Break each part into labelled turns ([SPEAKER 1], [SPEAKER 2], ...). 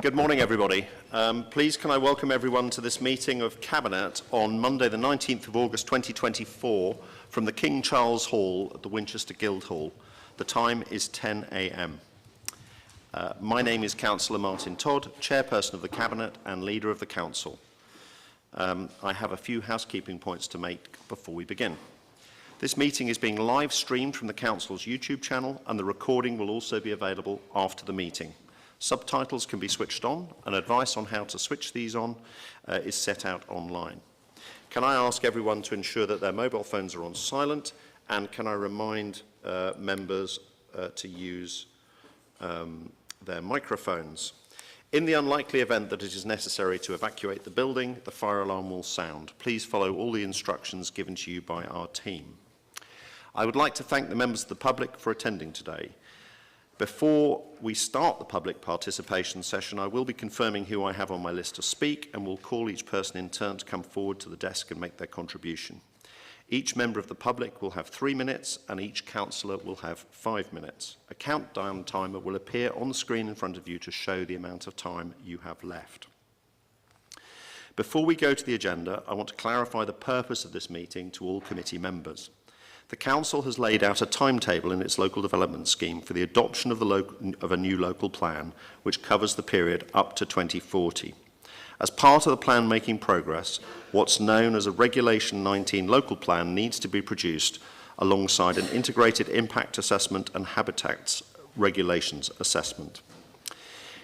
[SPEAKER 1] Good morning, everybody. Please can I welcome everyone to this meeting of Cabinet on Monday the 19th of August 2024 from the King Charles Hall at the Winchester Guildhall. The time is 10 a.m. My name is Councillor Martin Todd, Chairperson of the Cabinet and Leader of the Council. I have a few housekeeping points to make before we begin. This meeting is being live streamed from the Council's YouTube channel, and the recording will also be available after the meeting. Subtitles can be switched on, and advice on how to switch these on is set out online. Can I ask everyone to ensure that their mobile phones are on silent, and can I remind members to use their microphones? In the unlikely event that it is necessary to evacuate the building, the fire alarm will sound. Please follow all the instructions given to you by our team. I would like to thank the members of the public for attending today. Before we start the public participation session, I will be confirming who I have on my list to speak, and will call each person in turn to come forward to the desk and make their contribution. Each member of the public will have 3 minutes, and each councillor will have 5 minutes. A countdown timer will appear on the screen in front of you to show the amount of time you have left. Before we go to the agenda, I want to clarify the purpose of this meeting to all committee members. The Council has laid out a timetable in its local development scheme for the adoption of a new local plan, which covers the period up to 2040. As part of the plan-making progress, what's known as a Regulation 19 local plan needs to be produced alongside an integrated impact assessment and habitats regulations assessment.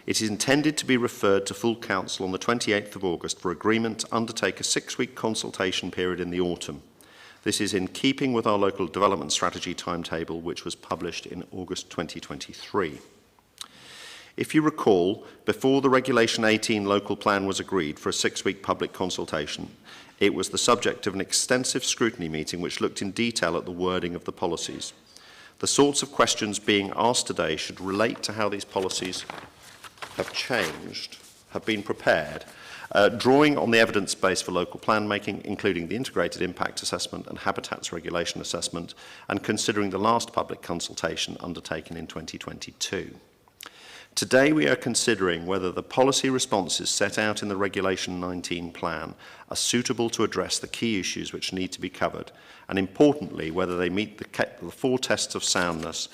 [SPEAKER 1] It is intended to be referred to full Council on the 28th of August for agreement to undertake a 6-week consultation period in the autumn. This is in keeping with our local development strategy timetable, which was published in August 2023. If you recall, before the Regulation 18 local plan was agreed for a 6-week public consultation, it was the subject of an extensive scrutiny meeting which looked in detail at the wording of the policies. The sorts of questions being asked today should relate to how these policies have changed, have been prepared, drawing on the evidence base for local plan making, including the integrated impact assessment and habitats regulation assessment, and considering the last public consultation undertaken in 2022. Today we are considering whether the policy responses set out in the Regulation 19 plan are suitable to address the key issues which need to be covered, and importantly whether they meet the 4 tests of soundness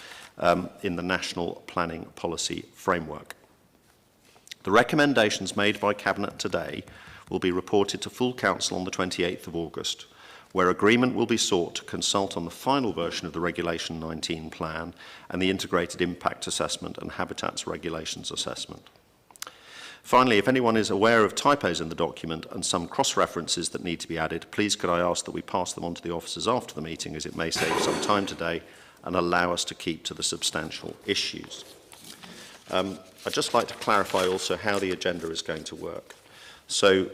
[SPEAKER 1] in the National Planning Policy Framework. The recommendations made by Cabinet today will be reported to full Council on the 28th of August, where agreement will be sought to consult on the final version of the Regulation 19 plan and the integrated impact assessment and habitats regulations assessment. Finally, if anyone is aware of typos in the document and some cross-references that need to be added, please could I ask that we pass them on to the officers after the meeting, as it may save some time today and allow us to keep to the substantial issues. I'd just like to clarify also how the agenda is going to work. So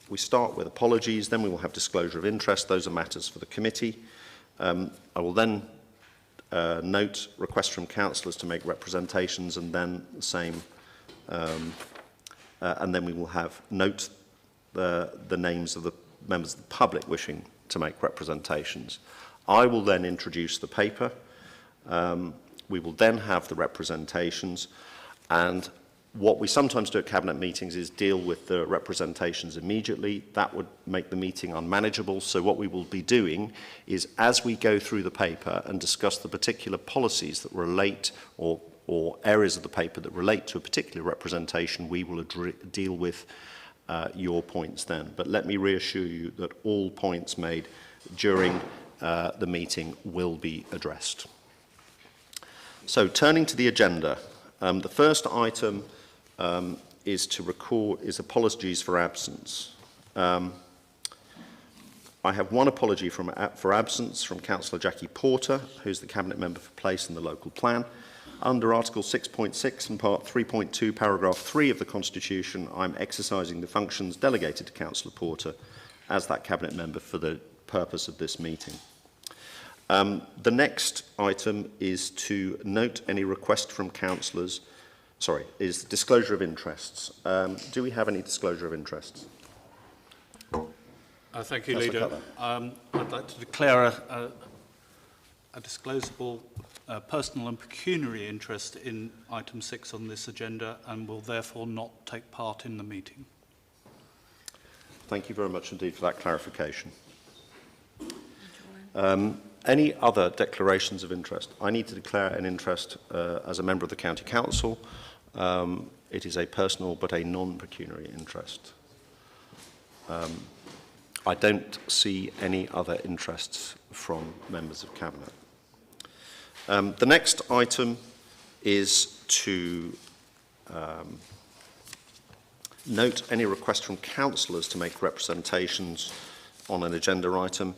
[SPEAKER 1] we start with apologies, then we will have disclosure of interest. Those are matters for the committee. I will then note requests from councillors to make representations, and then the same, and then we will have note the names of the members of the public wishing to make representations. I will then introduce the paper. We will then have the representations, and what we sometimes do at Cabinet meetings is deal with the representations immediately. That would make the meeting unmanageable, so what we will be doing is, as we go through the paper and discuss the particular policies that relate, or areas of the paper that relate to a particular representation, we will deal with your points then. But let me reassure you that all points made during the meeting will be addressed. So, turning to the agenda, the first item is apologies for absence. I have one apology for absence from Councillor Jackie Porter, who's the Cabinet Member for Place in the local plan. Under Article 6.6 and Part 3.2, Paragraph 3 of the Constitution, I'm exercising the functions delegated to Councillor Porter as that Cabinet Member for the purpose of this meeting. The next item is to note any request from councillors, is disclosure of interests. Do we have any disclosure of interests?
[SPEAKER 2] Thank you, Leader. I'd like to declare a conflict of interest with Councillor Porter. As that Cabinet Member for Place in the local plan, under Article 6.6 and Part 3.2, Paragraph 3 of the Constitution, I'm exercising the functions delegated to Councillor Porter as that Cabinet Member for the purpose of this meeting. a disclosable personal and pecuniary interest in item 6 on this agenda and will therefore not take part in the meeting.
[SPEAKER 1] Thank you very much indeed for that clarification. Any other declarations of interest? I need to declare an interest as a member of the County Council. It is a personal but a non-pecuniary interest. I don't see any other interests from members of Cabinet. The next item is to note any request from councillors to make representations on an agenda item.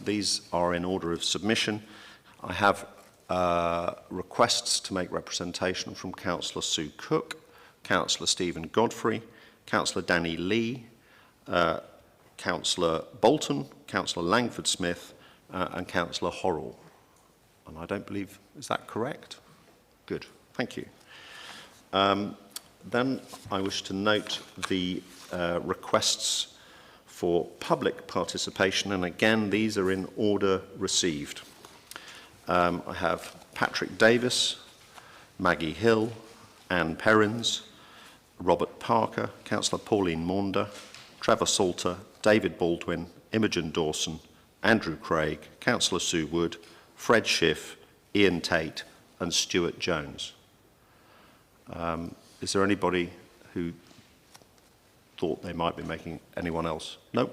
[SPEAKER 1] These are in order of submission. I have requests to make representation from Councillor Sue Cook, Councillor Stephen Godfrey, Councillor Danny Lee, Councillor Bolton, Councillor Langford Smith, and Councillor Horrell. And I don't believe, is that correct? Good, thank you. Then I wish to note the requests for public participation, and again, these are in order received. I have Patrick Davis, Maggie Hill, Anne Perrins, Robert Parker, Councillor Pauline Maunder, Trevor Salter, David Baldwin, Imogen Dawson, Andrew Craig, Councillor Sue Wood, Fred Schiff, Ian Tate, and Stuart Jones. Is there anybody who thought they might be making anyone else? No?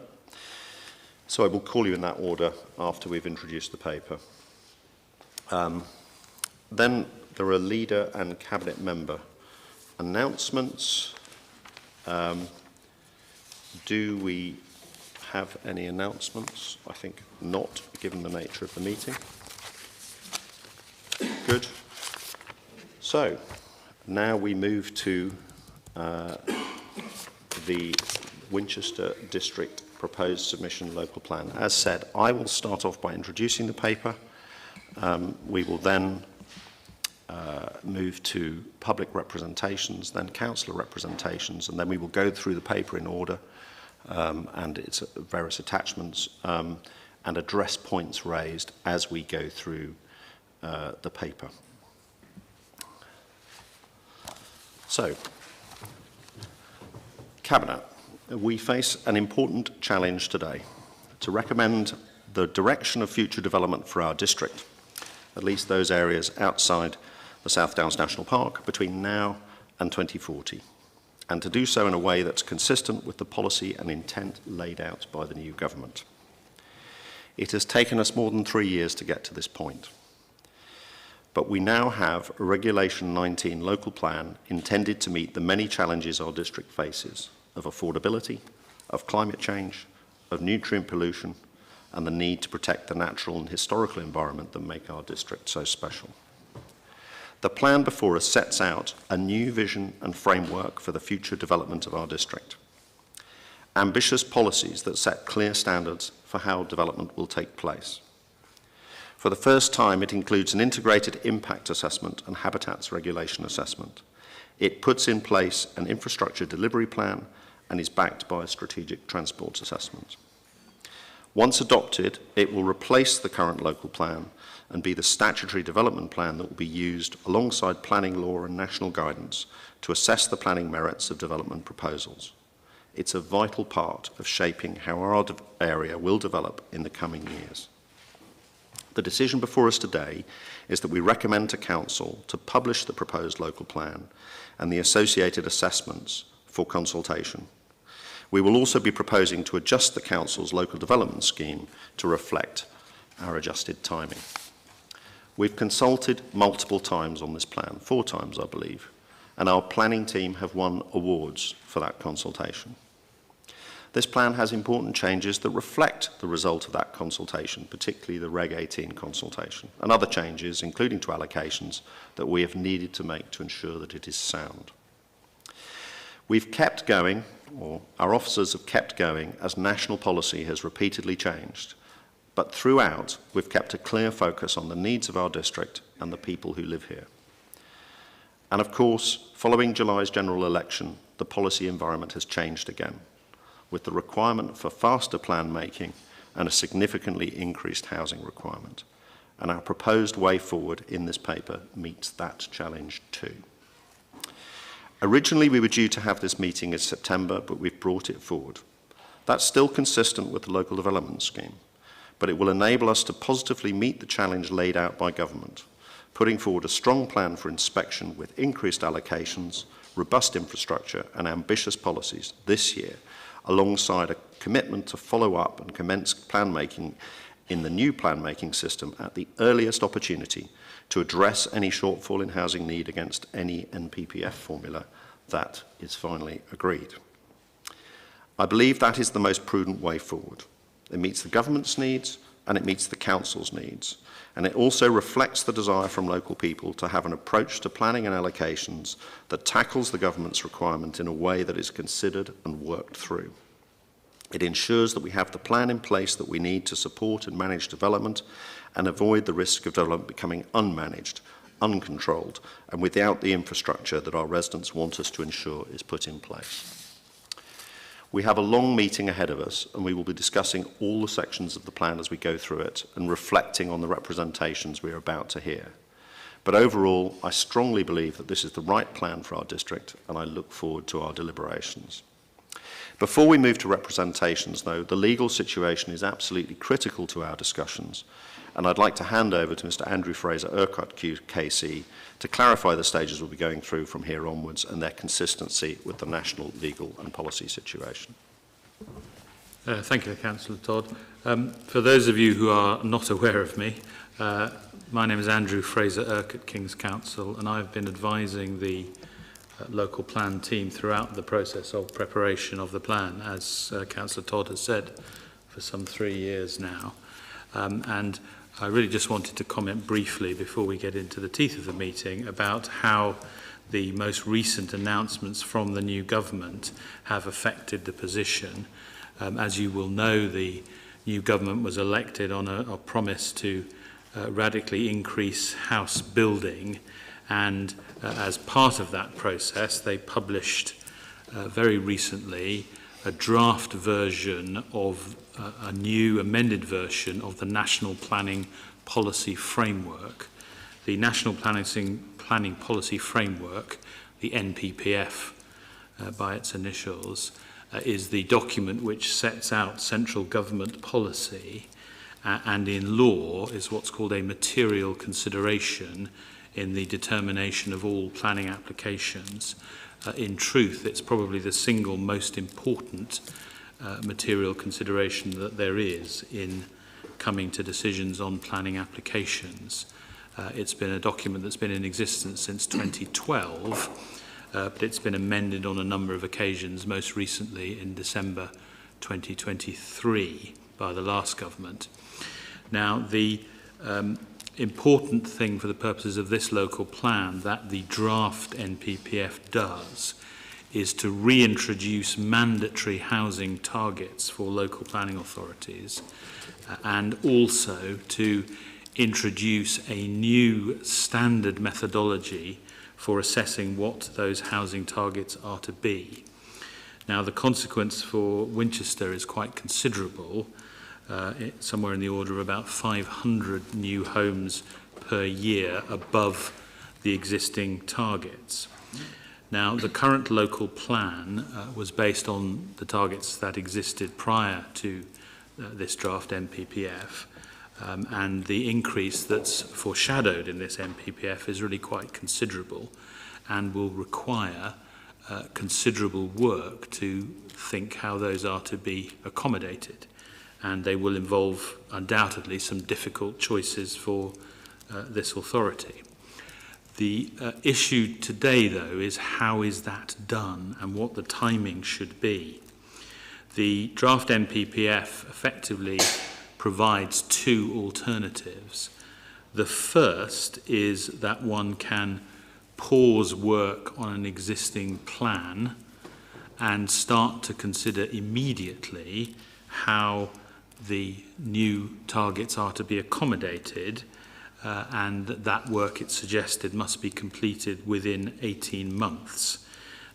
[SPEAKER 1] So I will call you in that order after we've introduced the paper. Then there are leader and cabinet member announcements. Do we have any announcements? I think not, given the nature of the meeting. Good. So now we move to the Winchester District Proposed Submission Local Plan. As said, I will start off by introducing the paper. We will then move to public representations, then councillor representations, and then we will go through the paper in order and its various attachments and address points raised as we go through the paper. So, Cabinet, we face an important challenge today to recommend the direction of future development for our district, at least those areas outside the South Downs National Park, between now and 2040, and to do so in a way that's consistent with the policy and intent laid out by the new government. It has taken us more than 3 years to get to this point, but we now have a Regulation 19 local plan intended to meet the many challenges our district faces of affordability, of climate change, of nutrient pollution, and the need to protect the natural and historical environment that make our district so special. The plan before us sets out a new vision and framework for the future development of our district. Ambitious policies that set clear standards for how development will take place. For the first time, it includes an integrated impact assessment and habitats regulation assessment. It puts in place an infrastructure delivery plan and is backed by a strategic transport assessment. Once adopted, it will replace the current local plan and be the statutory development plan that will be used alongside planning law and national guidance to assess the planning merits of development proposals. It's a vital part of shaping how our area will develop in the coming years. The decision before us today is that we recommend to Council to publish the proposed local plan and the associated assessments for consultation. We will also be proposing to adjust the Council's local development scheme to reflect our adjusted timing. We've consulted multiple times on this plan, 4 times I believe, and our planning team have won awards for that consultation. This plan has important changes that reflect the result of that consultation, particularly the Reg 18 consultation, and other changes, including to allocations, that we have needed to make to ensure that it is sound. We've kept going, or our officers have kept going, as national policy has repeatedly changed, but throughout we've kept a clear focus on the needs of our district and the people who live here. And of course, following July's general election, the policy environment has changed again, with the requirement for faster plan making and a significantly increased housing requirement. and our proposed way forward in this paper meets that challenge too. Originally, we were due to have this meeting in September, but we've brought it forward. That's still consistent with the local development scheme, but it will enable us to positively meet the challenge laid out by government, putting forward a strong plan for inspection with increased allocations, robust infrastructure and ambitious policies this year, alongside a commitment to follow up and commence plan making in the new plan making system at the earliest opportunity to address any shortfall in housing need against any NPPF formula that is finally agreed. I believe that is the most prudent way forward. It meets the government's needs and it meets the council's needs. And it also reflects the desire from local people to have an approach to planning and allocations that tackles the government's requirement in a way that is considered and worked through. It ensures that we have the plan in place that we need to support and manage development and avoid the risk of development becoming unmanaged, uncontrolled, and without the infrastructure that our residents want us to ensure is put in place. We have a long meeting ahead of us, and we will be discussing all the sections of the plan as we go through it and reflecting on the representations we are about to hear. But overall, I strongly believe that this is the right plan for our district, and I look forward to our deliberations. Before we move to representations, though, the legal situation is absolutely critical to our discussions, and I'd like to hand over to Mr. Andrew Fraser-Urquhart, KC, to clarify the stages we'll be going through from here onwards and their consistency with the national legal and policy situation.
[SPEAKER 3] Thank you, Councillor Todd. For those of you who are not aware of me, my name is Andrew Fraser-Urquhart, King's Counsel, and I've been advising the local plan team throughout the process of preparation of the plan, as Councillor Todd has said, for some 3 years now. And I really just wanted to comment briefly before we get into the teeth of the meeting about how the most recent announcements from the new government have affected the position. As you will know, the new government was elected on a promise to radically increase house building, and as part of that process they published very recently a draft version of a new amended version of the National Planning Policy Framework. The National Planning Policy Framework, the NPPF by its initials, is the document which sets out central government policy and in law is what's called a material consideration in the determination of all planning applications. In truth, it's probably the single most important material consideration that there is in coming to decisions on planning applications. It's been a document that's been in existence since 2012, but it's been amended on a number of occasions, most recently in December 2023 by the last government. Now, the important thing for the purposes of this local plan that the draft NPPF does is to reintroduce mandatory housing targets for local planning authorities and also to introduce a new standard methodology for assessing what those housing targets are to be. Now, the consequence for Winchester is quite considerable, somewhere in the order of about 500 new homes per year above the existing targets. Now, the current local plan was based on the targets that existed prior to this draft NPPF, and the increase that's foreshadowed in this NPPF is really quite considerable and will require considerable work to think how those are to be accommodated. And they will involve undoubtedly some difficult choices for this authority. The issue today, though, is how is that done and what the timing should be. The draft NPPF effectively provides two alternatives. The first is that one can pause work on an existing plan and start to consider immediately how the new targets are to be accommodated, and that work, it's suggested, must be completed within 18 months.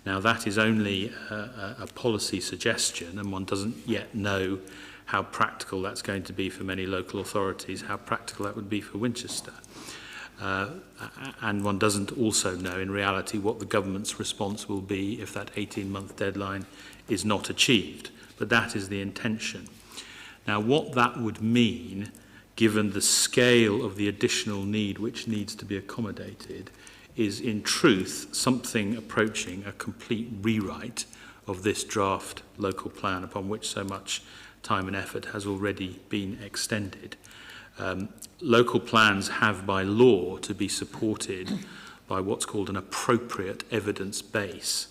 [SPEAKER 3] Now, that is only a policy suggestion, and one doesn't yet know how practical that's going to be for many local authorities, how practical that would be for Winchester. And one doesn't also know in reality what the government's response will be if that 18-month deadline is not achieved. But that is the intention. Now, what that would mean, given the scale of the additional need which needs to be accommodated, is in truth something approaching a complete rewrite of this draft local plan upon which so much time and effort has already been extended. Local plans have by law to be supported by what's called an appropriate evidence base.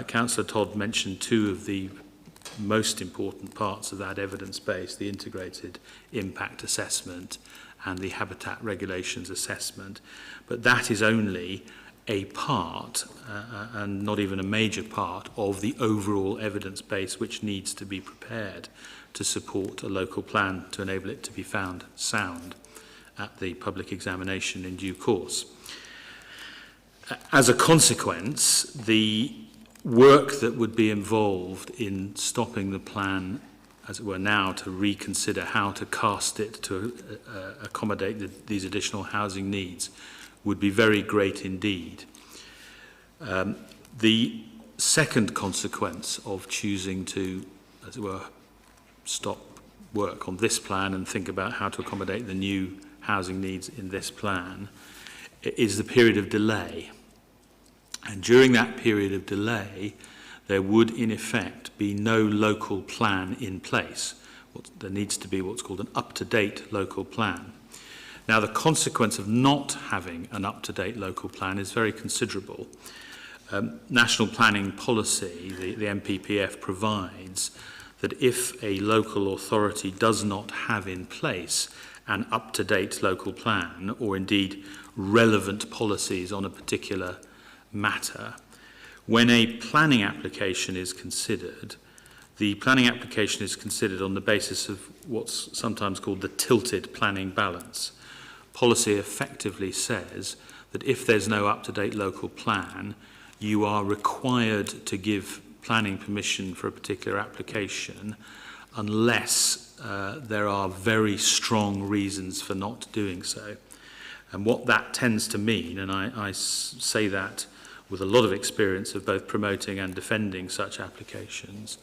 [SPEAKER 3] Councillor Todd mentioned two of the most important parts of that evidence base, the integrated impact assessment and the habitat regulations assessment. But that is only a part, and not even a major part, of the overall evidence base which needs to be prepared to support a local plan to enable it to be found sound at the public examination in due course. As a consequence, the work that would be involved in stopping the plan, as it were now, to reconsider how to cast it to accommodate these additional housing needs would be very great indeed. The second consequence of choosing to, as it were, stop work on this plan and think about how to accommodate the new housing needs in this plan is the period of delay. And during that period of delay, there would in effect be no local plan in place. There needs to be what's called an up-to-date local plan. Now, the consequence of not having an up-to-date local plan is very considerable. National Planning Policy, the NPPF, provides that if a local authority does not have in place an up-to-date local plan, or indeed relevant policies on a particular matter, when a planning application is considered, the planning application is considered on the basis of what's sometimes called the tilted planning balance. Policy effectively says that if there's no up-to-date local plan, you are required to give planning permission for a particular application unless there are very strong reasons for not doing so. And what that tends to mean, and I say that with a lot of experience of both promoting and defending such applications,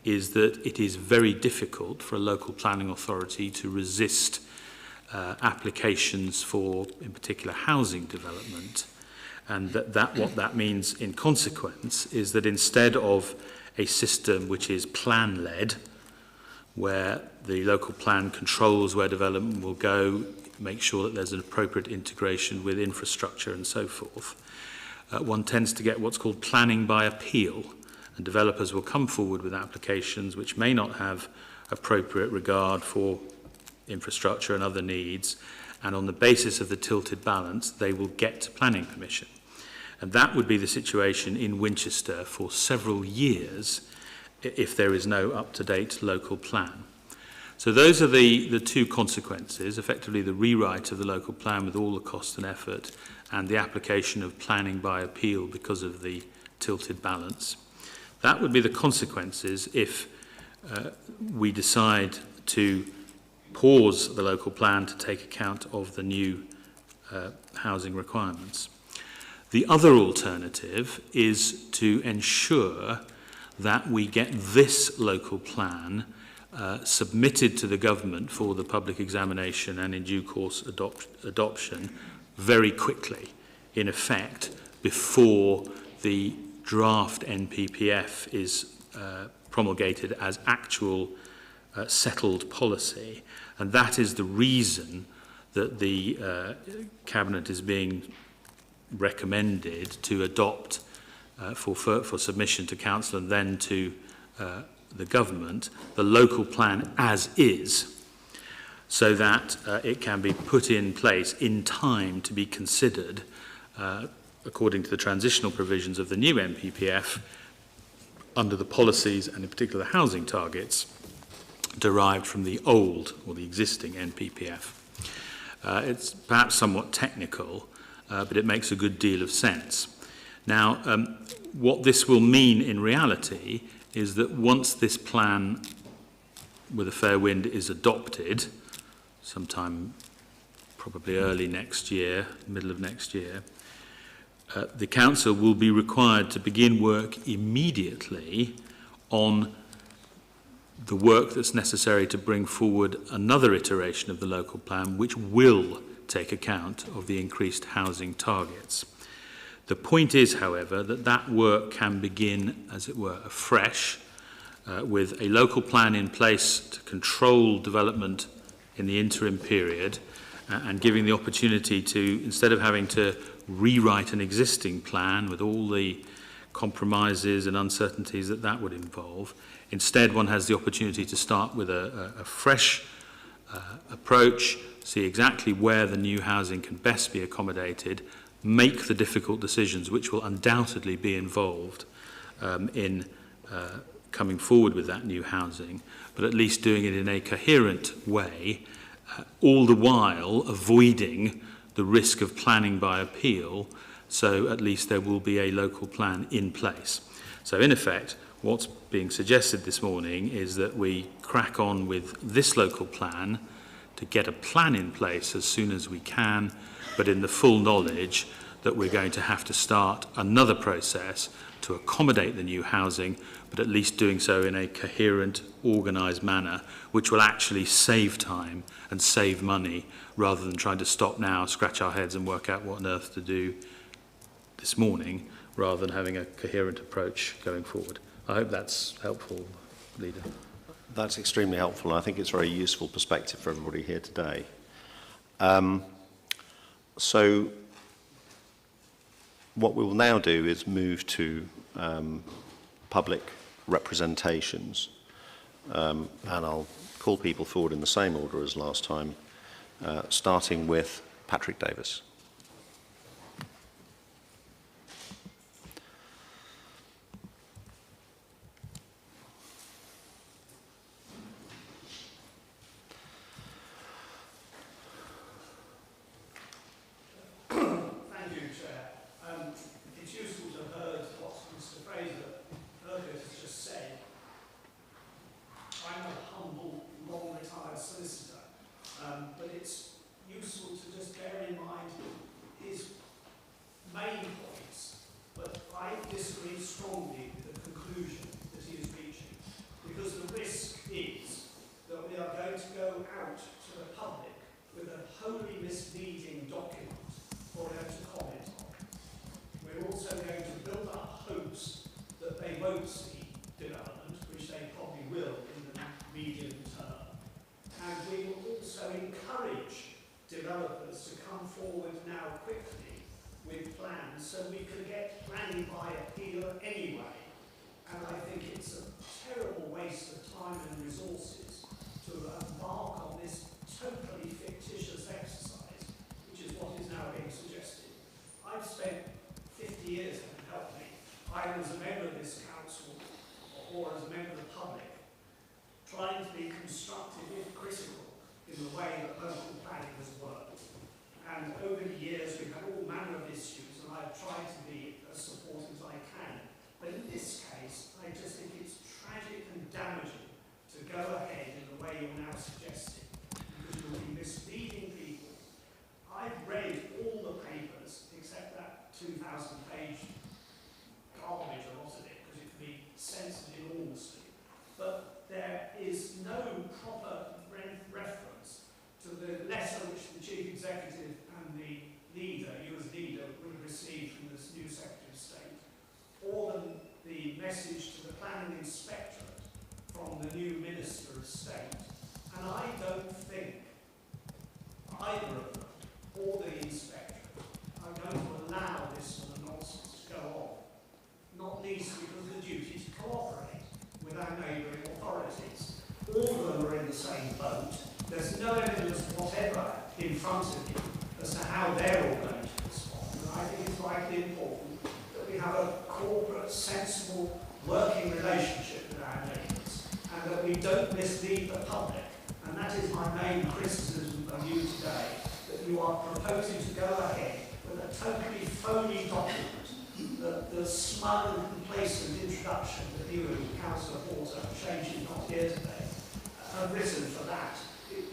[SPEAKER 3] is that it is very difficult for a local planning authority to resist applications for, in particular, housing development. And what that means in consequence is that instead of a system which is plan-led, where the local plan controls where development will go, make sure that there's an appropriate integration with infrastructure and so forth, one tends to get what's called planning by appeal, and developers will come forward with applications which may not have appropriate regard for infrastructure and other needs, and on the basis of the tilted balance they will get planning permission. And that would be the situation in Winchester for several years if there is no up-to-date local plan. So those are the two consequences, effectively the rewrite of the local plan with all the cost and effort, and the application of planning by appeal because of the tilted balance. That would be the consequences if we decide to pause the local plan to take account of the new housing requirements. The other alternative is to ensure that we get this local plan submitted to the government for the public examination and in due course adoption very quickly, in effect, before the draft NPPF is promulgated as actual settled policy. And that is the reason that the Cabinet is being recommended to adopt for submission to Council and then to the government the local plan as is, so that it can be put in place in time to be considered according to the transitional provisions of the new NPPF under the policies and in particular the housing targets derived from the old or the existing NPPF. It's perhaps somewhat technical, but it makes a good deal of sense. Now, what this will mean in reality is that once this plan with a fair wind is adopted, sometime probably early next year, middle of next year, the Council will be required to begin work immediately on the work that's necessary to bring forward another iteration of the local plan, which will take account of the increased housing targets. The point is, however, that that work can begin, as it were, afresh, with a local plan in place to control development in the interim period, and giving the opportunity to, instead of having to rewrite an existing plan with all the compromises and uncertainties that that would involve, instead one has the opportunity to start with a fresh approach, see exactly where the new housing can best be accommodated, make the difficult decisions which will undoubtedly be involved in coming forward with that new housing, but at least doing it in a coherent way, all the while avoiding the risk of planning by appeal, so at least there will be a local plan in place. So in effect, what's being suggested this morning is that we crack on with this local plan to get a plan in place as soon as we can, but in the full knowledge that we're going to have to start another process to accommodate the new housing, but at least doing so in a coherent, organised manner, which will actually save time and save money, rather than trying to stop now, scratch our heads and work out what on earth to do this morning, rather than having a coherent approach going forward. I hope that's helpful, Leader.
[SPEAKER 1] That's extremely helpful, and I think it's a very useful perspective for everybody here today. So what we will now do is move to public representations, and I'll call people forward in the same order as last time, starting with Patrick Davis.
[SPEAKER 4] have written for that.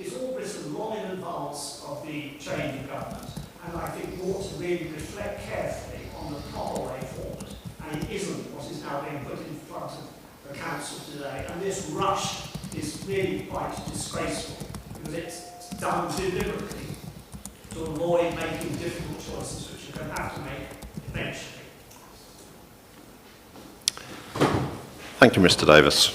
[SPEAKER 4] It's all written long in advance of the change of government, and I think we ought to really reflect carefully on the proper way forward. And it isn't what is now being put in front of the council today. And this rush is really quite disgraceful because it's done deliberately to avoid making difficult choices which you're going to have to make eventually.
[SPEAKER 1] Thank you, Mr. Davis.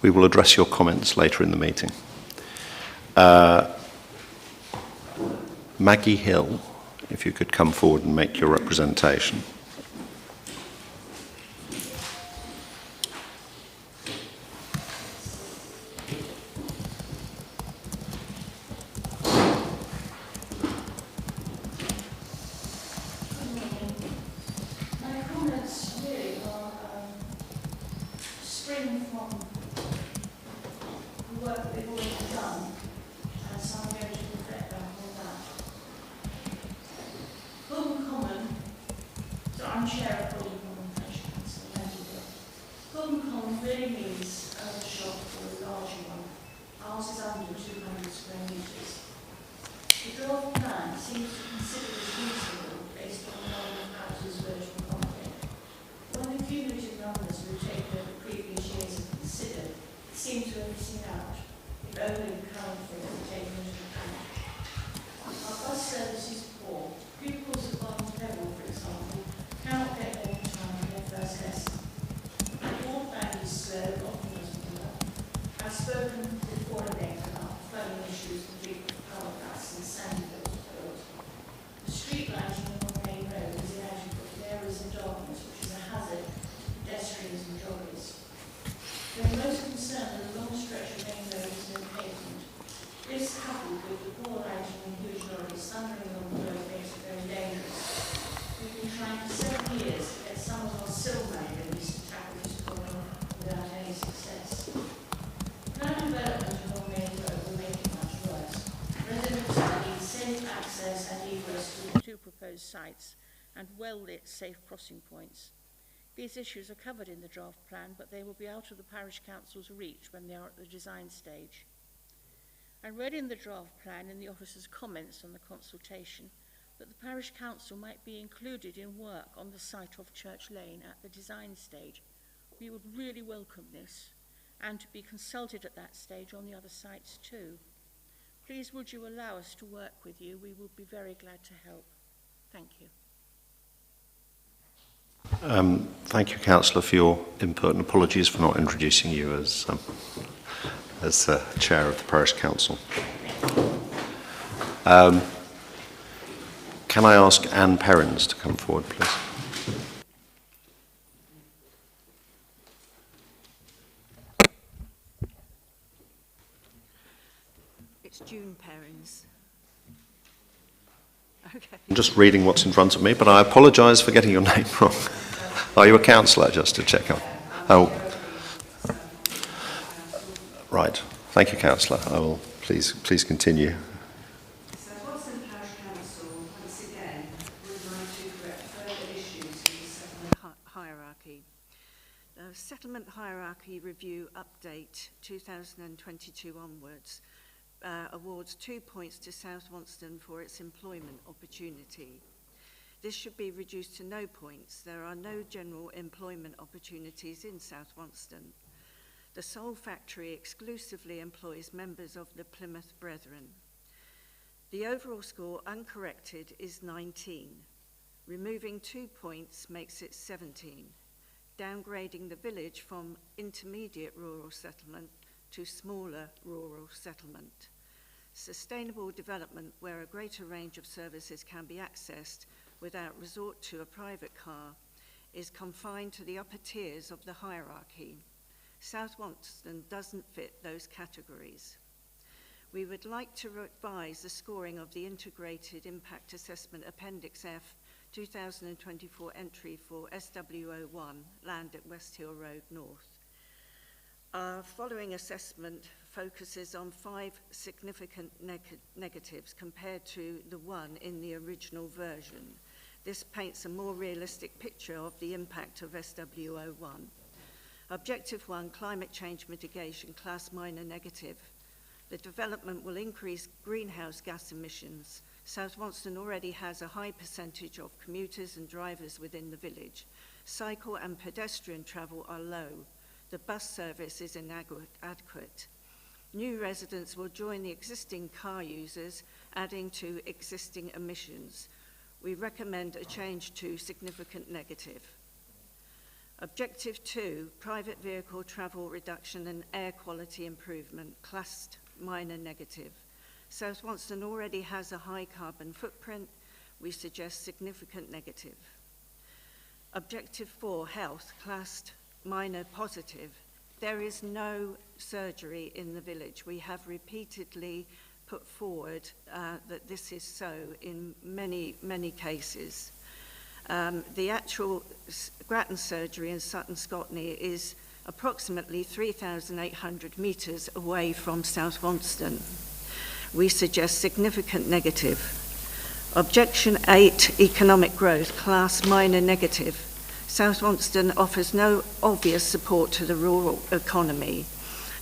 [SPEAKER 1] We will address your comments later in the meeting. Maggie Hill, if you could come forward and make your representation.
[SPEAKER 5] Sites and well-lit safe crossing points. These issues are covered in the draft plan, but they will be out of the parish council's reach when they are at the design stage. I read in the draft plan in the officer's comments on the consultation that the parish council might be included in work on the site of Church Lane at the design stage. We would really welcome this, and to be consulted at that stage on the other sites too. Please would you allow us to work with you? We would be very glad to help. Thank you.
[SPEAKER 1] Thank you, Councillor, for your input, and apologies for not introducing you as Chair of the Parish Council. Can I ask Anne Perrins to come forward, please?
[SPEAKER 6] It's June Perrins. Okay.
[SPEAKER 1] I'm just reading what's in front of me, but I apologise for getting your name wrong. Are you a councillor, just to check on? Oh, right. Thank you, councillor. I will please continue.
[SPEAKER 7] So Watson Parish Council, once again, would like to correct further issues in the settlement
[SPEAKER 6] Hierarchy. Settlement Hierarchy Review Update 2022 onwards. Awards 2 points to South Wonston for its employment opportunity. This should be reduced to no points. There are no general employment opportunities in South Wonston. The Sole Factory exclusively employs members of the Plymouth Brethren. The overall score uncorrected is 19. Removing 2 points makes it 17. Downgrading the village from intermediate rural settlement to smaller rural settlement. Sustainable development where a greater range of services can be accessed without resort to a private car is confined to the upper tiers of the hierarchy. South Wonston doesn't fit those categories. We would like to revise the scoring of the Integrated Impact Assessment Appendix F 2024 entry for SW01, land at West Hill Road North. Our following assessment focuses on 5 significant negatives compared to the 1 in the original version. This paints a more realistic picture of the impact of SW01. Objective 1, climate change mitigation, class minor negative. The development will increase greenhouse gas emissions. South Wonston already has a high percentage of commuters and drivers within the village. Cycle and pedestrian travel are low. The bus service is inadequate. New residents will join the existing car users, adding to existing emissions. We recommend a change to significant negative. Objective 2, private vehicle travel reduction and air quality improvement, classed minor negative. South Wonston already has a high carbon footprint. We suggest significant negative. Objective 4, health, classed minor positive. There is no surgery in the village. We have repeatedly put forward that this is so in many, many cases. The actual Grattan surgery in Sutton Scotney is approximately 3,800 metres away from South Wonston. We suggest significant negative. Objection 8, economic growth, class minor negative. South Wonston offers no obvious support to the rural economy.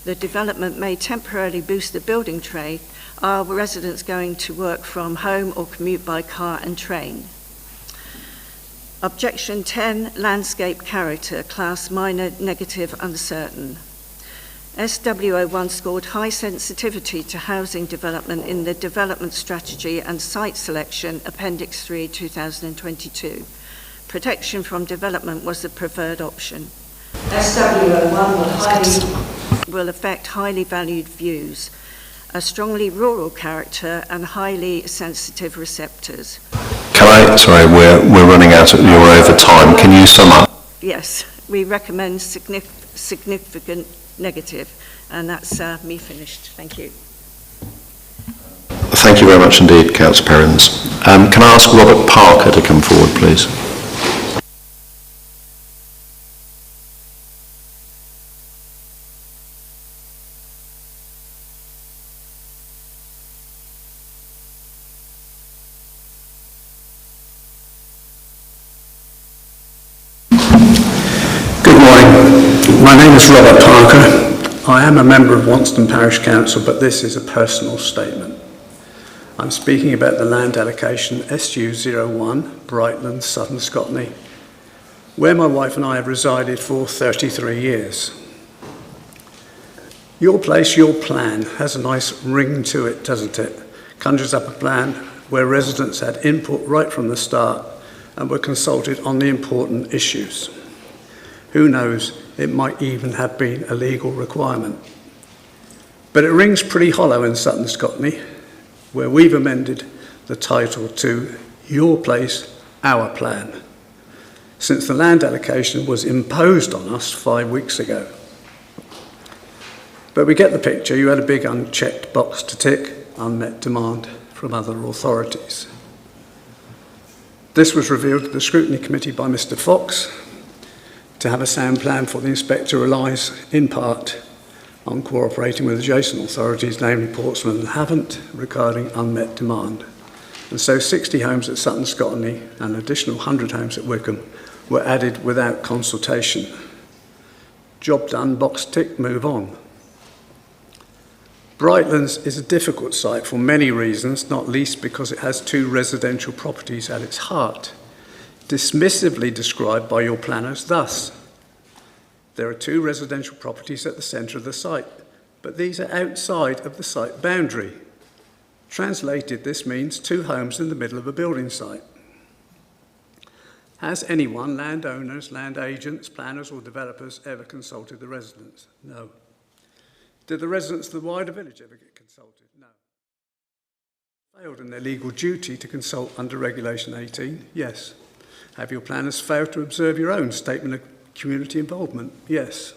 [SPEAKER 6] The development may temporarily boost the building trade. Are residents going to work from home or commute by car and train? Objection 10, landscape character, class minor negative, uncertain. SW01 scored high sensitivity to housing development in the development strategy and site selection, Appendix 3, 2022. Protection from development was the preferred option. SW01 will affect highly valued views, a strongly rural character and highly sensitive receptors.
[SPEAKER 8] Sorry, we're running out of, you're over time. Can you sum up?
[SPEAKER 6] Yes, we recommend significant negative, and that's me finished. Thank you.
[SPEAKER 8] Thank you very much indeed, Councillor Perrins. Can I ask Robert Parker to come forward, please?
[SPEAKER 9] My name is Robert Parker. I am a member of Wonston Parish Council, but this is a personal statement. I'm speaking about the land allocation SU01, Brightlands, Sutton Scotney, where my wife and I have resided for 33 years. Your place, your plan has a nice ring to it, doesn't it? Conjures up a plan where residents had input right from the start and were consulted on the important issues. Who knows, it might even have been a legal requirement. But it rings pretty hollow in Sutton Scotney, where we've amended the title to Your Place, Our Plan, since the land allocation was imposed on us 5 weeks ago. But we get the picture. You had a big unchecked box to tick, unmet demand from other authorities. This was revealed to the Scrutiny Committee by Mr. Fox. To have a sound plan for the inspector relies, in part, on cooperating with adjacent authorities, namely Portsmouth and Havant, regarding unmet demand. And so 60 homes at Sutton Scotney and an additional 100 homes at Wickham were added without consultation. Job done, box tick, move on. Brightlands is a difficult site for many reasons, not least because it has 2 residential properties at its heart, dismissively described by your planners thus: there are 2 residential properties at the centre of the site, but these are outside of the site boundary. Translated, this means 2 homes in the middle of a building site. Has anyone, landowners, land agents, planners or developers, ever consulted the residents? No. Did the residents of the wider village ever get consulted? No. Failed in their legal duty to consult under Regulation 18? Yes. Have your planners failed to observe your own statement of community involvement? Yes.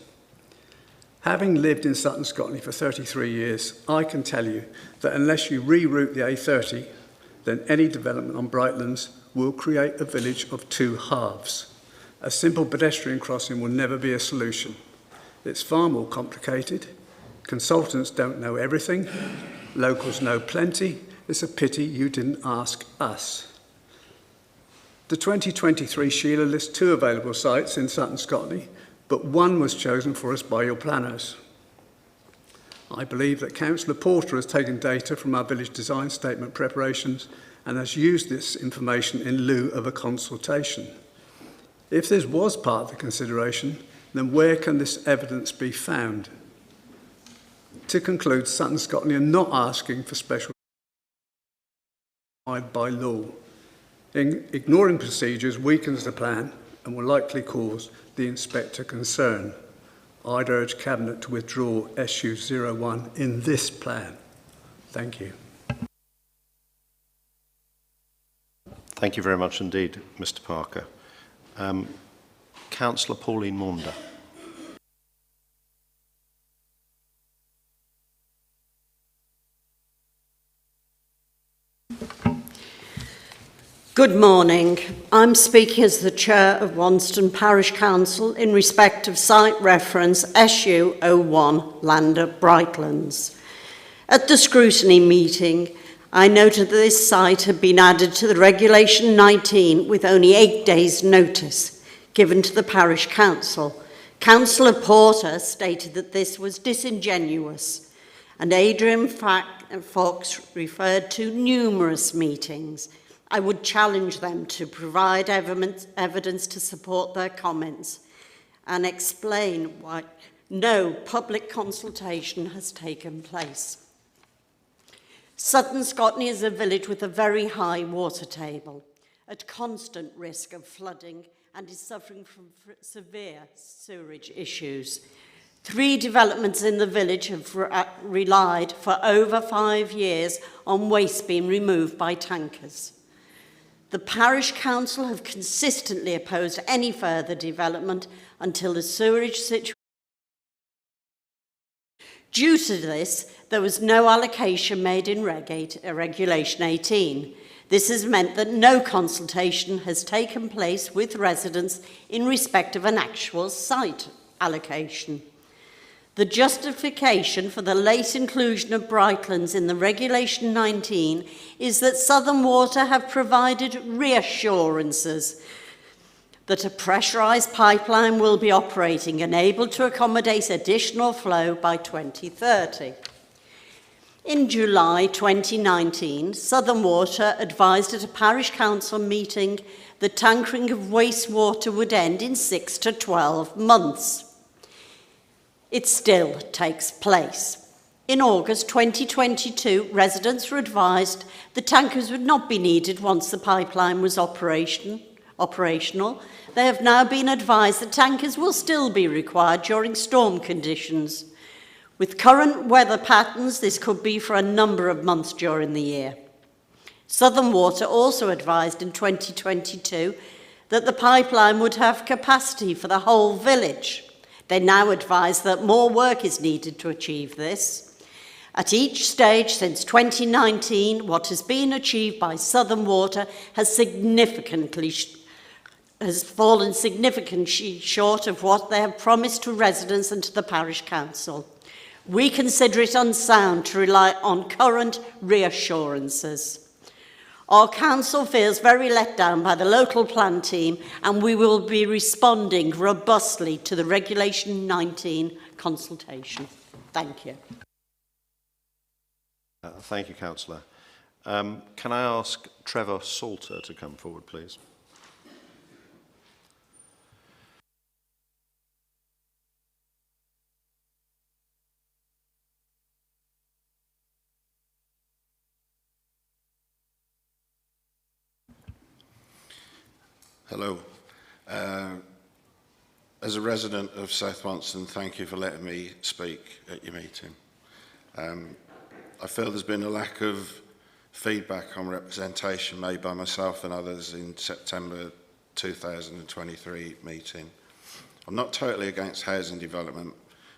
[SPEAKER 9] Having lived in Sutton Scotney for 33 years, I can tell you that unless you reroute the A30, then any development on Brightlands will create a village of 2 halves. A simple pedestrian crossing will never be a solution. It's far more complicated. Consultants don't know everything. Locals know plenty. It's a pity you didn't ask us. The 2023 Sheila lists 2 available sites in Sutton Scotney, but one was chosen for us by your planners. I believe that Councillor Porter has taken data from our village design statement preparations and has used this information in lieu of a consultation. If this was part of the consideration, then where can this evidence be found? To conclude, Sutton Scotland are not asking for special by law. Ignoring procedures weakens the plan and will likely cause the inspector concern. I'd urge Cabinet to withdraw SU01 in this plan. Thank you.
[SPEAKER 1] Thank you very much indeed, Mr. Parker. Councillor Pauline Maunder.
[SPEAKER 10] Good morning. I'm speaking as the Chair of Wanston Parish Council in respect of site reference SU01 Lander Brightlands. At the scrutiny meeting, I noted that this site had been added to the Regulation 19 with only 8 days' notice given to the Parish Council. Councillor Porter stated that this was disingenuous, and Adrian Fox referred to numerous meetings. I would challenge them to provide evidence to support their comments and explain why no public consultation has taken place. Sutton Scotney is a village with a very high water table, at constant risk of flooding, and is suffering from severe sewerage issues. 3 developments in the village have relied for over 5 years on waste being removed by tankers. The Parish Council have consistently opposed any further development until the sewerage situation. Due to this, there was no allocation made in Regulation 18. This has meant that no consultation has taken place with residents in respect of an actual site allocation. The justification for the late inclusion of Brightlands in the Regulation 19 is that Southern Water have provided reassurances that a pressurised pipeline will be operating and able to accommodate additional flow by 2030. In July 2019, Southern Water advised at a Parish Council meeting that tankering of wastewater would end in 6 to 12 months. It still takes place. In August 2022, residents were advised the tankers would not be needed once the pipeline was operational. They have now been advised that tankers will still be required during storm conditions. With current weather patterns, this could be for a number of months during the year. Southern Water also advised in 2022 that the pipeline would have capacity for the whole village. They now advise that more work is needed to achieve this. At each stage since 2019, what has been achieved by Southern Water has fallen significantly short of what they have promised to residents and to the Parish Council. We consider it unsound to rely on current reassurances. Our council feels very let down by the local plan team, and we will be responding robustly to the Regulation 19 consultation. Thank you.
[SPEAKER 1] Thank you, Councillor. Can I ask Trevor Salter to come forward, please?
[SPEAKER 11] Hello. As a resident of South Wanston, thank you for letting me speak at your meeting. I feel there's been a lack of feedback on representation made by myself and others in September 2023 meeting. I'm not totally against housing development,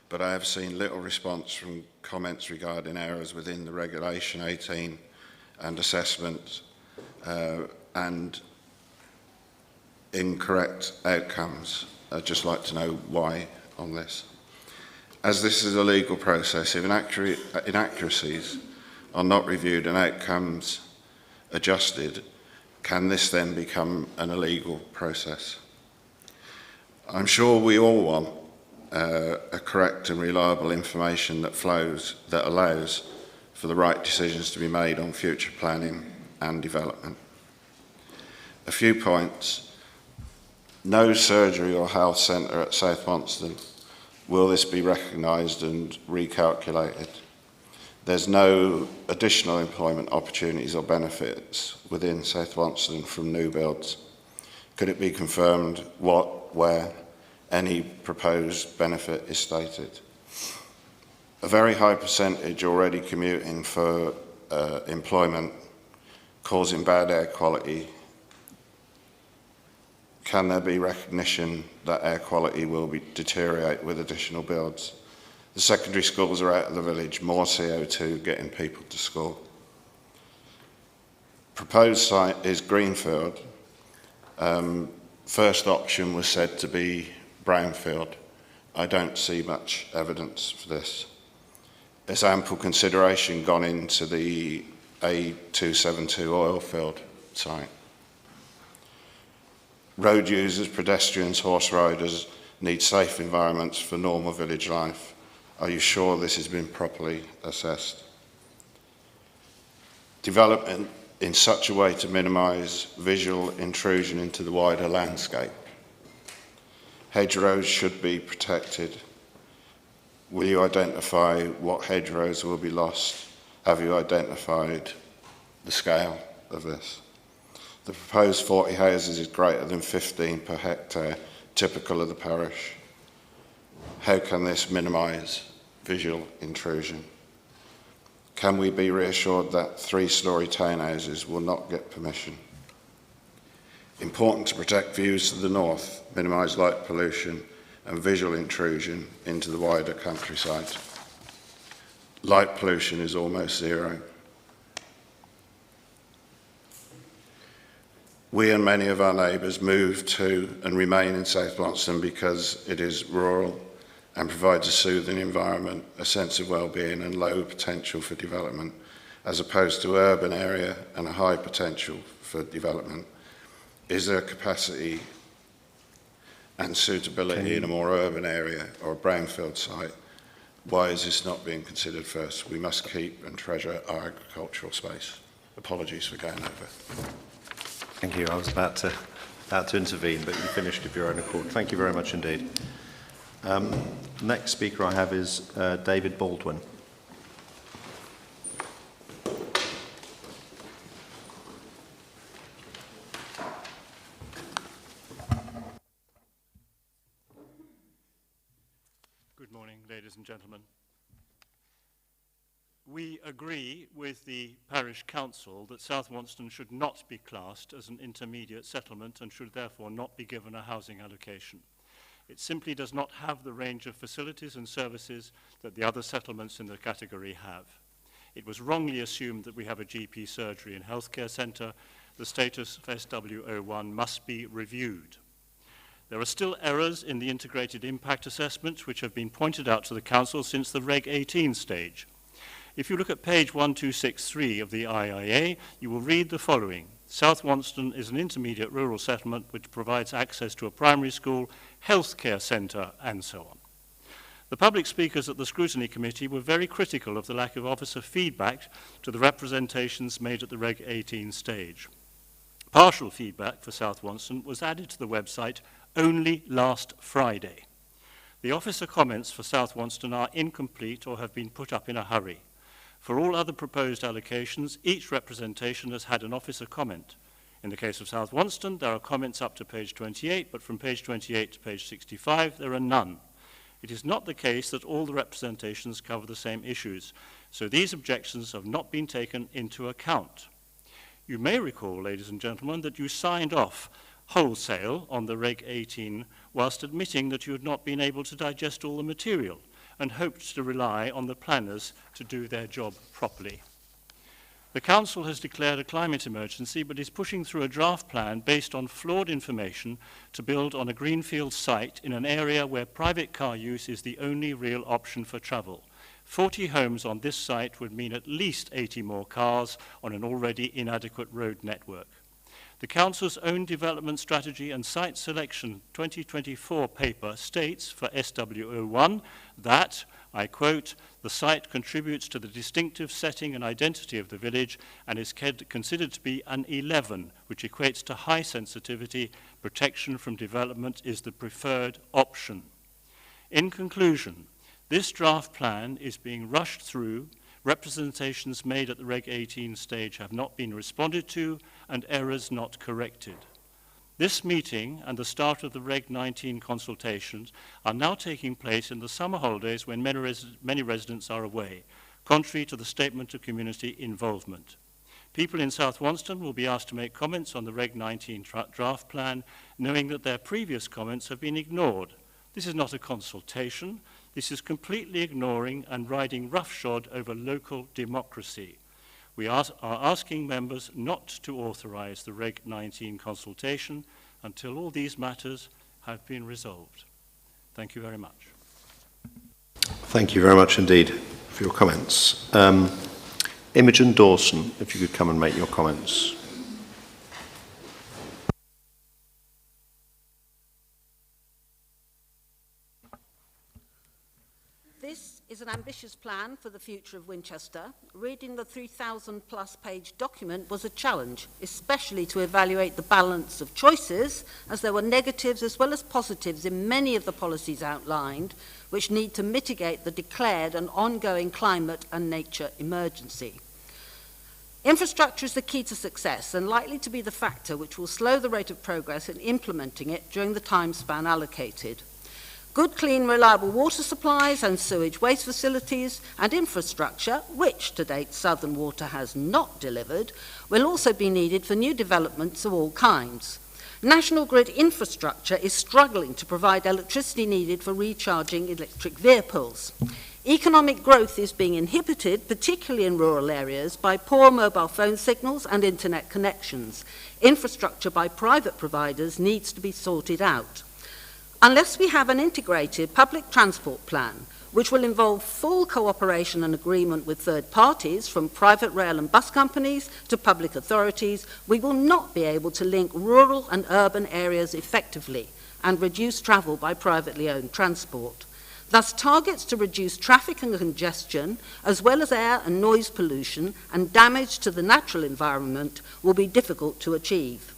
[SPEAKER 11] but I have seen little response from comments regarding errors within the Regulation 18 and assessment and incorrect outcomes. I'd just like to know why on this. As this is a legal process, if inaccuracies are not reviewed and outcomes adjusted, can this then become an illegal process? I'm sure we all want a correct and reliable information that allows for the right decisions to be made on future planning and development. A few points. No surgery or health centre at South Wonston. Will this be recognised and recalculated? There's no additional employment opportunities or benefits within South Wonston from new builds. Could it be confirmed where any proposed benefit is stated? A very high percentage already commuting for employment, causing bad air quality. Can there be recognition that air quality will deteriorate with additional builds? The secondary schools are out of the village, more CO2 getting people to school. Proposed site is Greenfield. First option was said to be brownfield. I don't see much evidence for this. There's ample consideration gone into the A272 oil field site. Road users, pedestrians, horse riders need safe environments for normal village life. Are you sure this has been properly assessed? Development in such a way to minimise visual intrusion into the wider landscape. Hedgerows should be protected. Will you identify what hedgerows will be lost? Have you identified the scale of this? The proposed 40 houses is greater than 15 per hectare, typical of the parish. How can this minimise visual intrusion? Can we be reassured that 3-storey townhouses will not get permission? Important to protect views to the north, minimise light pollution and visual intrusion into the wider countryside. Light pollution is almost zero. We and many of our neighbours move to and remain in South Wonston because it is rural and provides a soothing environment, a sense of well-being and low potential for development, as opposed to urban area and a high potential for development. Is there capacity and suitability in a more urban area or a brownfield site? Why is this not being considered first? We must keep and treasure our agricultural space. Apologies for going over.
[SPEAKER 1] Thank you. I was about to intervene, but you finished of your own accord. Thank you very much indeed. Next speaker I have is David Baldwin.
[SPEAKER 12] Good morning, ladies and gentlemen. We agree with the Parish Council that South Wonston should not be classed as an intermediate settlement and should therefore not be given a housing allocation. It simply does not have the range of facilities and services that the other settlements in the category have. It was wrongly assumed that we have a GP surgery and healthcare centre. The status of SW01 must be reviewed. There are still errors in the integrated impact assessment which have been pointed out to the Council since the Reg 18 stage. If you look at page 1263 of the IIA, you will read the following. South Wonston is an intermediate rural settlement which provides access to a primary school, healthcare centre, and so on. The public speakers at the Scrutiny Committee were very critical of the lack of officer feedback to the representations made at the Reg 18 stage. Partial feedback for South Wonston was added to the website only last Friday. The officer comments for South Wonston are incomplete or have been put up in a hurry. For all other proposed allocations, each representation has had an officer comment. In the case of South Wonston, there are comments up to page 28, but from page 28 to page 65, there are none. It is not the case that all the representations cover the same issues, so these objections have not been taken into account. You may recall, ladies and gentlemen, that you signed off wholesale on the Reg 18 whilst admitting that you had not been able to digest all the material and hoped to rely on the planners to do their job properly. The Council has declared a climate emergency but is pushing through a draft plan based on flawed information to build on a greenfield site in an area where private car use is the only real option for travel. 40 homes on this site would mean at least 80 more cars on an already inadequate road network. The Council's own Development Strategy and Site Selection 2024 paper states for SW01 that, I quote, "The site contributes to the distinctive setting and identity of the village and is considered to be an 11, which equates to high sensitivity. Protection from development is the preferred option." In conclusion, this draft plan is being rushed through, representations made at the Reg 18 stage have not been responded to, and errors not corrected. This meeting and the start of the Reg 19 consultations are now taking place in the summer holidays when many residents are away, contrary to the Statement of Community Involvement. People in South Wonston will be asked to make comments on the Reg 19 draft plan, knowing that their previous comments have been ignored. This is not a consultation. This is completely ignoring and riding roughshod over local democracy. We are asking members not to authorise the Reg 19 consultation until all these matters have been resolved. Thank you very much.
[SPEAKER 1] Thank you very much indeed for your comments. Imogen Dawson, if you could come and make your comments.
[SPEAKER 13] This is an ambitious plan for the future of Winchester. Reading the 3,000+ page document was a challenge, especially to evaluate the balance of choices, as there were negatives as well as positives in many of the policies outlined, which need to mitigate the declared and ongoing climate and nature emergency. Infrastructure is the key to success and likely to be the factor which will slow the rate of progress in implementing it during the time span allocated. Good, clean, reliable water supplies and sewage waste facilities and infrastructure, which to date Southern Water has not delivered, will also be needed for new developments of all kinds. National grid infrastructure is struggling to provide electricity needed for recharging electric vehicles. Economic growth is being inhibited, particularly in rural areas, by poor mobile phone signals and internet connections. Infrastructure by private providers needs to be sorted out. Unless we have an integrated public transport plan, which will involve full cooperation and agreement with third parties, from private rail and bus companies to public authorities, we will not be able to link rural and urban areas effectively and reduce travel by privately owned transport. Thus, targets to reduce traffic and congestion, as well as air and noise pollution and damage to the natural environment, will be difficult to achieve.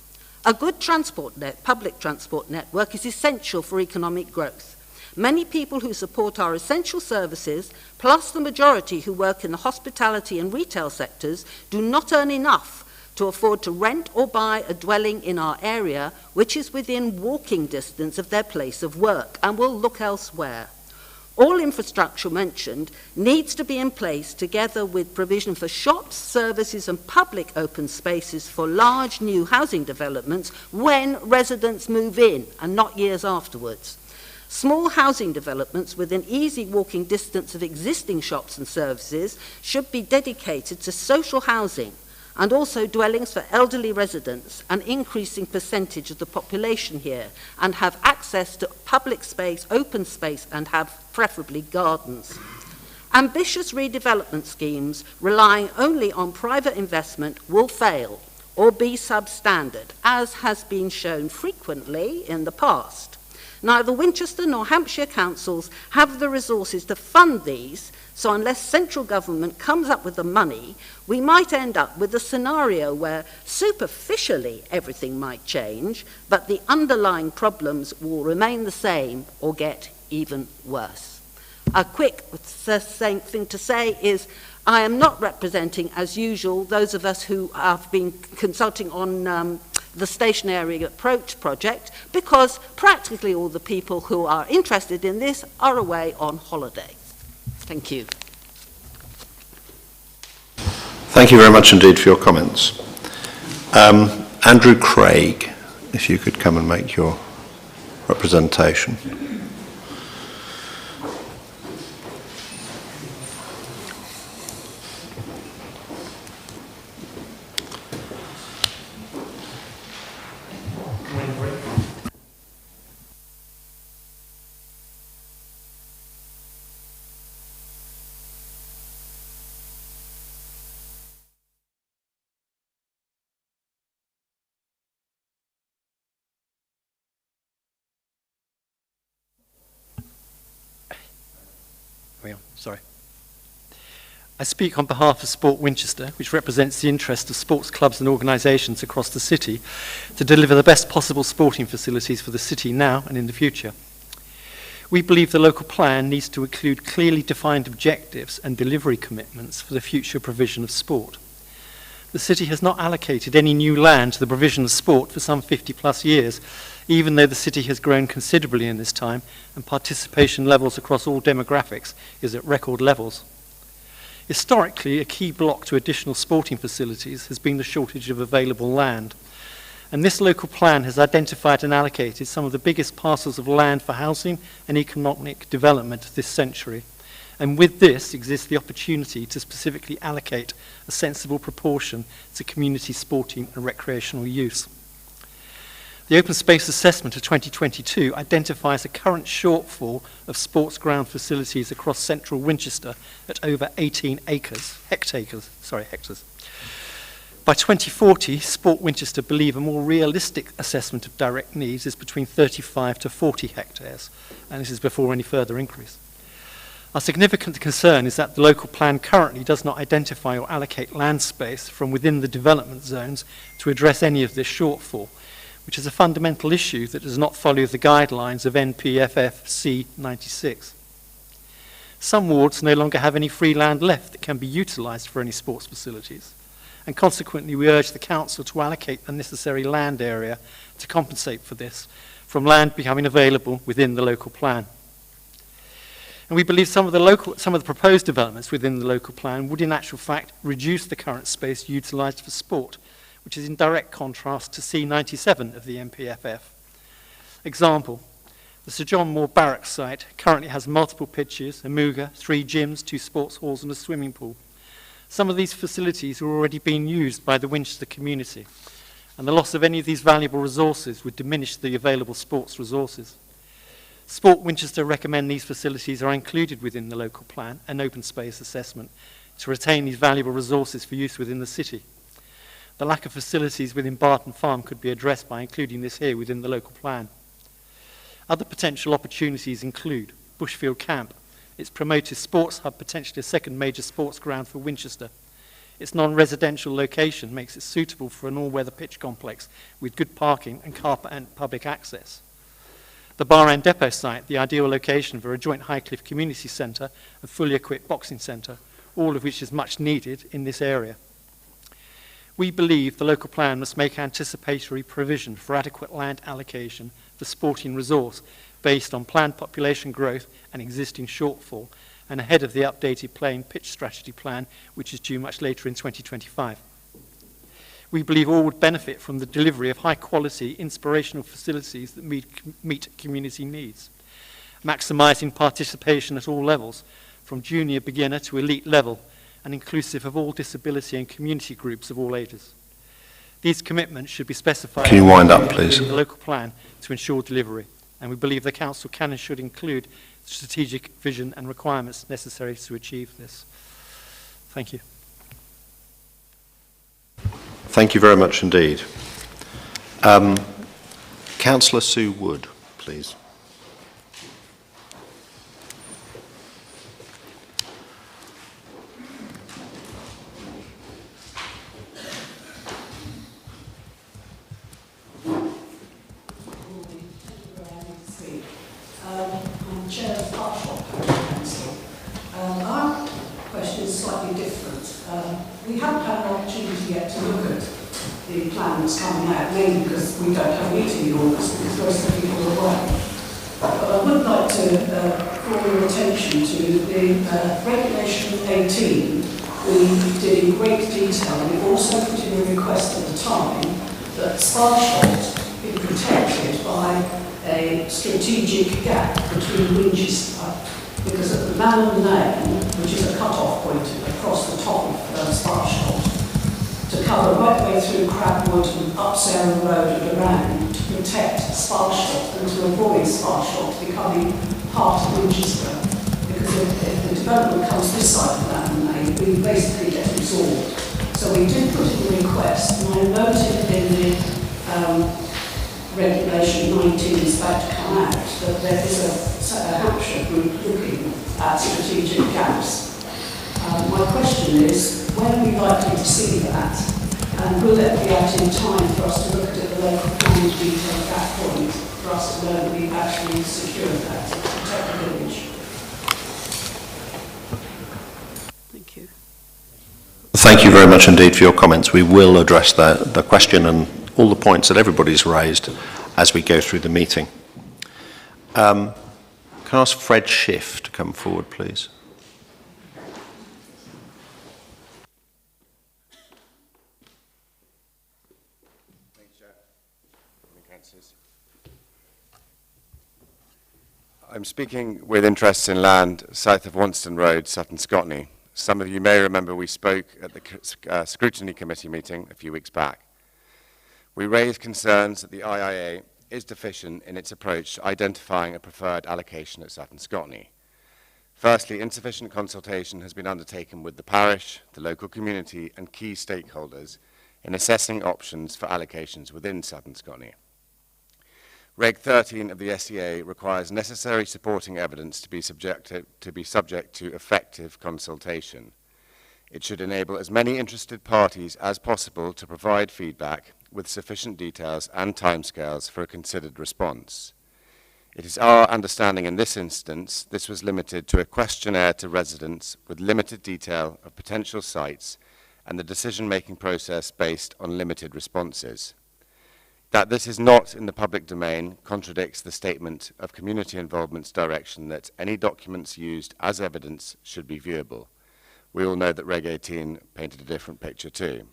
[SPEAKER 13] A good public transport network is essential for economic growth. Many people who support our essential services, plus the majority who work in the hospitality and retail sectors, do not earn enough to afford to rent or buy a dwelling in our area, which is within walking distance of their place of work, and will look elsewhere. All infrastructure mentioned needs to be in place together with provision for shops, services and public open spaces for large new housing developments when residents move in and not years afterwards. Small housing developments within easy walking distance of existing shops and services should be dedicated to social housing and also dwellings for elderly residents, an increasing percentage of the population here, and have access to public space, open space, and have preferably gardens. Ambitious redevelopment schemes relying only on private investment will fail or be substandard, as has been shown frequently in the past. Neither Winchester nor Hampshire councils have the resources to fund these, so unless central government comes up with the money, we might end up with a scenario where superficially everything might change, but the underlying problems will remain the same or get even worse. A quick thing to say is I am not representing, as usual, those of us who have been consulting on the Stationary Approach project, because practically all the people who are interested in this are away on holiday. Thank you.
[SPEAKER 1] Thank you very much indeed for your comments. Andrew Craig, if you could come and make your representation.
[SPEAKER 14] we are, sorry. I speak on behalf of Sport Winchester, which represents the interest of sports clubs and organisations across the city to deliver the best possible sporting facilities for the city now and in the future. We believe the local plan needs to include clearly defined objectives and delivery commitments for the future provision of sport. The city has not allocated any new land to the provision of sport for some 50 plus years, even though the city has grown considerably in this time and participation levels across all demographics is at record levels. Historically, a key block to additional sporting facilities has been the shortage of available land. And this local plan has identified and allocated some of the biggest parcels of land for housing and economic development this century. And with this exists the opportunity to specifically allocate a sensible proportion to community sporting and recreational use. The Open Space Assessment of 2022 identifies a current shortfall of sports ground facilities across central Winchester at over 18 hectares. By 2040, Sport Winchester believe a more realistic assessment of direct needs is between 35 to 40 hectares, and this is before any further increase. Our significant concern is that the local plan currently does not identify or allocate land space from within the development zones to address any of this shortfall, which is a fundamental issue that does not follow the guidelines of NPFF C96. Some wards no longer have any free land left that can be utilised for any sports facilities, and consequently we urge the council to allocate the necessary land area to compensate for this from land becoming available within the local plan. And we believe some of the proposed developments within the local plan would in actual fact reduce the current space utilised for sport, which is in direct contrast to C97 of the NPFF. Example, the Sir John Moore Barracks site currently has multiple pitches, a Muga, 3 gyms, 2 sports halls and a swimming pool. Some of these facilities are already being used by the Winchester community, and the loss of any of these valuable resources would diminish the available sports resources. Sport Winchester recommend these facilities are included within the local plan and open space assessment to retain these valuable resources for use within the city. The lack of facilities within Barton Farm could be addressed by including this here within the local plan. Other potential opportunities include Bushfield Camp. Its promoted sports hub, potentially a second major sports ground for Winchester. Its non-residential location makes it suitable for an all-weather pitch complex with good parking and car and public access. The Bar End Depot site, the ideal location for a joint Highcliffe Community Centre and fully equipped boxing centre, all of which is much needed in this area. We believe the local plan must make anticipatory provision for adequate land allocation for sporting resource based on planned population growth and existing shortfall, and ahead of the updated playing pitch strategy plan, which is due much later in 2025. We believe all would benefit from the delivery of high-quality, inspirational facilities that meet community needs, maximising participation at all levels, from junior beginner to elite level, and inclusive of all disability and community groups of all ages. These commitments should be specified
[SPEAKER 8] Can you wind up, please?
[SPEAKER 14] in the local plan to ensure delivery, and we believe the council can and should include strategic vision and requirements necessary to achieve this. Thank you.
[SPEAKER 1] Thank you very much indeed. Councillor Sue Wood, please.
[SPEAKER 15] I'm Chair of Partshop Parish Council. Our question is slightly different. We haven't had an opportunity yet to look at the plan that's coming out, mainly because we don't have a meeting in August because most of the people are away. But I would like to call your attention to the Regulation 18. We did in great detail, and we also put in a request at the time that Sparshot be protected by a strategic gap between Winchester, because at the Malham Lane, which is a cut-off point across the top of Sparshot, to cover right the way through Crabwood and up Sarah Road and around, to protect Sparshot and to avoid Sparshot becoming part of Winchester. Because if the development comes this side of Malham Lane, we basically get absorbed. So we did put in a request, and I noted in the Regulation 19 is about to come out, that there is a Hampshire group looking at strategic gaps. My question is, when are we likely to see that? And will it be out in time for us to look at the local planning detail at that point, for us to know that we've actually secured that to protect the village?
[SPEAKER 6] Thank you.
[SPEAKER 8] Thank you very much indeed for your comments. We will address the question and all the points that everybody's raised as we go through the meeting. Can I ask Fred Schiff to come forward, please?
[SPEAKER 16] I'm speaking with interests in land south of Wonston Road, Sutton Scotney. Some of you may remember we spoke at the Scrutiny Committee meeting a few weeks back. We raised concerns that the IIA is deficient in its approach to identifying a preferred allocation at Sutton Scotney. Firstly, insufficient consultation has been undertaken with the parish, the local community and key stakeholders in assessing options for allocations within Sutton Scotney. Reg 13 of the SEA requires necessary supporting evidence to be subject to effective consultation. It should enable as many interested parties as possible to provide feedback with sufficient details and timescales for a considered response. It is our understanding in this instance this was limited to a questionnaire to residents with limited detail of potential sites and the decision-making process based on limited responses. That this is not in the public domain contradicts the statement of Community Involvement's direction that any documents used as evidence should be viewable. We all know that Reg 18 painted a different picture too.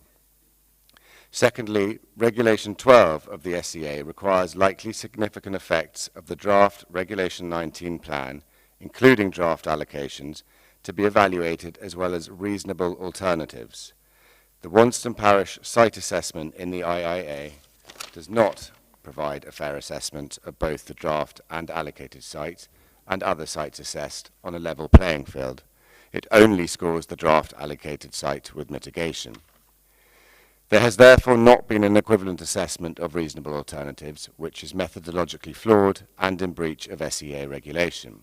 [SPEAKER 16] Secondly, Regulation 12 of the SEA requires likely significant effects of the draft Regulation 19 plan, including draft allocations, to be evaluated as well as reasonable alternatives. The Wonston Parish site assessment in the IIA does not provide a fair assessment of both the draft and allocated sites and other sites assessed on a level playing field. It only scores the draft allocated site with mitigation. There has therefore not been an equivalent assessment of reasonable alternatives, which is methodologically flawed and in breach of SEA regulation.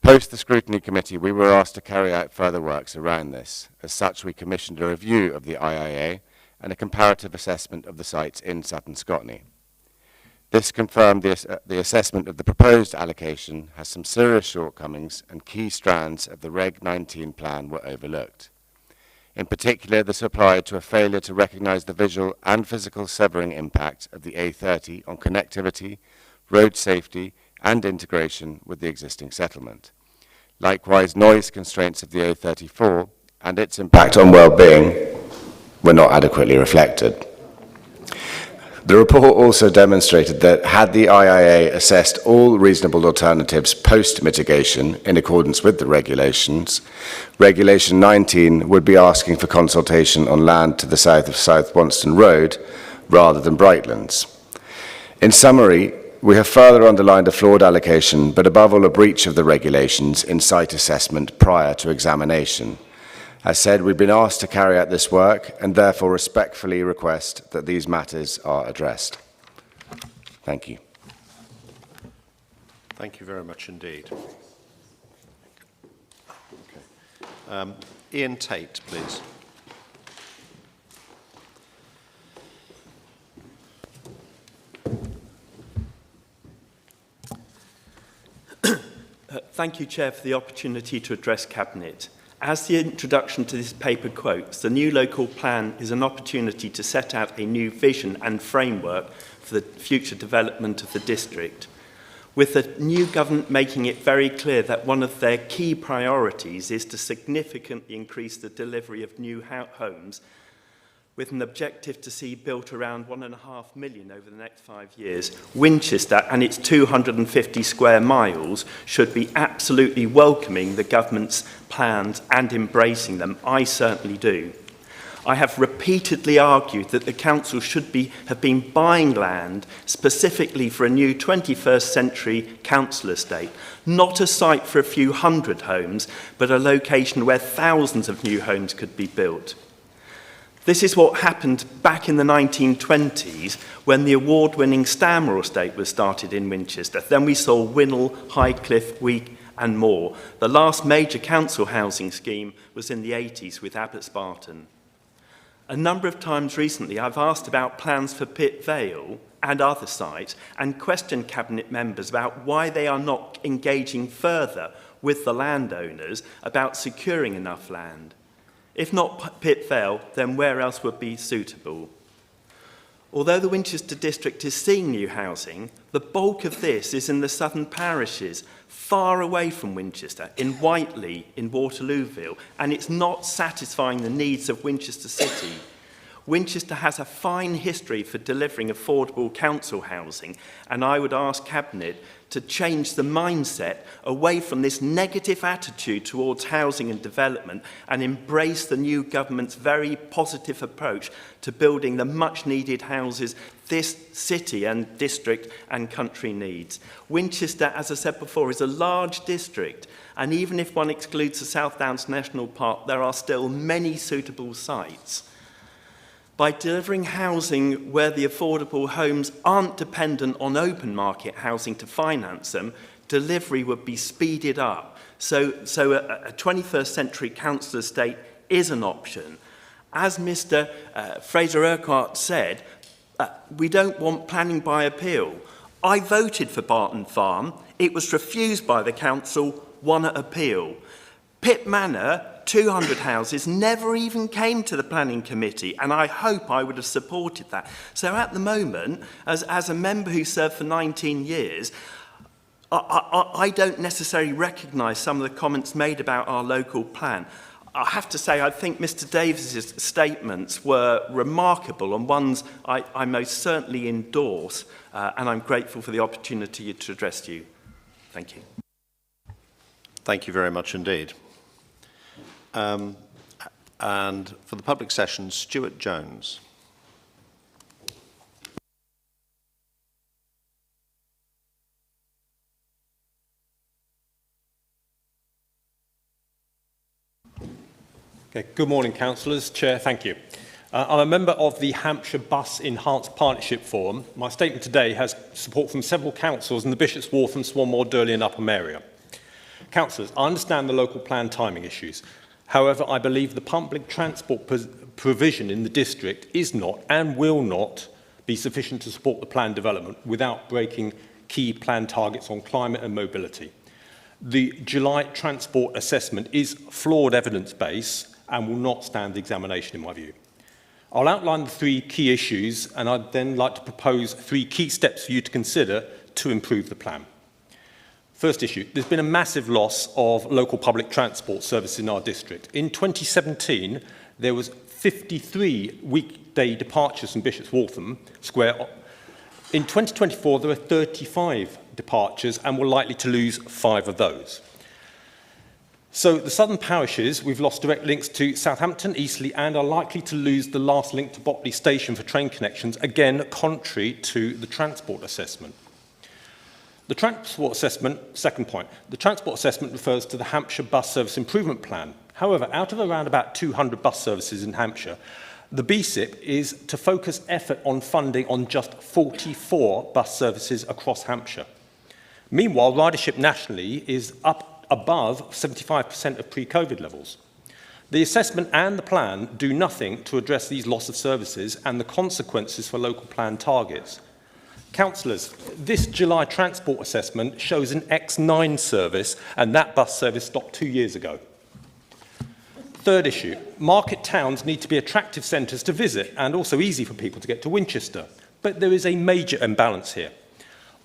[SPEAKER 16] Post the Scrutiny Committee, we were asked to carry out further works around this. As such, we commissioned a review of the IIA and a comparative assessment of the sites in Sutton Scotney. This confirmed the assessment of the proposed allocation has some serious shortcomings and key strands of the Reg 19 plan were overlooked. In particular, this applied to a failure to recognise the visual and physical severing impact of the A30 on connectivity, road safety and integration with the existing settlement. Likewise, noise constraints of the A34 and its impact on well-being were not adequately reflected. The report also demonstrated that had the IIA assessed all reasonable alternatives post-mitigation in accordance with the regulations, Regulation 19 would be asking for consultation on land to the south of South Wonston Road rather than Brightlands. In summary, we have further underlined a flawed allocation, but above all a breach of the regulations in site assessment prior to examination. As said, we've been asked to carry out this work and therefore respectfully request that these matters are addressed. Thank you.
[SPEAKER 1] Thank you very much indeed. Okay. Ian Tate, please.
[SPEAKER 17] Thank you, Chair, for the opportunity to address Cabinet. As the introduction to this paper quotes, the new local plan is an opportunity to set out a new vision and framework for the future development of the district, with the new government making it very clear that one of their key priorities is to significantly increase the delivery of new homes, with an objective to see built around 1.5 million over the next 5 years. Winchester and its 250 square miles should be absolutely welcoming the government's plans and embracing them. I certainly do. I have repeatedly argued that the council should have been buying land specifically for a new 21st century council estate, not a site for a few hundred homes, but a location where thousands of new homes could be built. This is what happened back in the 1920s when the award-winning Stanmore estate was started in Winchester. Then we saw Winnell, Highcliffe, Week and more. The last major council housing scheme was in the 80s with Abbot Spartan. A number of times recently I've asked about plans for Pitt Vale and other sites and questioned Cabinet members about why they are not engaging further with the landowners about securing enough land. If not Pitt Vale, then where else would be suitable? Although the Winchester district is seeing new housing, the bulk of this is in the southern parishes, far away from Winchester, in Whiteley, in Waterlooville, and it's not satisfying the needs of Winchester City. Winchester has a fine history for delivering affordable council housing, and I would ask Cabinet to change the mindset away from this negative attitude towards housing and development and embrace the new government's very positive approach to building the much-needed houses this city and district and country needs. Winchester, as I said before, is a large district, and even if one excludes the South Downs National Park, there are still many suitable sites. By delivering housing where the affordable homes aren't dependent on open market housing to finance them, delivery would be speeded up. So a 21st century council estate is an option. As Mr. Fraser Urquhart said, we don't want planning by appeal. I voted for Barton Farm. It was refused by the council, won at appeal. Pitt Manor, 200 houses, never even came to the planning committee, and I hope I would have supported that. So at the moment, as a member who served for 19 years, I don't necessarily recognise some of the comments made about our local plan. I have to say, I think Mr. Davies's statements were remarkable and ones I most certainly endorse, and I'm grateful for the opportunity to address you. Thank you.
[SPEAKER 8] Thank you very much indeed. And for the public session, Stuart Jones.
[SPEAKER 18] Okay, good morning, councillors. Chair, thank you. I'm a member of the Hampshire Bus Enhanced Partnership Forum. My statement today has support from several councils in the Bishopsworth and Swanmore, Durley and Upham area. Councillors, I understand the local plan timing issues. However, I believe the public transport provision in the district is not and will not be sufficient to support the plan development without breaking key plan targets on climate and mobility. The July transport assessment is flawed evidence base and will not stand the examination in my view. I'll outline the three key issues and I'd then like to propose three key steps for you to consider to improve the plan. First issue, there's been a massive loss of local public transport services in our district. In 2017, there was 53 weekday departures from Bishop's Waltham Square. In 2024, there are 35 departures and we're likely to lose 5 of those. So the southern parishes, we've lost direct links to Southampton, Eastleigh and are likely to lose the last link to Botley Station for train connections, again contrary to the transport assessment. The transport assessment, second point, the transport assessment refers to the Hampshire Bus Service Improvement Plan. However, out of around about 200 bus services in Hampshire, the BSIP is to focus effort on funding on just 44 bus services across Hampshire. Meanwhile, ridership nationally is up above 75% of pre-COVID levels. The assessment and the plan do nothing to address these loss of services and the consequences for local plan targets. Councillors, this July transport assessment shows an X9 service and that bus service stopped 2 years ago. Third issue, market towns need to be attractive centres to visit and also easy for people to get to Winchester. But there is a major imbalance here.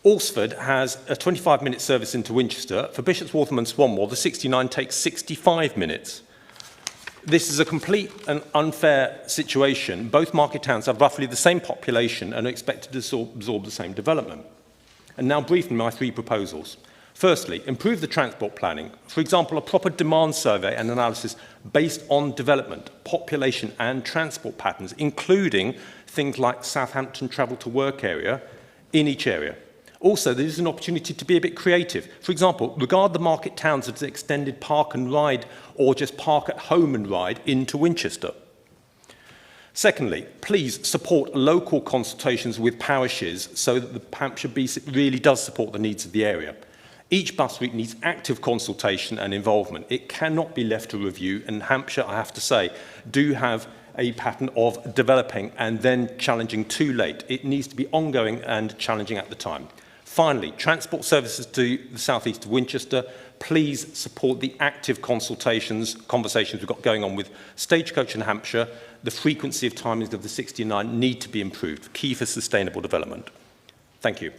[SPEAKER 18] Alresford has a 25-minute service into Winchester. For Bishopsworth and Swanmore, the 69 takes 65 minutes. This is a complete and unfair situation. Both market towns have roughly the same population and are expected to absorb the same development. And now briefly my three proposals. Firstly, improve the transport planning. For example, a proper demand survey and analysis based on development, population and transport patterns, including things like Southampton travel to work area in each area. Also, there is an opportunity to be a bit creative. For example, regard the market towns as extended park and ride or just park at home and ride into Winchester. Secondly, please support local consultations with parishes so that the Hampshire BC really does support the needs of the area. Each bus route needs active consultation and involvement. It cannot be left to review, and Hampshire, I have to say, do have a pattern of developing and then challenging too late. It needs to be ongoing and challenging at the time. Finally, transport services to the southeast of Winchester, please support the active conversations we've got going on with Stagecoach in Hampshire. The frequency of timings of the 69 need to be improved, key for sustainable development. Thank you.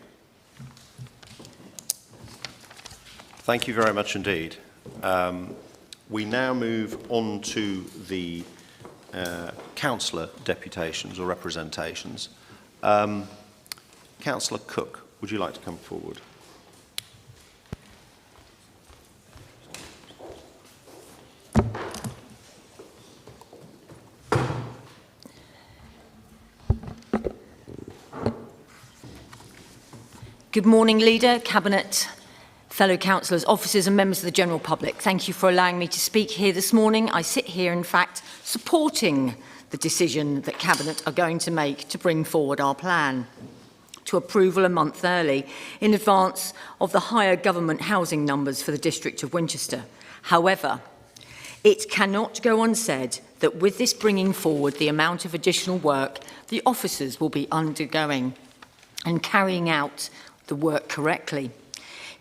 [SPEAKER 8] Thank you very much indeed. We now move on to the councillor deputations or representations. Councillor Cook, would you like to come forward?
[SPEAKER 19] Good morning, Leader, Cabinet, fellow councillors, officers and members of the general public. Thank you for allowing me to speak here this morning. I sit here, in fact, supporting the decision that Cabinet are going to make to bring forward our plan to approval a month early in advance of the higher government housing numbers for the District of Winchester. However, it cannot go unsaid that with this bringing forward the amount of additional work the officers will be undergoing and carrying out the work correctly.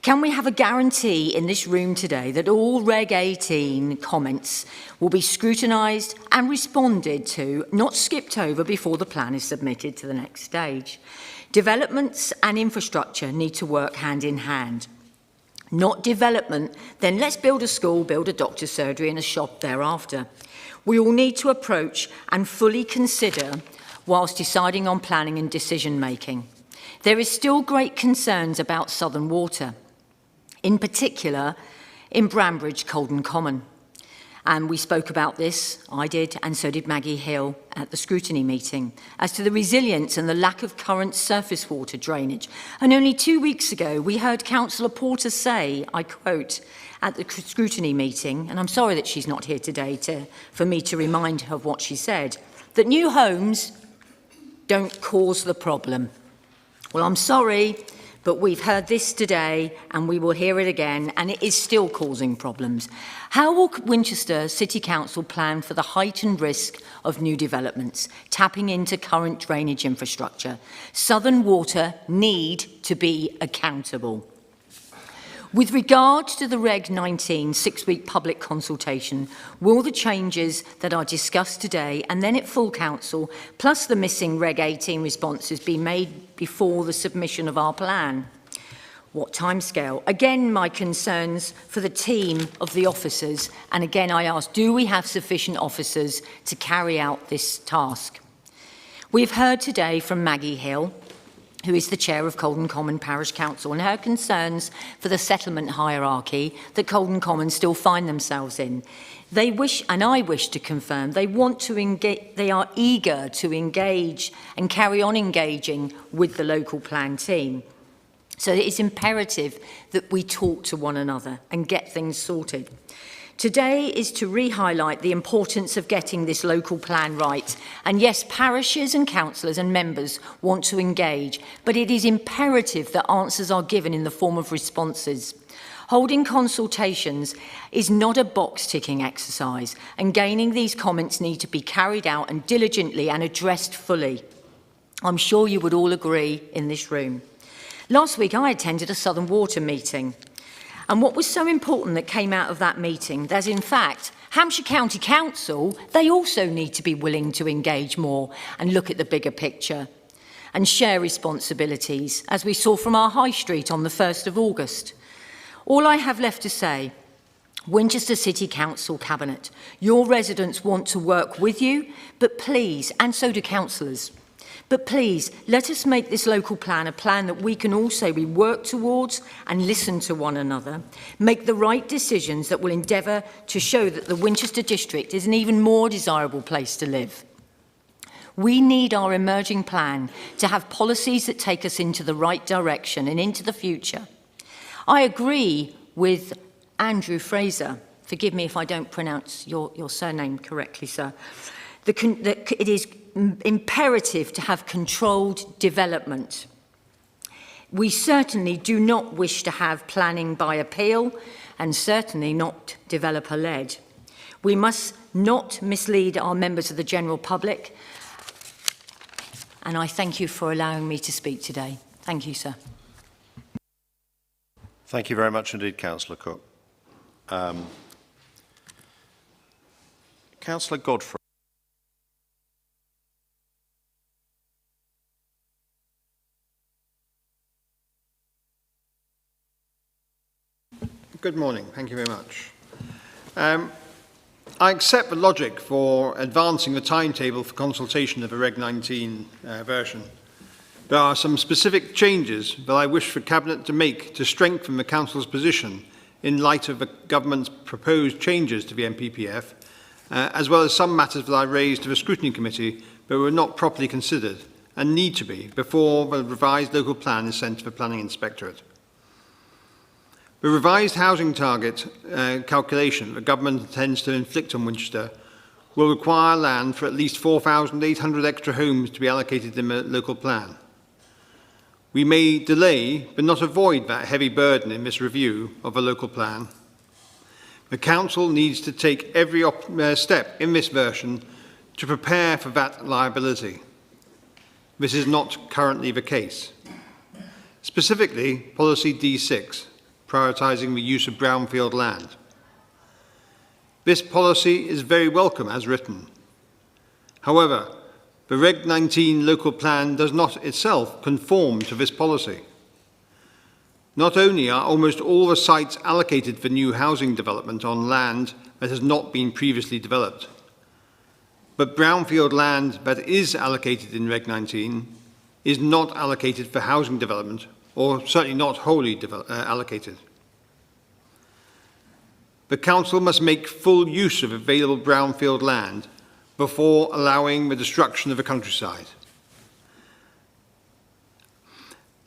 [SPEAKER 19] Can we have a guarantee in this room today that all Reg 18 comments will be scrutinised and responded to, not skipped over before the plan is submitted to the next stage? Developments and infrastructure need to work hand in hand. Not development, then let's build a school, build a doctor's surgery and a shop thereafter. We all need to approach and fully consider whilst deciding on planning and decision making. There is still great concerns about Southern Water, in particular in Brambridge, Colden Common. And we spoke about this, I did, and so did Maggie Hill at the scrutiny meeting, as to the resilience and the lack of current surface water drainage. And only 2 weeks ago, we heard Councillor Porter say, I quote, at the scrutiny meeting, and I'm sorry that she's not here today for me to remind her of what she said, that new homes don't cause the problem. Well, I'm sorry, but we've heard this today and we will hear it again, and it is still causing problems. How will Winchester City Council plan for the heightened risk of new developments, tapping into current drainage infrastructure? Southern Water need to be accountable. With regard to the Reg 19 6-week public consultation, will the changes that are discussed today and then at full council, plus the missing Reg 18 responses, be made before the submission of our plan? What timescale? Again, my concerns for the team of the officers, and again I ask, do we have sufficient officers to carry out this task? We've heard today from Maggie Hill, who is the chair of Colden Common Parish Council, and her concerns for the settlement hierarchy that Colden Common still find themselves in. They wish, and I wish to confirm, they want to engage, they are eager to engage and carry on engaging with the local plan team. So it is imperative that we talk to one another and get things sorted. Today is to re-highlight the importance of getting this local plan right. And yes, parishes and councillors and members want to engage, but it is imperative that answers are given in the form of responses. Holding consultations is not a box-ticking exercise, and gaining these comments need to be carried out and diligently and addressed fully. I'm sure you would all agree in this room. Last week, I attended a Southern Water meeting. And what was so important that came out of that meeting, that in fact, Hampshire County Council, they also need to be willing to engage more and look at the bigger picture and share responsibilities, as we saw from our High Street on the 1st of August. All I have left to say, Winchester City Council Cabinet, your residents want to work with you, but please, and so do councillors, but please, let us make this local plan a plan that we can all say we work towards and listen to one another, make the right decisions that will endeavour to show that the Winchester district is an even more desirable place to live. We need our emerging plan to have policies that take us into the right direction and into the future. I agree with Andrew Fraser, forgive me if I don't pronounce your surname correctly, sir, it is imperative to have controlled development. We certainly do not wish to have planning by appeal and certainly not developer-led. We must not mislead our members of the general public, and I thank you for allowing me to speak today. Thank you, sir.
[SPEAKER 8] Thank you very much indeed, Councillor Cook. Councillor Godfrey.
[SPEAKER 20] Good morning. Thank you very much. I accept the logic for advancing the timetable for consultation of a Reg 19 version. There are some specific changes that I wish for Cabinet to make to strengthen the Council's position in light of the Government's proposed changes to the NPPF, as well as some matters that I raised to the Scrutiny Committee but were not properly considered and need to be before the revised local plan is sent to the Planning Inspectorate. The revised housing target calculation the Government intends to inflict on Winchester will require land for at least 4,800 extra homes to be allocated in the local plan. We may delay, but not avoid that heavy burden in this review of the local plan. The Council needs to take every step in this version to prepare for that liability. This is not currently the case. Specifically, Policy D6, prioritising the use of brownfield land. This policy is very welcome as written. However, the Reg 19 local plan does not itself conform to this policy. Not only are almost all the sites allocated for new housing development on land that has not been previously developed, but brownfield land that is allocated in Reg 19 is not allocated for housing development, or certainly not wholly allocated. The Council must make full use of available brownfield land before allowing the destruction of the countryside.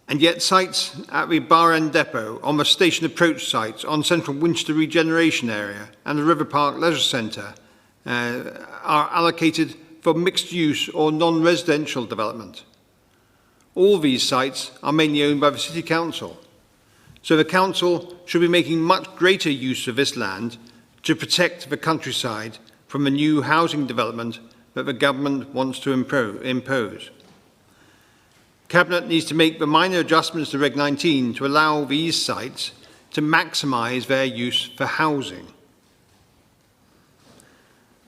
[SPEAKER 20] And yet sites at the Bar End Depot, on the station approach sites, on Central Winchester Regeneration Area and the River Park Leisure Centre are allocated for mixed use or non-residential development. All these sites are mainly owned by the City Council, so the Council should be making much greater use of this land to protect the countryside from the new housing development that the Government wants to impose. Cabinet needs to make the minor adjustments to Reg 19 to allow these sites to maximise their use for housing.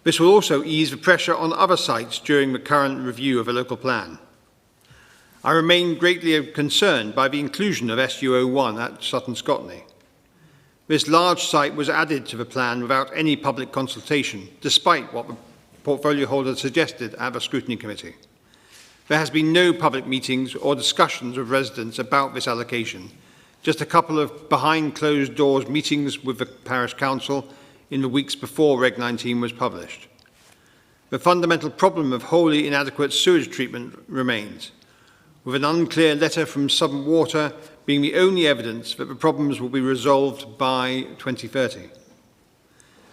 [SPEAKER 20] This will also ease the pressure on other sites during the current review of a local plan. I remain greatly concerned by the inclusion of SU01 at Sutton Scotney. This large site was added to the plan without any public consultation, despite what the portfolio holder suggested at the Scrutiny Committee. There has been no public meetings or discussions with residents about this allocation, just a couple of behind closed doors meetings with the Parish Council in the weeks before Reg 19 was published. The fundamental problem of wholly inadequate sewage treatment remains, with an unclear letter from Southern Water being the only evidence that the problems will be resolved by 2030.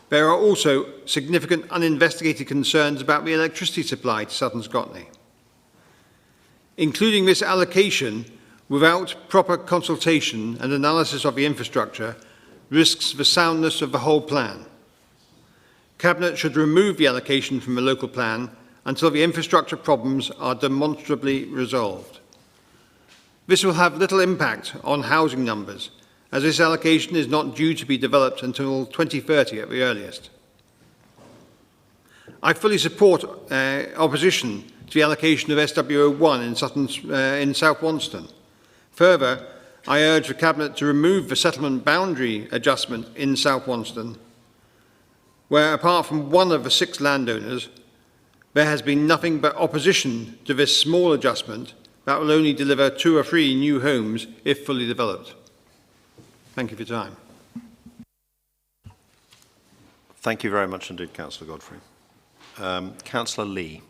[SPEAKER 20] There are also significant uninvestigated concerns about the electricity supply to Sutton Scotney. Including this allocation without proper consultation and analysis of the infrastructure risks the soundness of the whole plan. Cabinet should remove the allocation from the local plan until the infrastructure problems are demonstrably resolved. This will have little impact on housing numbers, as this allocation is not due to be developed until 2030 at the earliest. I fully support opposition to the allocation of SW01 in South Wonston. Further, I urge the Cabinet to remove the settlement boundary adjustment in South Wonston, where apart from one of the 6 landowners, there has been nothing but opposition to this small adjustment that will only deliver 2 or 3 new homes if fully developed. Thank you for your time.
[SPEAKER 8] Thank you very much indeed, Councillor Godfrey. Councillor Lee.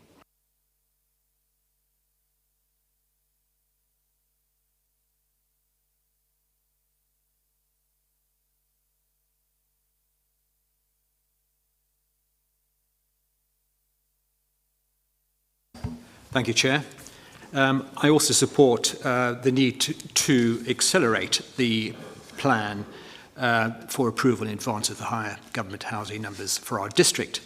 [SPEAKER 21] Thank you, Chair. I also support the need to accelerate the plan for approval in advance of the higher government housing numbers for our district.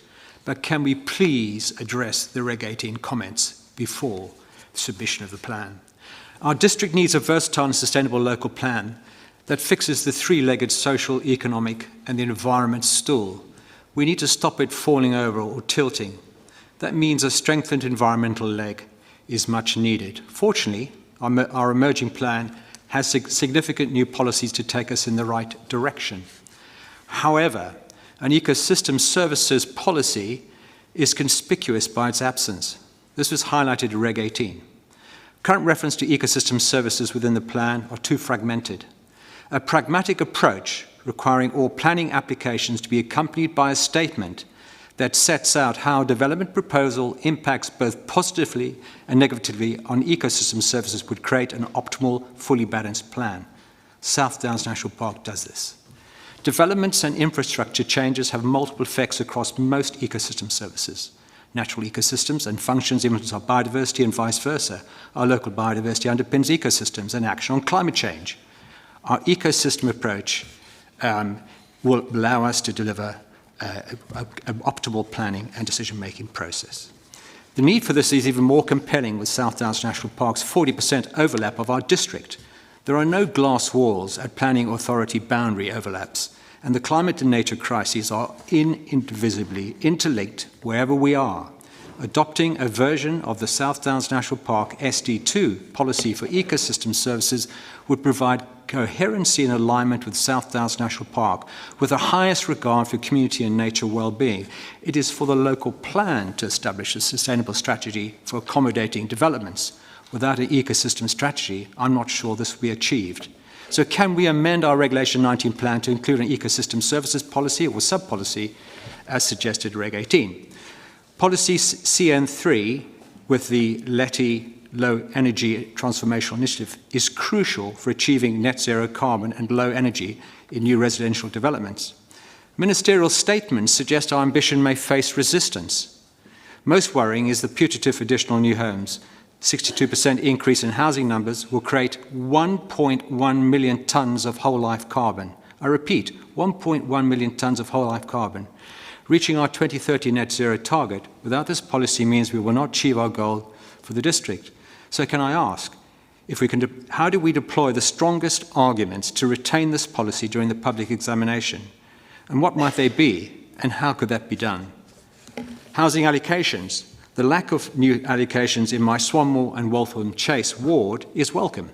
[SPEAKER 21] But can we please address the Reg 18 comments before submission of the plan? Our district needs a versatile and sustainable local plan that fixes the three-legged social, economic and the environment stool. We need to stop it falling over or tilting. That means a strengthened environmental leg is much needed. Fortunately, our emerging plan has significant new policies to take us in the right direction. However, an ecosystem services policy is conspicuous by its absence. This was highlighted in Reg 18. Current reference to ecosystem services within the plan are too fragmented. A pragmatic approach requiring all planning applications to be accompanied by a statement that sets out how a development proposal impacts both positively and negatively on ecosystem services would create an optimal, fully balanced plan. South Downs National Park does this. Developments and infrastructure changes have multiple effects across most ecosystem services. Natural ecosystems and functions influence our biodiversity and vice versa. Our local biodiversity underpins ecosystems and action on climate change. Our ecosystem approach will allow us to deliver an optimal planning and decision-making process. The need for this is even more compelling with South Downs National Park's 40% overlap of our district. There are no glass walls at planning authority boundary overlaps, and the climate and nature crises are indivisibly interlinked wherever we are. Adopting a version of the South Downs National Park SD2 policy for ecosystem services would provide coherency and alignment with South Downs National Park with the highest regard for community and nature well-being. It is for the local plan to establish a sustainable strategy for accommodating developments. Without an ecosystem strategy, I'm not sure this will be achieved. So can we amend our Regulation 19 plan to include an ecosystem services policy or sub-policy as suggested in Reg 18? Policy CN3 with the LETI Low Energy Transformational Initiative is crucial for achieving net zero carbon and low energy in new residential developments. Ministerial statements suggest our ambition may face resistance. Most worrying is the putative additional new homes. 62% increase in housing numbers will create 1.1 million tonnes of whole-life carbon. I repeat, 1.1 million tonnes of whole-life carbon. Reaching our 2030 net zero target without this policy means we will not achieve our goal for the district. So can I ask, how do we deploy the strongest arguments to retain this policy during the public examination? And what might they be, and how could that be done? Housing allocations. The lack of new allocations in my Swanmore and Waltham Chase ward is welcome,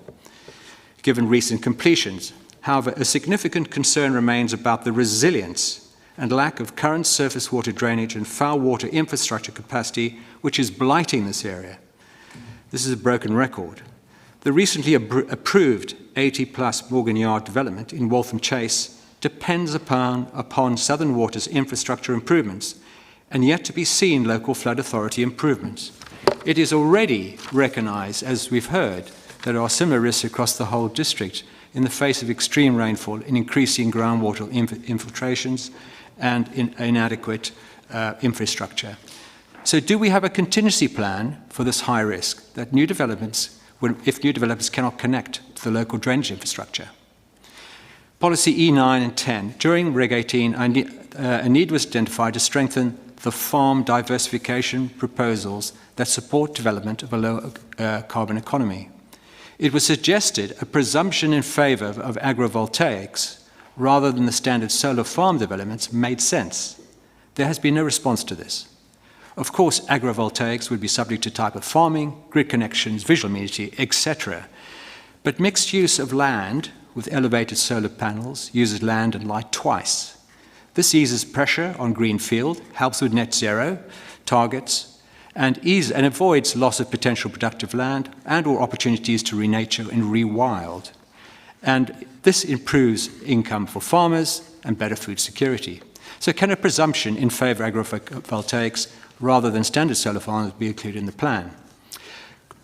[SPEAKER 21] given recent completions. However, a significant concern remains about the resilience and lack of current surface water drainage and foul water infrastructure capacity, which is blighting this area. This is a broken record. The recently approved 80-plus Morgan Yard development in Waltham Chase depends upon Southern Water's infrastructure improvements and yet to be seen local flood authority improvements. It is already recognised, as we've heard, that there are similar risks across the whole district in the face of extreme rainfall and increasing groundwater infiltrations and inadequate infrastructure. So do we have a contingency plan for this high risk that if new developments cannot connect to the local drainage infrastructure? Policy E9 and 10. During Reg 18, a need was identified to strengthen the farm diversification proposals that support development of a low carbon economy. It was suggested a presumption in favour of agrivoltaics rather than the standard solar farm developments made sense. There has been no response to this. Of course, agrivoltaics would be subject to type of farming, grid connections, visual amenity, etc. But mixed use of land with elevated solar panels uses land and light twice. This eases pressure on green field, helps with net zero targets, and avoids loss of potential productive land and or opportunities to renature and rewild. And this improves income for farmers and better food security. So can a presumption in favour of agrivoltaics rather than standard solar farms be included in the plan?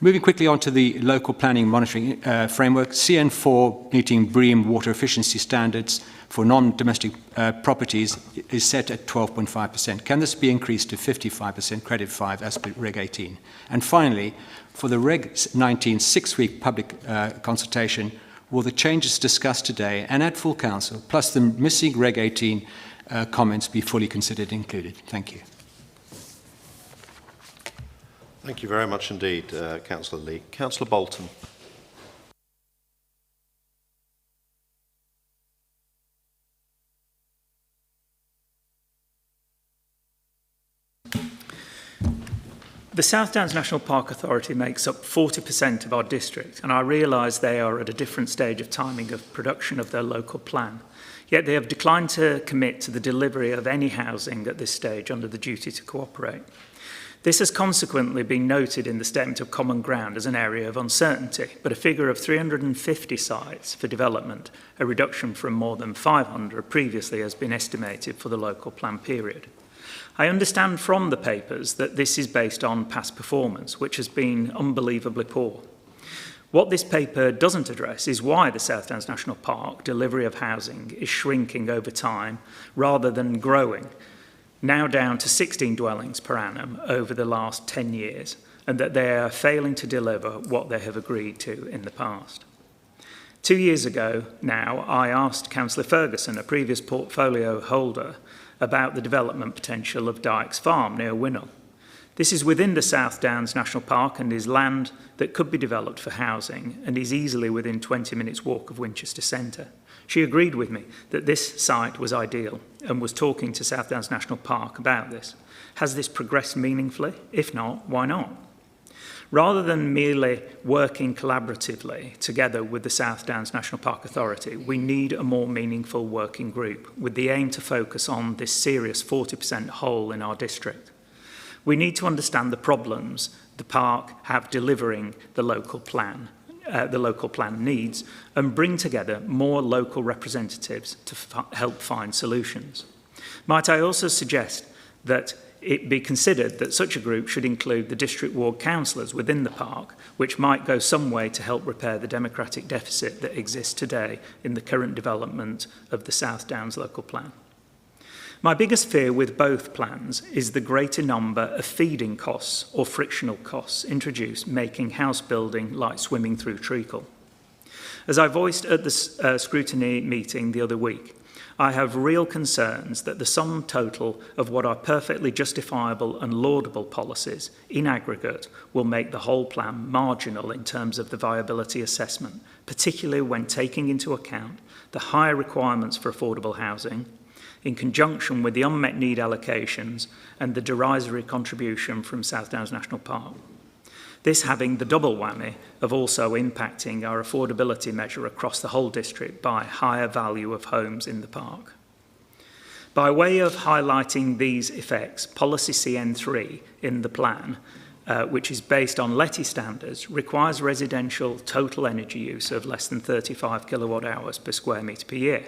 [SPEAKER 21] Moving quickly on to the local planning monitoring framework, CN4 meeting BREEAM water efficiency standards for non-domestic properties is set at 12.5%. Can this be increased to 55% credit 5 as per Reg 18? And finally, for the Reg 19 6-week public consultation, will the changes discussed today and at full council, plus the missing Reg 18 comments, be fully considered and included? Thank you.
[SPEAKER 8] Thank you very much indeed, Councillor Lee. Councillor Bolton.
[SPEAKER 2] The South Downs National Park Authority makes up 40% of our district, and I realise they are at a different stage of timing of production of their local plan. Yet they have declined to commit to the delivery of any housing at this stage under the duty to cooperate. This has consequently been noted in the Statement of Common Ground as an area of uncertainty, but a figure of 350 sites for development, a reduction from more than 500 previously, has been estimated for the local plan period. I understand from the papers that this is based on past performance, which has been unbelievably poor. What this paper doesn't address is why the South Downs National Park delivery of housing is shrinking over time rather than growing, now down to 16 dwellings per annum over the last 10 years, and that they are failing to deliver what they have agreed to in the past. 2 years ago now, I asked Councillor Ferguson, a previous portfolio holder, about the development potential of Dykes Farm near Winnell. This is within the South Downs National Park and is land that could be developed for housing and is easily within 20 minutes walk of Winchester Centre. She agreed with me that this site was ideal and was talking to South Downs National Park about this. Has this progressed meaningfully? If not, why not? Rather than merely working collaboratively together with the South Downs National Park Authority, we need a more meaningful working group with the aim to focus on this serious 40% hole in our district. We need to understand the problems the park have delivering the local plan needs, and bring together more local representatives to help find solutions. Might I also suggest that it be considered that such a group should include the district ward councillors within the park, which might go some way to help repair the democratic deficit that exists today in the current development of the South Downs local plan. My biggest fear with both plans is the greater number of feeding costs or frictional costs introduced, making house building like swimming through treacle. As I voiced at the scrutiny meeting the other week, I have real concerns that the sum total of what are perfectly justifiable and laudable policies in aggregate will make the whole plan marginal in terms of the viability assessment, particularly when taking into account the higher requirements for affordable housing, in conjunction with the unmet need allocations and the derisory contribution from South Downs National Park. This having the double whammy of also impacting our affordability measure across the whole district by higher value of homes in the park. By way of highlighting these effects, Policy CN3 in the plan, which is based on LETI standards, requires residential total energy use of less than 35 kilowatt hours per square metre per year,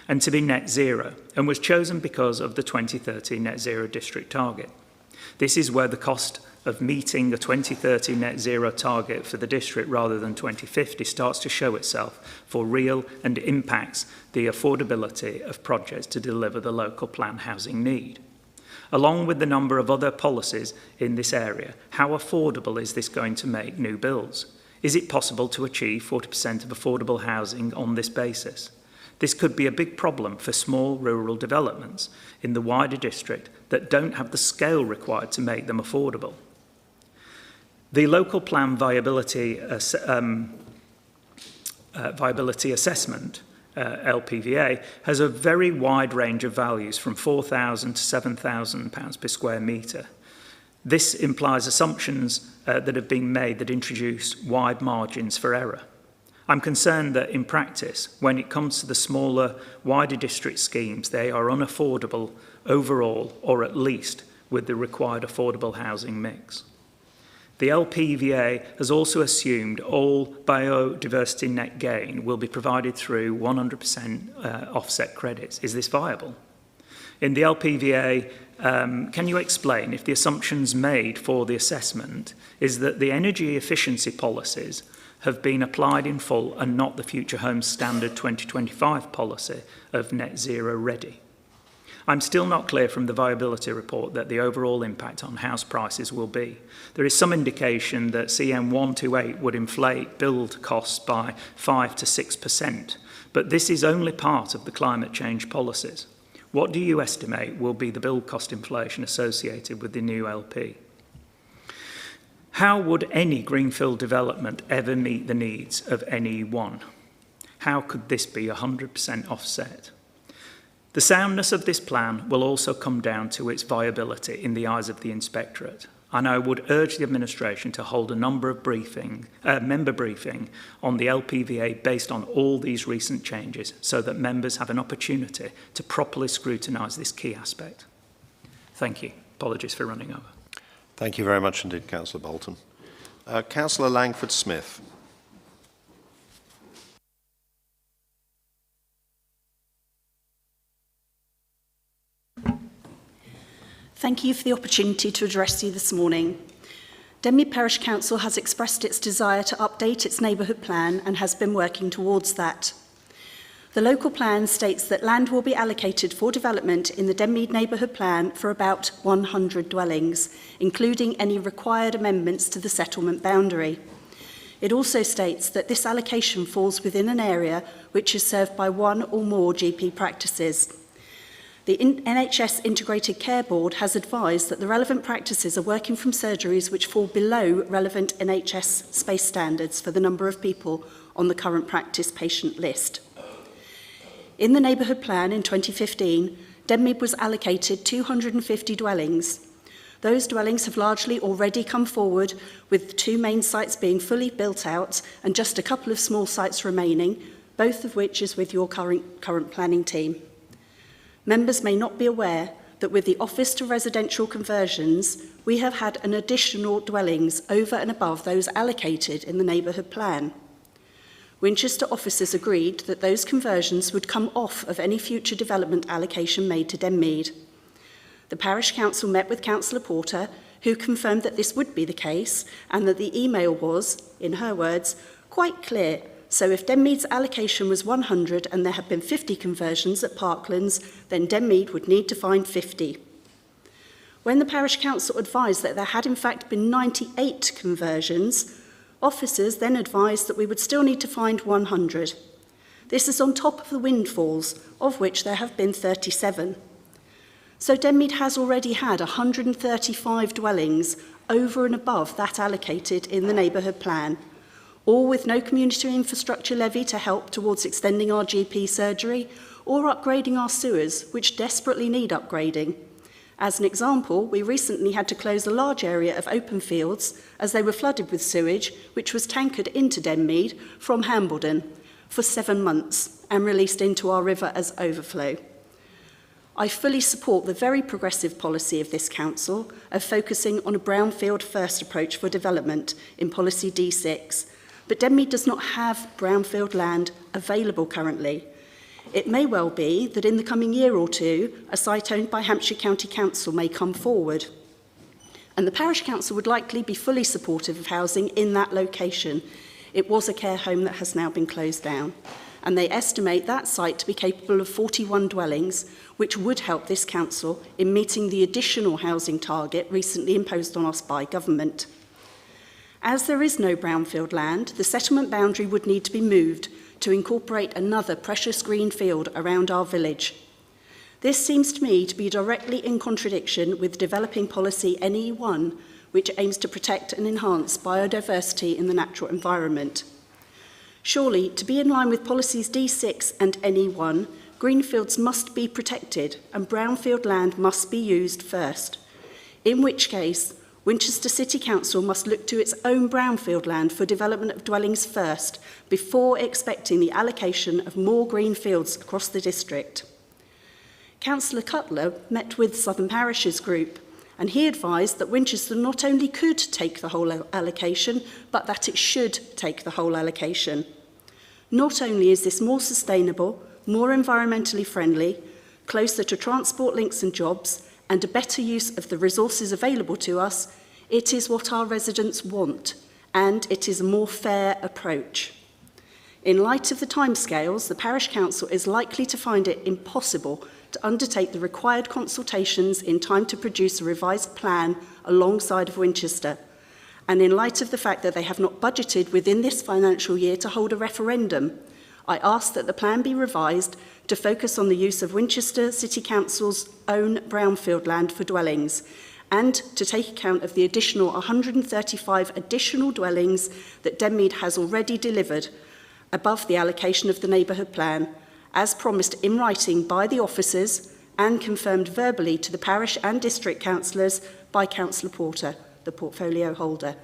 [SPEAKER 2] and to be net zero, and was chosen because of the 2030 net zero district target. This is where the cost of meeting the 2030 net zero target for the district rather than 2050 starts to show itself for real and impacts the affordability of projects to deliver the local plan housing need. Along with the number of other policies in this area, how affordable is this going to make new builds? Is it possible to achieve 40% of affordable housing on this basis? This could be a big problem for small rural developments in the wider district that don't have the scale required to make them affordable. The local plan viability assessment, LPVA, has a very wide range of values from £4,000 to £7,000 per square metre. This implies assumptions that have been made that introduce wide margins for error. I'm concerned that in practice, when it comes to the smaller, wider district schemes, they are unaffordable overall, or at least with the required affordable housing mix. The LPVA has also assumed all biodiversity net gain will be provided through 100% offset credits. Is this viable? In the LPVA Can you explain if the assumptions made for the assessment is that the energy efficiency policies have been applied in full and not the Future Homes Standard 2025 policy of net zero ready? I'm still not clear from the viability report that the overall impact on house prices will be. There is some indication that CM128 would inflate build costs by 5 to 6%, but this is only part of the climate change policies. What do you estimate will be the build cost inflation associated with the new LP? How would any greenfield development ever meet the needs of NE1? How could this be 100% offset? The soundness of this plan will also come down to its viability in the eyes of the Inspectorate, and I would urge the administration to hold a member briefing on the LPVA based on all these recent changes so that members have an opportunity to properly scrutinise this key aspect. Thank you. Apologies for running over.
[SPEAKER 8] Thank you very much indeed, Councillor Bolton. Councillor Langford-Smith.
[SPEAKER 3] Thank you for the opportunity to address you this morning. Denmead Parish Council has expressed its desire to update its neighbourhood plan and has been working towards that. The local plan states that land will be allocated for development in the Denmead neighbourhood plan for about 100 dwellings, including any required amendments to the settlement boundary. It also states that this allocation falls within an area which is served by one or more GP practices. The NHS Integrated Care Board has advised that the relevant practices are working from surgeries which fall below relevant NHS space standards for the number of people on the current practice patient list. In the neighbourhood plan in 2015, Denmead was allocated 250 dwellings. Those dwellings have largely already come forward, with the two main sites being fully built out and just a couple of small sites remaining, both of which is with your current planning team. Members may not be aware that with the office to residential conversions, we have had an additional dwellings over and above those allocated in the neighbourhood plan. Winchester officers agreed that those conversions would come off of any future development allocation made to Denmead. The Parish Council met with Councillor Porter, who confirmed that this would be the case and that the email was, in her words, quite clear. So if Denmead's allocation was 100 and there had been 50 conversions at Parklands, then Denmead would need to find 50. When the Parish Council advised that there had in fact been 98 conversions, officers then advised that we would still need to find 100. This is on top of the windfalls, of which there have been 37. So Denmead has already had 135 dwellings over and above that allocated in the neighbourhood plan, all with no community infrastructure levy to help towards extending our GP surgery or upgrading our sewers, which desperately need upgrading. As an example, we recently had to close a large area of open fields as they were flooded with sewage, which was tankered into Denmead from Hambledon for 7 months and released into our river as overflow. I fully support the very progressive policy of this council of focusing on a brownfield first approach for development in policy D6, but Denmead does not have brownfield land available currently. It may well be that in the coming year or two, a site owned by Hampshire County Council may come forward. And the Parish Council would likely be fully supportive of housing in that location. It was a care home that has now been closed down. And they estimate that site to be capable of 41 dwellings, which would help this council in meeting the additional housing target recently imposed on us by government. As there is no brownfield land, the settlement boundary would need to be moved to incorporate another precious green field around our village. This seems to me to be directly in contradiction with developing policy NE1, which aims to protect and enhance biodiversity in the natural environment. Surely, to be in line with policies D6 and NE1, greenfields must be protected and brownfield land must be used first, in which case Winchester City Council must look to its own brownfield land for development of dwellings first, before expecting the allocation of more green fields across the district. Councillor Cutler met with Southern Parishes Group, and he advised that Winchester not only could take the whole allocation, but that it should take the whole allocation. Not only is this more sustainable, more environmentally friendly, closer to transport links and jobs, and a better use of the resources available to us, it is what our residents want, and it is a more fair approach. In light of the timescales, the Parish Council is likely to find it impossible to undertake the required consultations in time to produce a revised plan alongside of Winchester. And in light of the fact that they have not budgeted within this financial year to hold a referendum, I ask that the plan be revised to focus on the use of Winchester City Council's own brownfield land for dwellings, and to take account of the additional 135 additional dwellings that Denmead has already delivered above the allocation of the neighbourhood plan, as promised in writing by the officers and confirmed verbally to the parish and district councillors by Councillor Porter, the portfolio holder.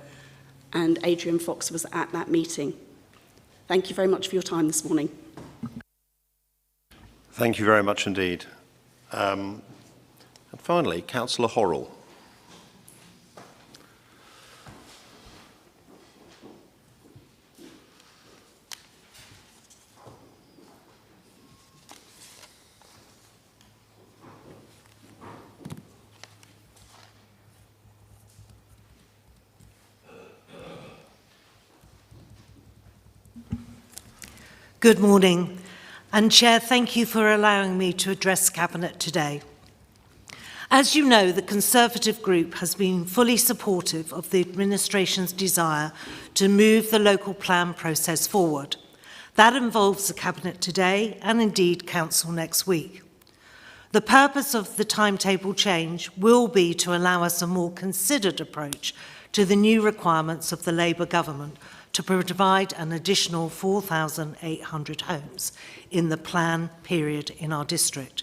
[SPEAKER 3] And Adrian Fox was at that meeting. Thank you very much for your time this morning.
[SPEAKER 8] Thank you very much indeed. And finally, Councillor Horrell.
[SPEAKER 4] Good morning. And Chair, thank you for allowing me to address Cabinet today. As you know, the Conservative group has been fully supportive of the administration's desire to move the local plan process forward. That involves the Cabinet today and indeed Council next week. The purpose of the timetable change will be to allow us a more considered approach to the new requirements of the Labour government to provide an additional 4,800 homes in the plan period in our district.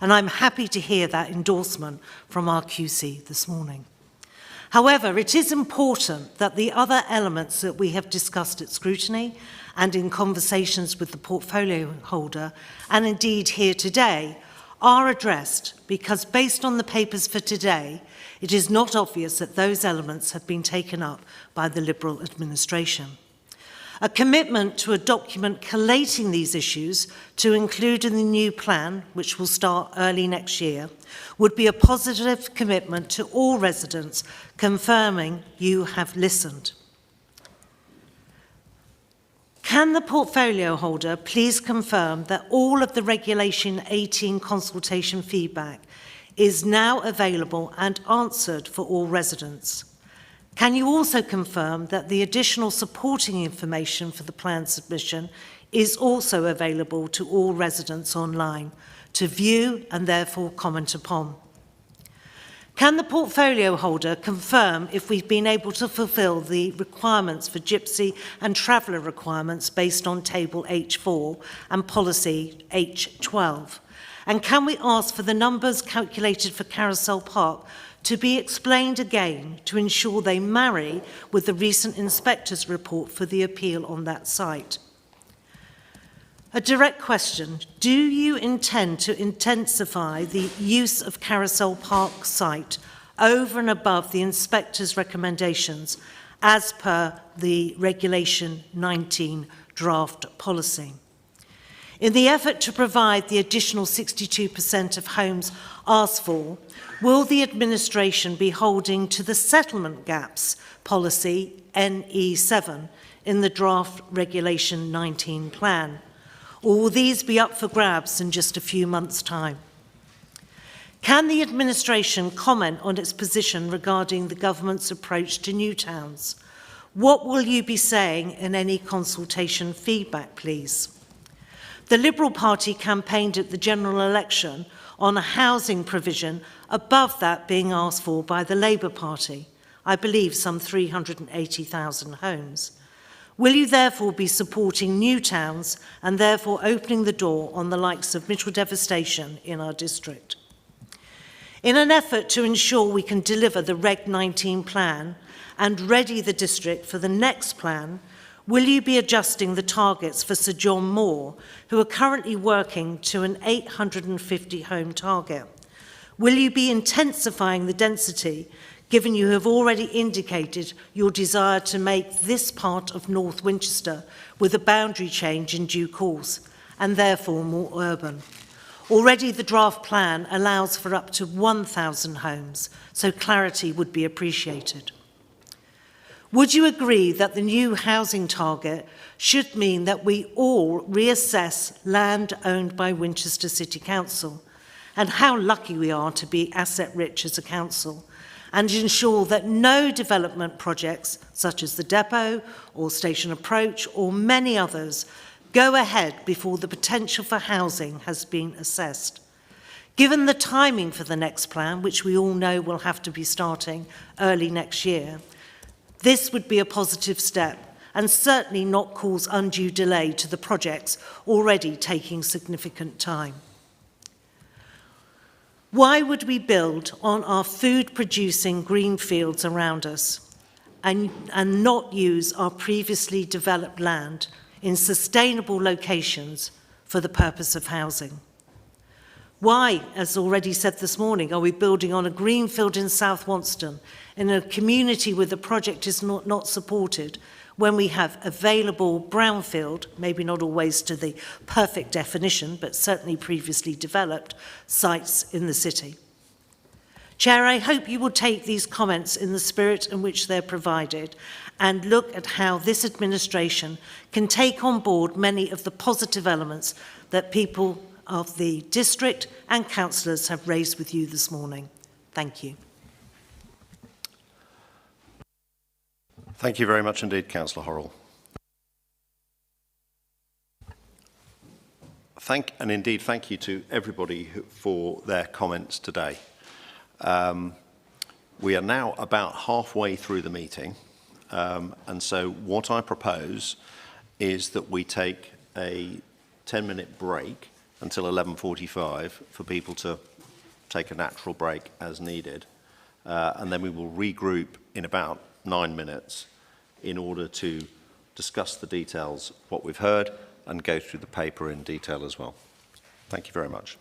[SPEAKER 4] And I'm happy to hear that endorsement from our QC this morning. However, it is important that the other elements that we have discussed at scrutiny and in conversations with the portfolio holder, and indeed here today, are addressed, because based on the papers for today, it is not obvious that those elements have been taken up by the Liberal administration. A commitment to a document collating these issues to include in the new plan, which will start early next year, would be a positive commitment to all residents, confirming you have listened. Can the portfolio holder please confirm that all of the Regulation 18 consultation feedback is now available and answered for all residents? Can you also confirm that the additional supporting information for the plan submission is also available to all residents online to view and therefore comment upon? Can the portfolio holder confirm if we've been able to fulfil the requirements for gypsy and traveller requirements based on Table H4 and Policy H12? And can we ask for the numbers calculated for Carousel Park to be explained again to ensure they marry with the recent inspector's report for the appeal on that site? A direct question: do you intend to intensify the use of Carousel Park site over and above the inspector's recommendations as per the Regulation 19 draft policy? In the effort to provide the additional 62% of homes asked for, will the administration be holding to the settlement gaps policy NE7 in the draft Regulation 19 plan? Or will these be up for grabs in just a few months' time? Can the administration comment on its position regarding the government's approach to new towns? What will you be saying in any consultation feedback, please? The Liberal Party campaigned at the general election on a housing provision above that being asked for by the Labour Party, I believe some 380,000 homes. Will you therefore be supporting new towns and therefore opening the door on the likes of Mitchell Devastation in our district? In an effort to ensure we can deliver the Reg 19 plan and ready the district for the next plan, will you be adjusting the targets for Sir John Moore, who are currently working to an 850 home target? Will you be intensifying the density, given you have already indicated your desire to make this part of North Winchester with a boundary change in due course, and therefore more urban? Already the draft plan allows for up to 1,000 homes, so clarity would be appreciated. Would you agree that the new housing target should mean that we all reassess land owned by Winchester City Council and how lucky we are to be asset rich as a council, and ensure that no development projects such as the depot or station approach or many others go ahead before the potential for housing has been assessed? Given the timing for the next plan, which we all know will have to be starting early next year, this would be a positive step and certainly not cause undue delay to the projects already taking significant time. Why would we build on our food-producing green fields around us and not use our previously developed land in sustainable locations for the purpose of housing? Why, as already said this morning, are we building on a greenfield in South Wonston in a community where the project is not supported, when we have available brownfield, maybe not always to the perfect definition, but certainly previously developed, sites in the city? Chair, I hope you will take these comments in the spirit in which they're provided and look at how this administration can take on board many of the positive elements that people of the district and councillors have raised with you this morning. Thank you.
[SPEAKER 8] Thank you very much indeed, Councillor Horrell. Thank you to everybody for their comments today. We are now about halfway through the meeting, and so what I propose is that we take a 10-minute break until 11:45 for people to take a natural break as needed, and then we will regroup in about 9 minutes in order to discuss the details of what we've heard and go through the paper in detail as well. Thank you very much.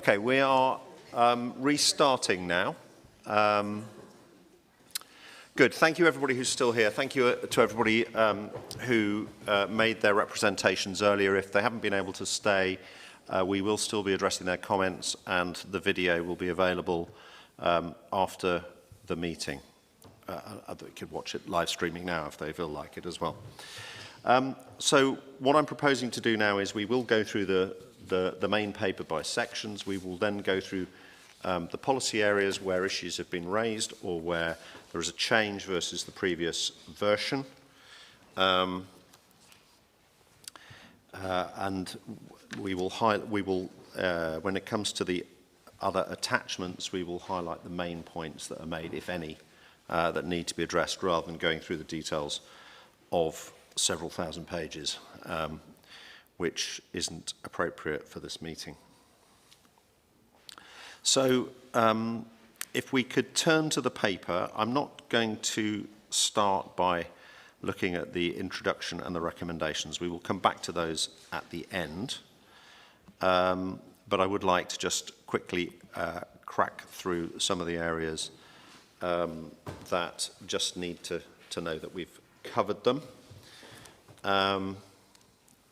[SPEAKER 1] Okay, we are restarting now. Good. Thank you, everybody who's still here. Thank you to everybody who made their representations earlier. If they haven't been able to stay, we will still be addressing their comments, and the video will be available after the meeting. They could watch it live streaming now if they feel like it as well. So what I'm proposing to do now is we will go through the main paper by sections. We will then go through the policy areas where issues have been raised or where there is a change versus the previous version. And we will, when it comes to the other attachments, we will highlight the main points that are made, if any, that need to be addressed, rather than going through the details of several thousand pages, which isn't appropriate for this meeting. So if we could turn to the paper, I'm not going to start by looking at the introduction and the recommendations. We will come back to those at the end. But I would like to just quickly crack through some of the areas that just need to know that we've covered them.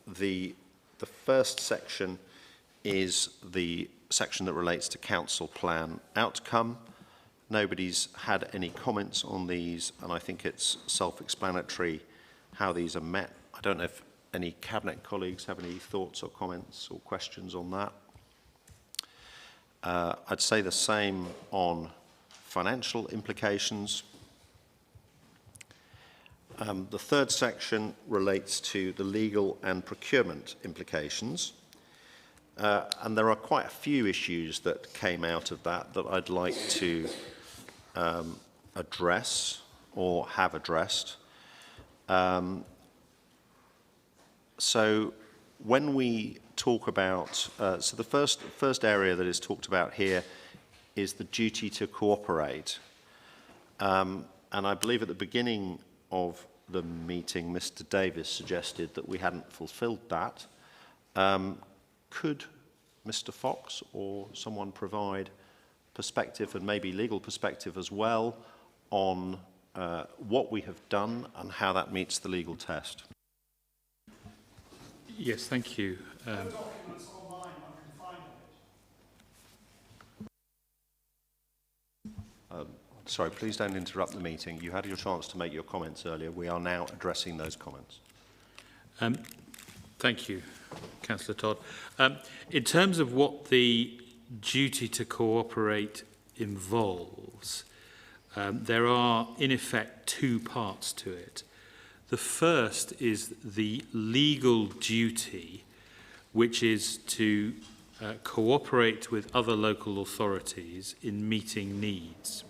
[SPEAKER 1] The first section is the section that relates to council plan outcome. Nobody's had any comments on these, and I think it's self-explanatory how these are met. I don't know if any Cabinet colleagues have any thoughts or comments or questions on that. I'd say the same on financial implications. The third section relates to the legal and procurement implications. And there are quite a few issues that came out of that I'd like to address or have addressed. So when we talk about, so the first area that is talked about here is the duty to cooperate. And I believe at the beginning of the meeting, Mr. Davis suggested that we hadn't fulfilled that. Could Mr. Fox or someone provide perspective and maybe legal perspective as well on what we have done and how that meets the legal test?
[SPEAKER 5] Yes, thank you.
[SPEAKER 1] Sorry, please don't interrupt the meeting. You had your chance to make your comments earlier. We are now addressing those comments.
[SPEAKER 5] Thank you, Councillor Todd. In terms of what the duty to cooperate involves, there are, in effect, two parts to it. The first is the legal duty, which is to cooperate with other local authorities in meeting needs.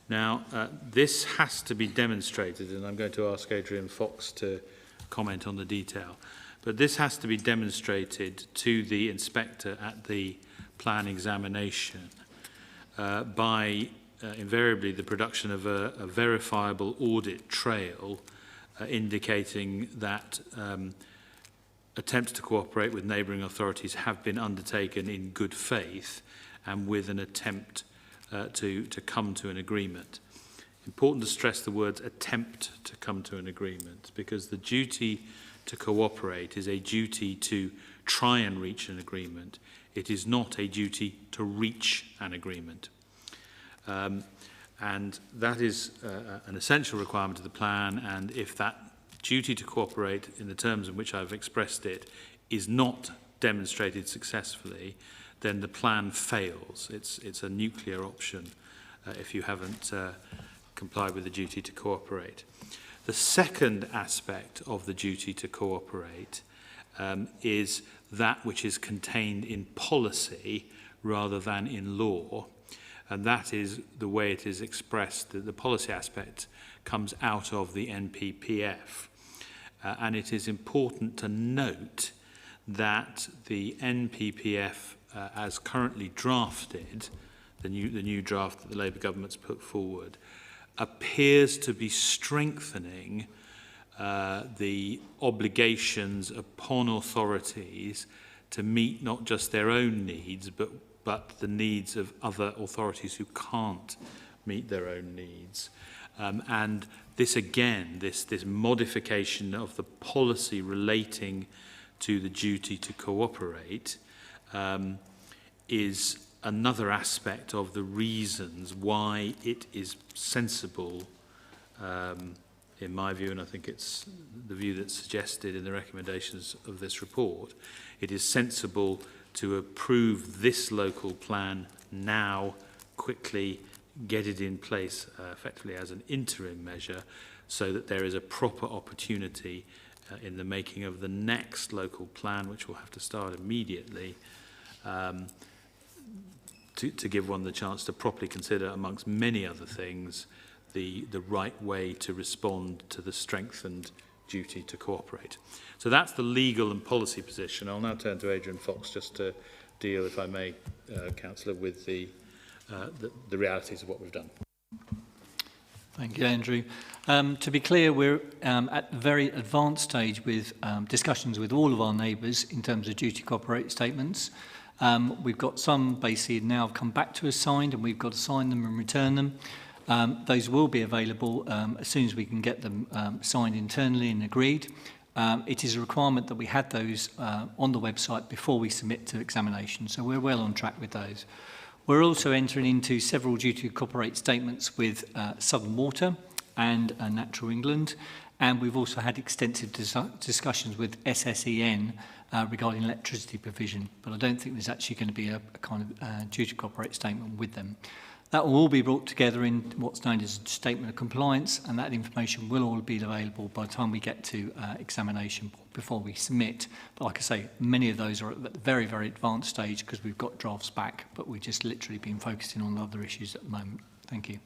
[SPEAKER 5] Now, this has to be demonstrated, and I'm going to ask Adrian Fox to comment on the detail, but this has to be demonstrated to the inspector at the plan examination by invariably the production of a verifiable audit trail indicating that attempts to cooperate with neighbouring authorities have been undertaken in good faith and with an attempt to come to an agreement. Important to stress the words attempt to come to an agreement, because the duty to cooperate is a duty to try and reach an agreement. It is not a duty to reach an agreement. And that is an essential requirement of the plan, and if that duty to cooperate in the terms in which I've expressed it is not demonstrated successfully, then the plan fails. It's a nuclear option if you haven't complied with the duty to cooperate. The second aspect of the duty to cooperate is that which is contained in policy rather than in law, and that is the way it is expressed. The policy aspect comes out of the NPPF, and it is important to note that the NPPF as currently drafted, the new draft that the Labour government's put forward, appears to be strengthening the obligations upon authorities to meet not just their own needs, but the needs of other authorities who can't meet their own needs. And this again, this modification of the policy relating to the duty to cooperate is another aspect of the reasons why it is sensible, in my view, and I think it's the view that's suggested in the recommendations of this report, it is sensible to approve this local plan now, quickly get it in place effectively as an interim measure, so that there is a proper opportunity in the making of the next local plan, which will have to start immediately, to give one the chance to properly consider, amongst many other things, the right way to respond to the strengthened duty to cooperate. So that's the legal and policy position. I'll now turn to Adrian Fox just to deal, if I may, Councillor, with the realities of what we've done.
[SPEAKER 7] Thank you, Andrew. To be clear, we're at a very advanced stage with discussions with all of our neighbours in terms of duty to cooperate statements. We've got some basically now have come back to us signed, and we've got to sign them and return them. Those will be available as soon as we can get them signed internally and agreed. It is a requirement that we had those on the website before we submit to examination, so we're well on track with those. We're also entering into several duty to cooperate statements with Southern Water and Natural England, and we've also had extensive discussions with SSEN regarding electricity provision, but I don't think there's actually going to be a kind of duty to cooperate statement with them. That will all be brought together in what's known as a statement of compliance, and that information will all be available by the time we get to examination before we submit. But like I say, many of those are at the very, very advanced stage because we've got drafts back, but we've just literally been focusing on other issues at the moment. Thank you.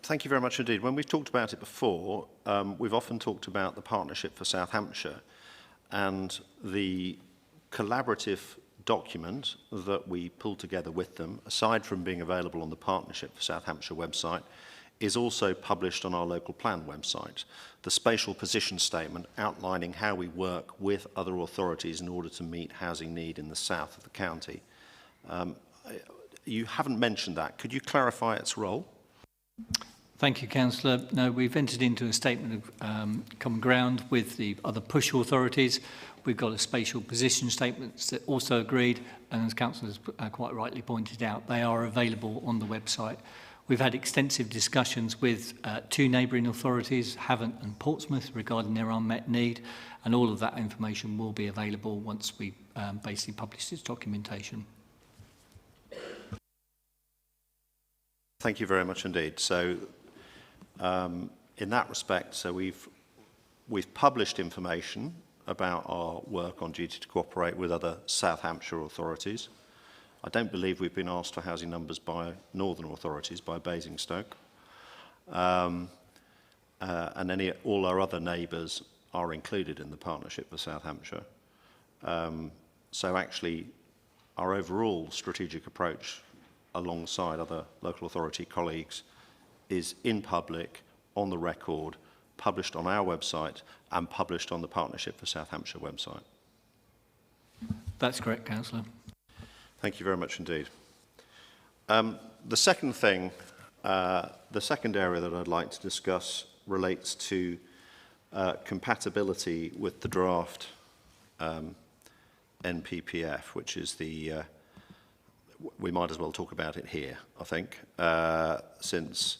[SPEAKER 8] Thank you very much indeed. When we've talked about it before, we've often talked about the Partnership for South Hampshire and the collaborative document that we pulled together with them, aside from being available on the Partnership for South Hampshire website, is also published on our local plan website. The spatial position statement outlining how we work with other authorities in order to meet housing need in the south of the county. You haven't mentioned that. Could you clarify its role?
[SPEAKER 7] Thank you, Councillor. No, we've entered into a statement of common ground with the other push authorities. We've got a spatial position statement that also agreed, and as Councillor has quite rightly pointed out, they are available on the website. We've had extensive discussions with two neighbouring authorities, Havant and Portsmouth, regarding their unmet need, and all of that information will be available once we basically publish this documentation.
[SPEAKER 8] Thank you very much indeed. So, in that respect, so we've published information about our work on duty to cooperate with other South Hampshire authorities. I don't believe we've been asked for housing numbers by northern authorities, by Basingstoke. And all our other neighbours are included in the Partnership for South Hampshire. So actually, our overall strategic approach alongside other local authority colleagues is in public, on the record, published on our website and published on the Partnership for South Hampshire website.
[SPEAKER 7] That's correct, Councillor.
[SPEAKER 8] Thank you very much indeed. The second thing, the second area that I'd like to discuss relates to compatibility with the draft NPPF, which is the, we might as well talk about it here, I think, since,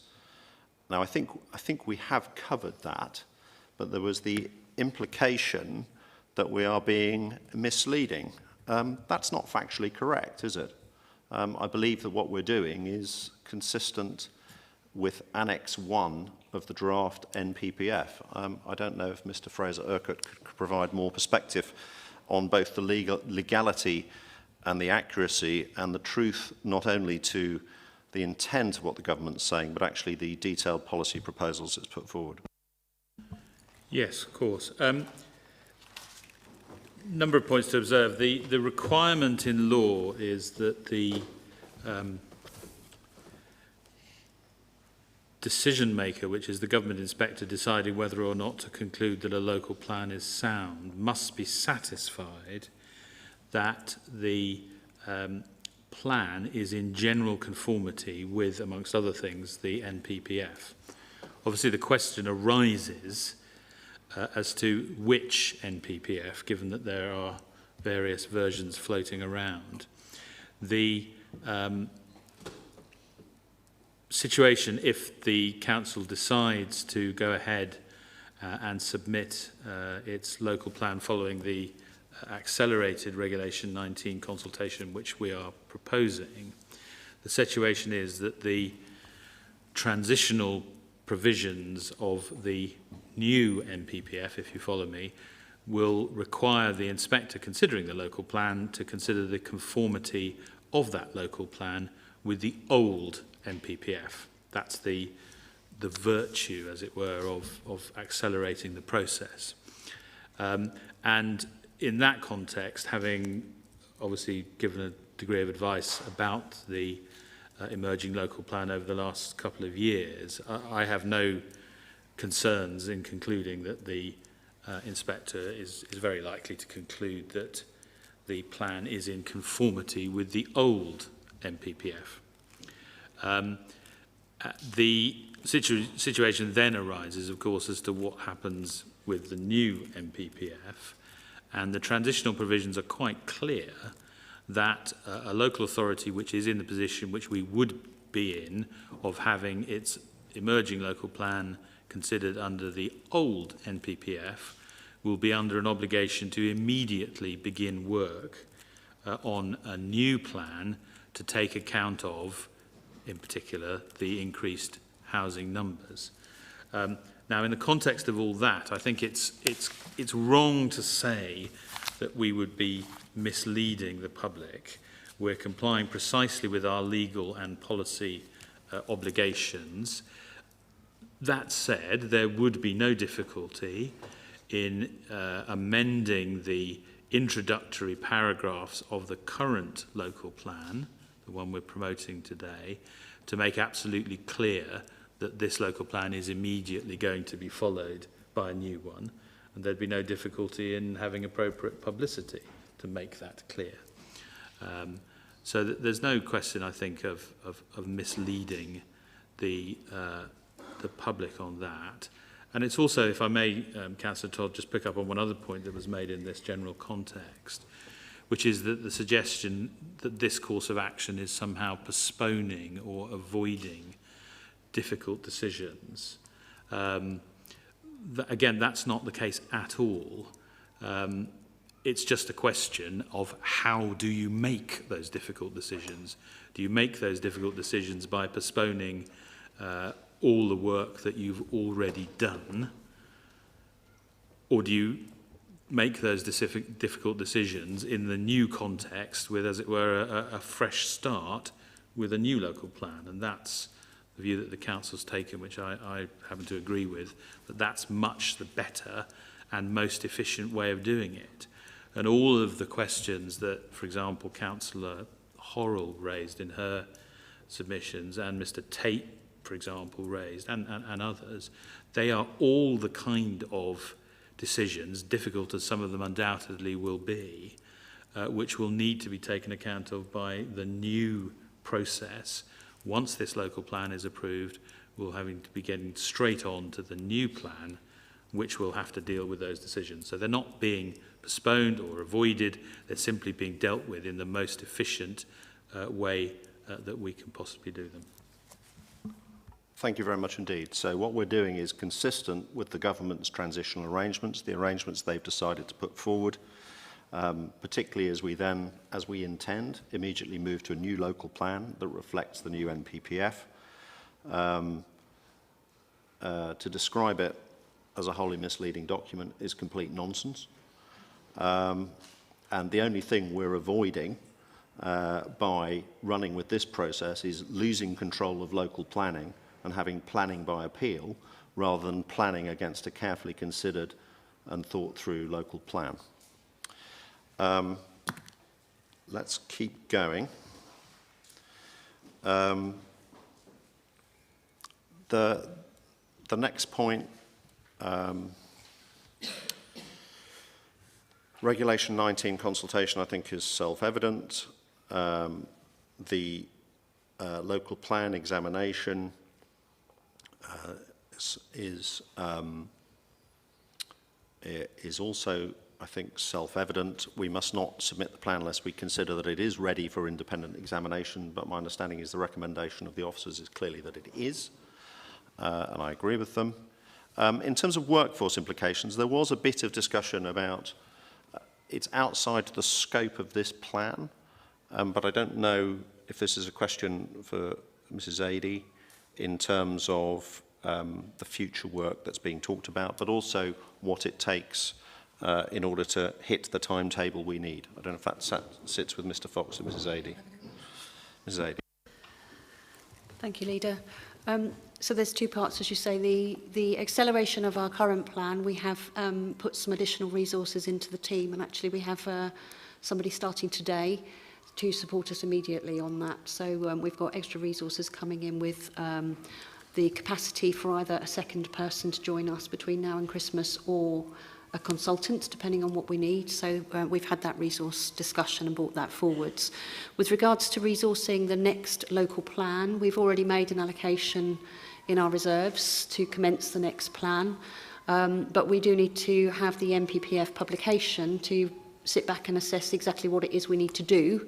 [SPEAKER 8] now I think we have covered that, but there was the implication that we are being misleading. That's not factually correct, is it? I believe that what we're doing is consistent with Annex 1 of the draft NPPF. I don't know if Mr. Fraser-Urquhart could provide more perspective on both the legality and the accuracy and the truth, not only to the intent of what the government's saying, but actually the detailed policy proposals it's put forward.
[SPEAKER 5] Yes, of course. Number of points to observe. The requirement in law is that the decision maker, which is the government inspector deciding whether or not to conclude that a local plan is sound, must be satisfied that the plan is in general conformity with, amongst other things, the NPPF. Obviously, the question arises as to which NPPF, given that there are various versions floating around. The situation, if the council decides to go ahead and submit its local plan following the accelerated Regulation 19 consultation which we are proposing, the situation is that the transitional provisions of the new NPPF, if you follow me, will require the inspector considering the local plan to consider the conformity of that local plan with the old NPPF. That's the virtue, as it were, of accelerating the process. And in that context, having obviously given a degree of advice about the emerging local plan over the last couple of years, I have no concerns in concluding that the inspector is very likely to conclude that the plan is in conformity with the old NPPF. The situation then arises, of course, as to what happens with the new NPPF, and the transitional provisions are quite clear that a local authority which is in the position which we would be in of having its emerging local plan considered under the old NPPF will be under an obligation to immediately begin work on a new plan to take account of, in particular, the increased housing numbers. Now, in the context of all that, I think it's wrong to say that we would be misleading the public. We're complying precisely with our legal and policy obligations. That said, there would be no difficulty in amending the introductory paragraphs of the current local plan, the one we're promoting today, to make absolutely clear that this local plan is immediately going to be followed by a new one, and there'd be no difficulty in having appropriate publicity to make that clear. So there's no question, I think, of misleading the public on that. And it's also, if I may, Councillor Todd, just pick up on one other point that was made in this general context, which is that the suggestion that this course of action is somehow postponing or avoiding difficult decisions. Again, that's not the case at all. It's just a question of how do you make those difficult decisions? Do you make those difficult decisions by postponing all the work that you've already done? Or do you make those difficult decisions in the new context with, as it were, a fresh start with a new local plan? And that's the view that the Council's taken, which I happen to agree with, that that's much the better and most efficient way of doing it. And all of the questions that, for example, Councillor Horrell raised in her submissions, and Mr. Tate, for example, raised, and others, they are all the kind of decisions, difficult as some of them undoubtedly will be, which will need to be taken account of by the new process. Once this local plan is approved, we'll having to be getting straight on to the new plan, which will have to deal with those decisions. So they're not being postponed or avoided, they're simply being dealt with in the most efficient way that we can possibly do them.
[SPEAKER 8] Thank you very much indeed. So what we're doing is consistent with the government's transitional arrangements, the arrangements they've decided to put forward, particularly as we then, as we intend, immediately move to a new local plan that reflects the new NPPF. To describe it as a wholly misleading document is complete nonsense. And the only thing we're avoiding by running with this process is losing control of local planning and having planning by appeal rather than planning against a carefully considered and thought through local plan. Let's keep going.
[SPEAKER 1] The next point, Regulation 19 consultation, I think, is self-evident. The local plan examination is also, I think, self-evident. We must not submit the plan unless we consider that it is ready for independent examination, but my understanding is the recommendation of the officers is clearly that it is, and I agree with them. In terms of workforce implications, there was a bit of discussion about it's outside the scope of this plan, but I don't know if this is a question for Mrs. Zadie in terms of the future work that's being talked about, but also what it takes in order to hit the timetable we need. I don't know if that sits with Mr. Fox and Mrs. Zadie. Mrs. Zadie.
[SPEAKER 9] Thank you, Leader. So there's two parts, as you say. The acceleration of our current plan, we have put some additional resources into the team, and actually we have somebody starting today to support us immediately on that. So we've got extra resources coming in with the capacity for either a second person to join us between now and Christmas or a consultant, depending on what we need. So we've had that resource discussion and brought that forwards. With regards to resourcing the next local plan, we've already made an allocation in our reserves to commence the next plan. But we do need to have the NPPF publication to sit back and assess exactly what it is we need to do.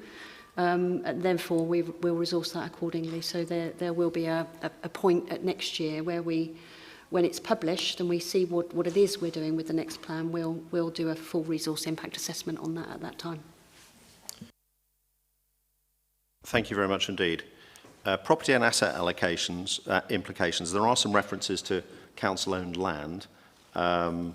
[SPEAKER 9] And therefore, we'll resource that accordingly. So there will be a point at next year where when it's published and we see what it is we're doing with the next plan, we'll do a full resource impact assessment on that at that time.
[SPEAKER 1] Thank you very much indeed. Property and asset allocations, implications. There are some references to council-owned land, and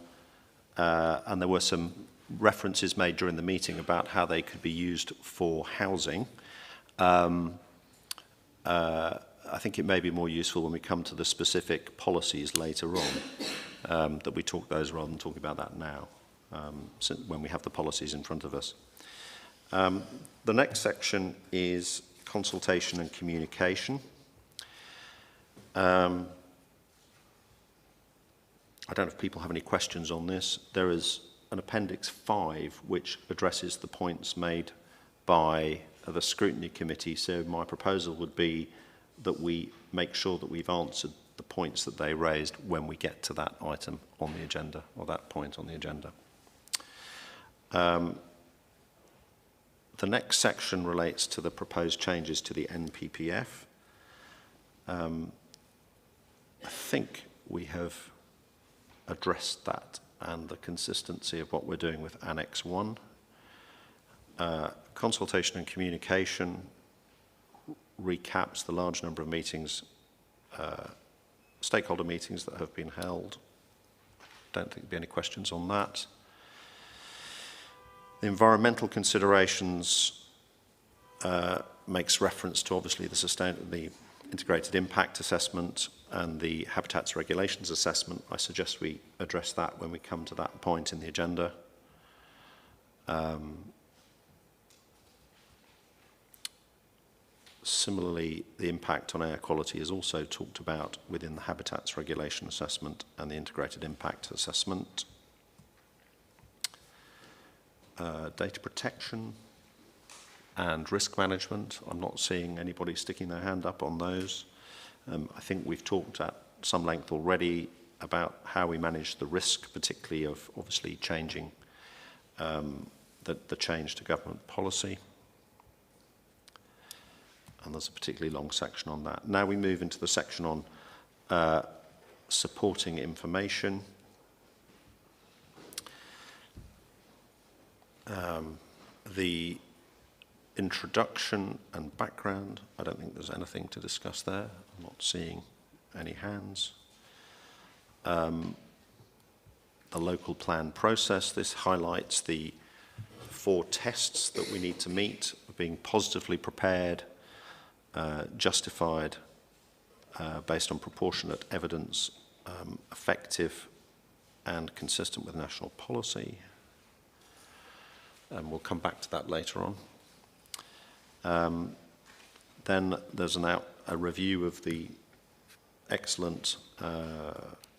[SPEAKER 1] there were some references made during the meeting about how they could be used for housing. I think it may be more useful when we come to the specific policies later on, that we talk those rather than talking about that now, when we have the policies in front of us. The next section is consultation and communication. I don't know if people have any questions on this. There is an Appendix 5 which addresses the points made by the Scrutiny Committee, so my proposal would be that we make sure that we've answered the points that they raised when we get to that item on the agenda, or that point on the agenda. The next section relates to the proposed changes to the NPPF. I think we have addressed that and the consistency of what we're doing with Annex 1. Consultation and communication recaps the large number of meetings, stakeholder meetings that have been held. Don't think there'll be any questions on that. The environmental considerations makes reference to obviously the integrated impact assessment and the habitats regulations assessment. I suggest we address that when we come to that point in the agenda. Similarly, the impact on air quality is also talked about within the habitats regulation assessment and the integrated impact assessment. Data protection and risk management. I'm not seeing anybody sticking their hand up on those. I think we've talked at some length already about how we manage the risk, particularly of obviously changing the change to government policy. And there's a particularly long section on that. Now we move into the section on supporting information. The introduction and background, I don't think there's anything to discuss there. I'm not seeing any hands. The local plan process, this highlights the 4 tests that we need to meet, being positively prepared, justified based on proportionate evidence, effective and consistent with national policy. And we'll come back to that later on. Then there's a review of the excellent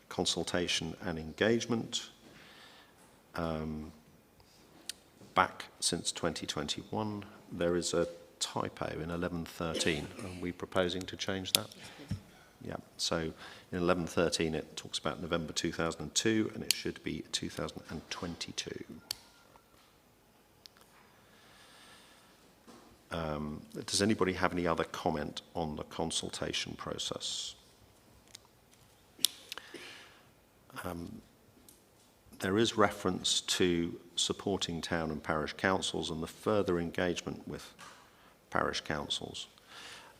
[SPEAKER 1] consultation and engagement. Back since 2021, there is a typo in 1113. Are we proposing to change that? Yeah, so in 1113 it talks about November 2002 and it should be 2022. Does anybody have any other comment on the consultation process? There is reference to supporting town and parish councils and the further engagement with parish councils.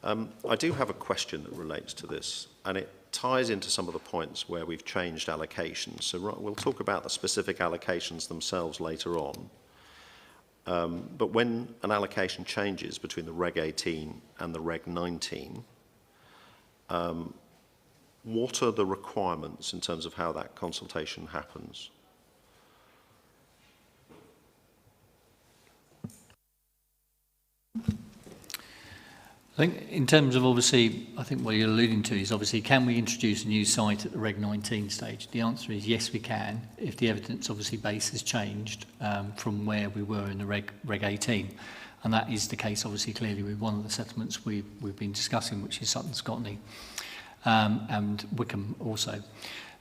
[SPEAKER 1] I do have a question that relates to this, and it ties into some of the points where we've changed allocations. So we'll talk about the specific allocations themselves later on. But when an allocation changes between the Reg 18 and the Reg 19, what are the requirements in terms of how that consultation happens?
[SPEAKER 7] I think in terms of obviously, I think what you're alluding to is obviously, can we introduce a new site at the Reg 19 stage? The answer is yes, we can, if the evidence obviously base has changed from where we were in the Reg 18. And that is the case obviously clearly with one of the settlements we've been discussing, which is Sutton Scotney and Wickham also.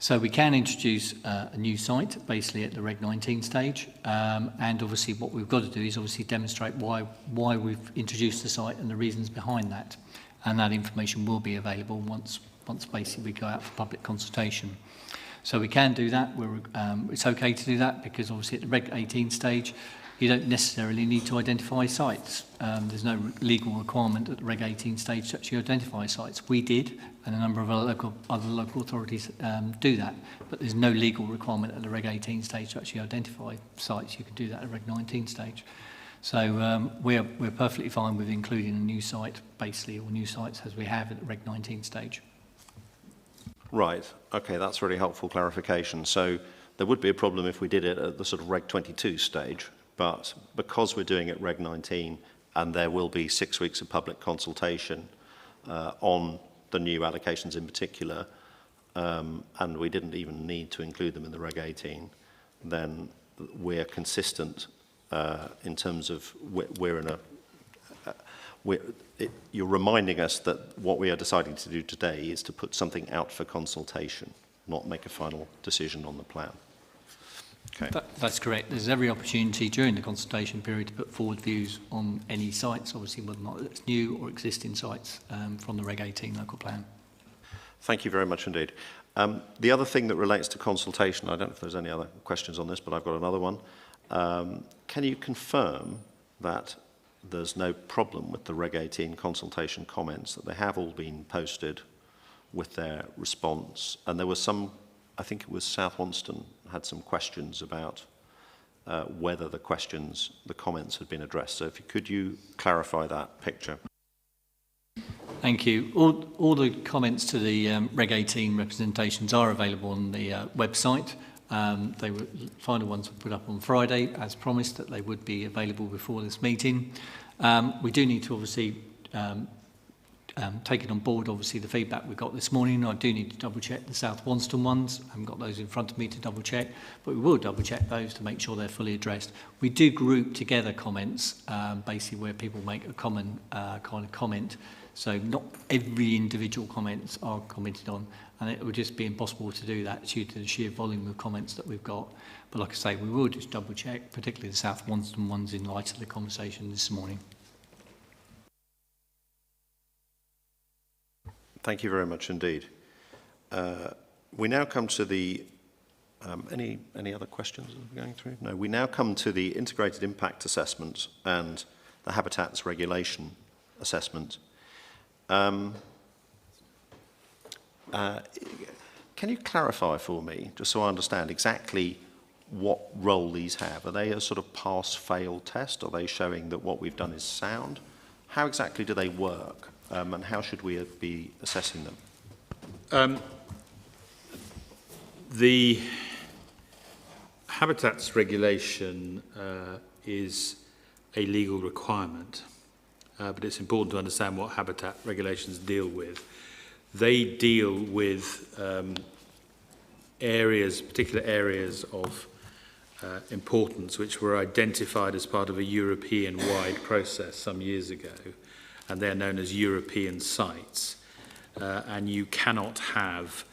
[SPEAKER 7] So we can introduce a new site basically at the Reg 19 stage, and obviously what we've got to do is obviously demonstrate why we've introduced the site and the reasons behind that, and that information will be available once basically we go out for public consultation. So we can do that. It's okay to do that because obviously at the Reg 18 stage you don't necessarily need to identify sites. There's no legal requirement at the Reg 18 stage to actually identify sites. We did, and a number of other local authorities do that, but there's no legal requirement at the Reg 18 stage to actually identify sites. You can do that at the Reg 19 stage. So we're perfectly fine with including a new site, basically, or new sites as we have at the Reg 19 stage.
[SPEAKER 1] Right, okay, that's really helpful clarification. So there would be a problem if we did it at the sort of Reg 22 stage, but because we're doing it at Reg 19 and there will be 6 weeks of public consultation on the new allocations in particular, and we didn't even need to include them in the Reg 18, then we're consistent in terms of you're reminding us that what we are deciding to do today is to put something out for consultation, not make a final decision on the plan. Okay.
[SPEAKER 7] That's correct. There's every opportunity during the consultation period to put forward views on any sites, obviously whether or not it's new or existing sites from the Reg 18 local plan.
[SPEAKER 1] Thank you very much indeed. The other thing that relates to consultation, I don't know if there's any other questions on this, but I've got another one. Can you confirm that there's no problem with the Reg 18 consultation comments, that they have all been posted with their response? And there was some, I think it was South Wonston, had some questions about whether the comments had been addressed. So could you clarify that picture?
[SPEAKER 7] Thank you. All the comments to the Reg 18 representations are available on the website. Final ones were put up on Friday, as promised, that they would be available before this meeting. We do need to obviously take it on board, obviously, the feedback we got this morning. I do need to double check the South Wonston ones. I haven't got those in front of me to double check, but we will double check those to make sure they're fully addressed. We do group together comments, basically where people make a common kind of comment. So not every individual comments are commented on, and it would just be impossible to do that due to the sheer volume of comments that we've got. But like I say, we will just double check, particularly the South Wonston ones in light of the conversation this morning.
[SPEAKER 1] Thank you very much indeed. We now come to the, any other questions we're going through? No, we now come to the integrated impact assessment and the habitats regulation assessment. Can you clarify for me, just so I understand exactly what role these have? Are they a sort of pass-fail test? Are they showing that what we've done is sound? How exactly do they work? And how should we be assessing them?
[SPEAKER 5] The habitats regulation is a legal requirement, but it's important to understand what habitat regulations deal with. They deal with particular areas of importance which were identified as part of a European-wide process some years ago, and they're known as European sites. And you cannot have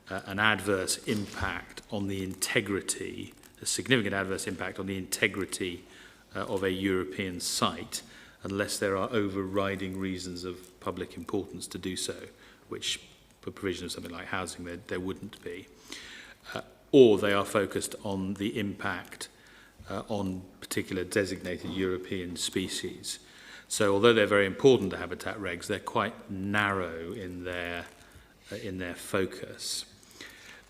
[SPEAKER 5] an adverse impact on the integrity, a significant adverse impact on the integrity of a European site unless there are overriding reasons of public importance to do so, which for provision of something like housing there wouldn't be. Or they are focused on the impact on particular designated European species. So although they're very important to habitat regs, they're quite narrow in their focus.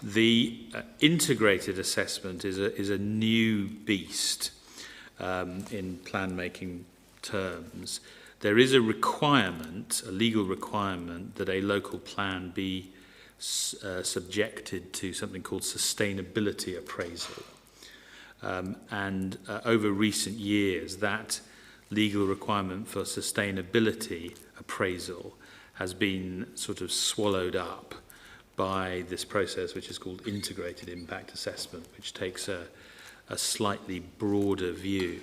[SPEAKER 5] The integrated assessment is a new beast in plan-making terms. There is a requirement, a legal requirement, that a local plan be subjected to something called sustainability appraisal. Over recent years, that legal requirement for sustainability appraisal has been sort of swallowed up by this process which is called integrated impact assessment, which takes a slightly broader view.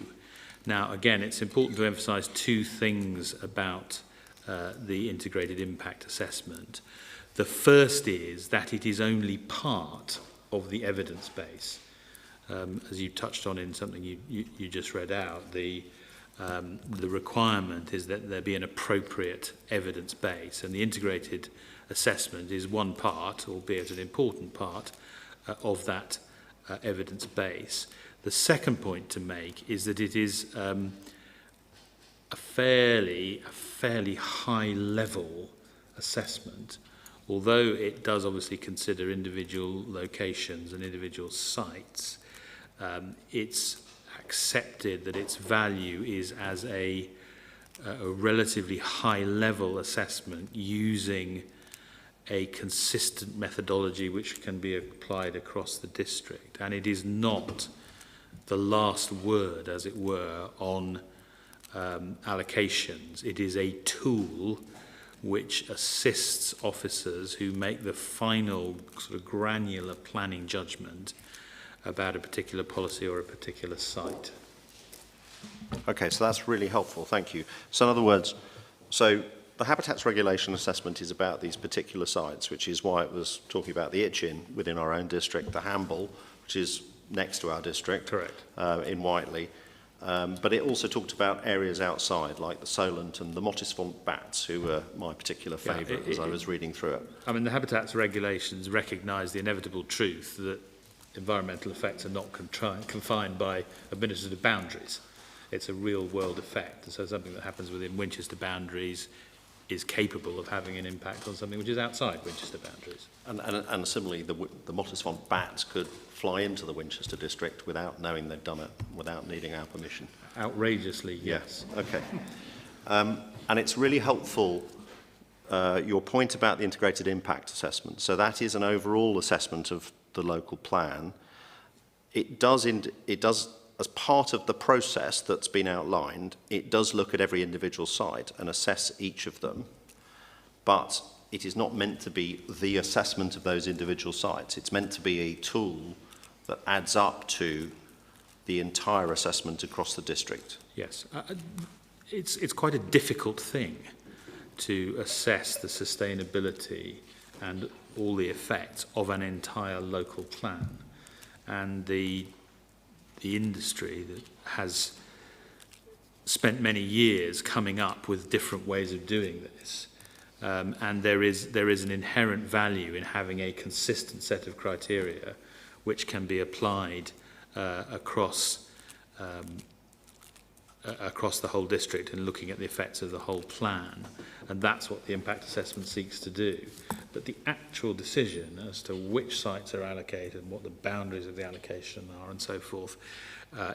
[SPEAKER 5] Now, again, it's important to emphasize two things about the integrated impact assessment. The first is that it is only part of the evidence base. As you touched on in something you just read out, the requirement is that there be an appropriate evidence base, and the integrated assessment is one part, albeit an important part, of that evidence base. The second point to make is that it is a fairly high-level assessment, although it does obviously consider individual locations and individual sites. It's accepted that its value is as a relatively high-level assessment using a consistent methodology which can be applied across the district. And it is not the last word, as it were, on allocations. It is a tool which assists officers who make the final sort of granular planning judgment about a particular policy or a particular site.
[SPEAKER 8] Okay, so that's really helpful, thank you. So in other words, so the Habitats Regulation Assessment is about these particular sites, which is why it was talking about the Itchin within our own district, the Hamble, which is next to our district.
[SPEAKER 5] Correct.
[SPEAKER 8] In Whiteley. But it also talked about areas outside, like the Solent and the Mottisfont bats, who were my particular favourite as I was reading through it.
[SPEAKER 5] I mean, the Habitats Regulations recognise the inevitable truth that environmental effects are not confined by administrative boundaries. It's a real-world effect. So something that happens within Winchester boundaries is capable of having an impact on something which is outside Winchester boundaries.
[SPEAKER 8] And similarly, the Mottisfont bats could fly into the Winchester district without knowing they've done it, without needing our permission.
[SPEAKER 5] Outrageously, yes.
[SPEAKER 8] Okay. And it's really helpful, your point about the integrated impact assessment. So that is an overall assessment of the local plan. It does, as part of the process that's been outlined, it does look at every individual site and assess each of them, but it is not meant to be the assessment of those individual sites. It's meant to be a tool that adds up to the entire assessment across the district.
[SPEAKER 5] Yes. It's quite a difficult thing to assess the sustainability and all the effects of an entire local plan. And the industry that has spent many years coming up with different ways of doing this. And there is an inherent value in having a consistent set of criteria which can be applied across the whole district and looking at the effects of the whole plan. And that's what the impact assessment seeks to do. But the actual decision as to which sites are allocated and what the boundaries of the allocation are and so forth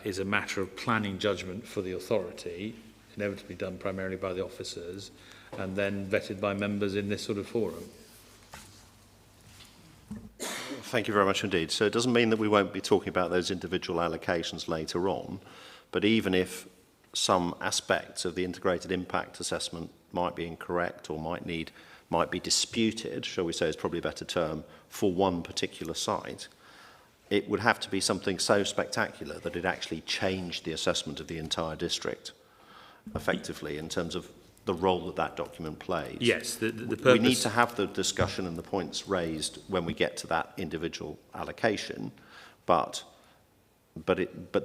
[SPEAKER 5] is a matter of planning judgment for the authority, inevitably done primarily by the officers, and then vetted by members in this sort of forum.
[SPEAKER 8] Thank you very much indeed. So it doesn't mean that we won't be talking about those individual allocations later on, but even if some aspects of the integrated impact assessment might be incorrect or might need
[SPEAKER 1] might be disputed, shall we say is probably a better term, for one particular site, it would have to be something so spectacular that it actually changed the assessment of the entire district, effectively, in terms of the role that that document plays.
[SPEAKER 5] Yes, the purpose...
[SPEAKER 1] We need to have the discussion and the points raised when we get to that individual allocation, but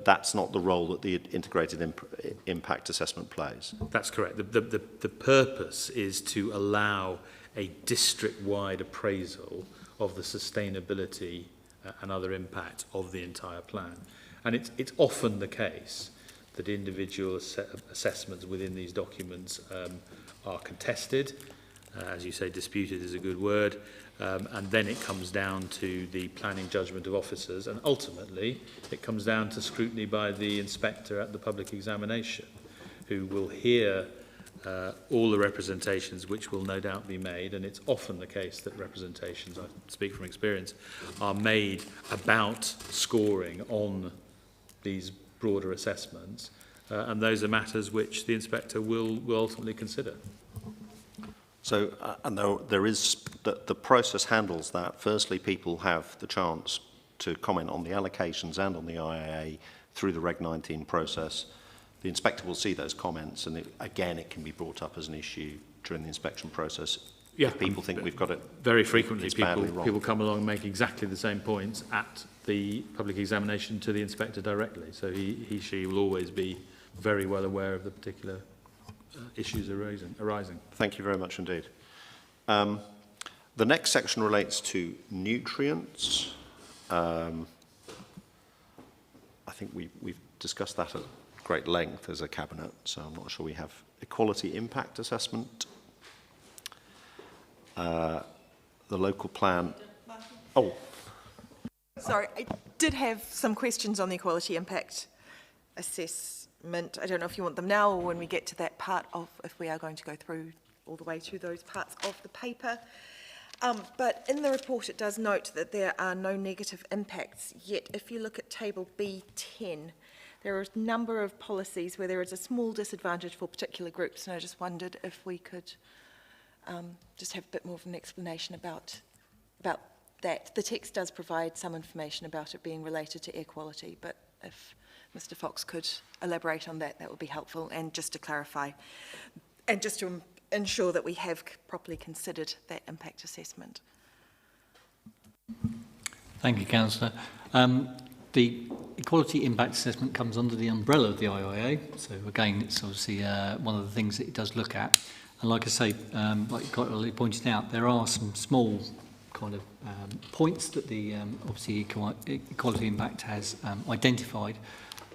[SPEAKER 1] that's not the role that the integrated impact assessment plays.
[SPEAKER 5] That's correct. The purpose is to allow a district-wide appraisal of the sustainability and other impact of the entire plan. And it's often the case that individual assessments within these documents are contested. As you say, disputed is a good word. And then it comes down to the planning judgment of officers, and ultimately it comes down to scrutiny by the inspector at the public examination, who will hear all the representations which will no doubt be made, and it's often the case that representations, I speak from experience, are made about scoring on these broader assessments, and those are matters which the inspector will ultimately consider.
[SPEAKER 1] So, and there is, the process handles that. Firstly, people have the chance to comment on the allocations and on the IAA through the Reg 19 process. The inspector will see those comments, and again, it can be brought up as an issue during the inspection process.
[SPEAKER 5] Yeah,
[SPEAKER 1] if people think we've got it
[SPEAKER 5] very frequently.
[SPEAKER 1] People
[SPEAKER 5] come along and make exactly the same points at the public examination to the inspector directly. So she will always be very well aware of the particular issues arising.
[SPEAKER 1] Thank you very much indeed. The next section relates to nutrients. I think we've discussed that at great length as a cabinet, so I'm not sure we have equality impact assessment. The local plan. Oh.
[SPEAKER 10] Sorry, I did have some questions on the equality impact assessment. I don't know if you want them now or when we get to that part of, if we are going to go through all the way to those parts of the paper. But in the report it does note that there are no negative impacts, yet if you look at table B10, there are a number of policies where there is a small disadvantage for particular groups, and I just wondered if we could just have a bit more of an explanation about that. The text does provide some information about it being related to air quality, but if Mr. Fox could elaborate on that, that would be helpful, and just to clarify, and just to ensure that we have properly considered that impact assessment.
[SPEAKER 7] Thank you, Councillor. The equality impact assessment comes under the umbrella of the IIA, so again, it's obviously one of the things that it does look at. And like I say, like you rightly pointed out, there are some small kind of points that the obviously equality impact has identified.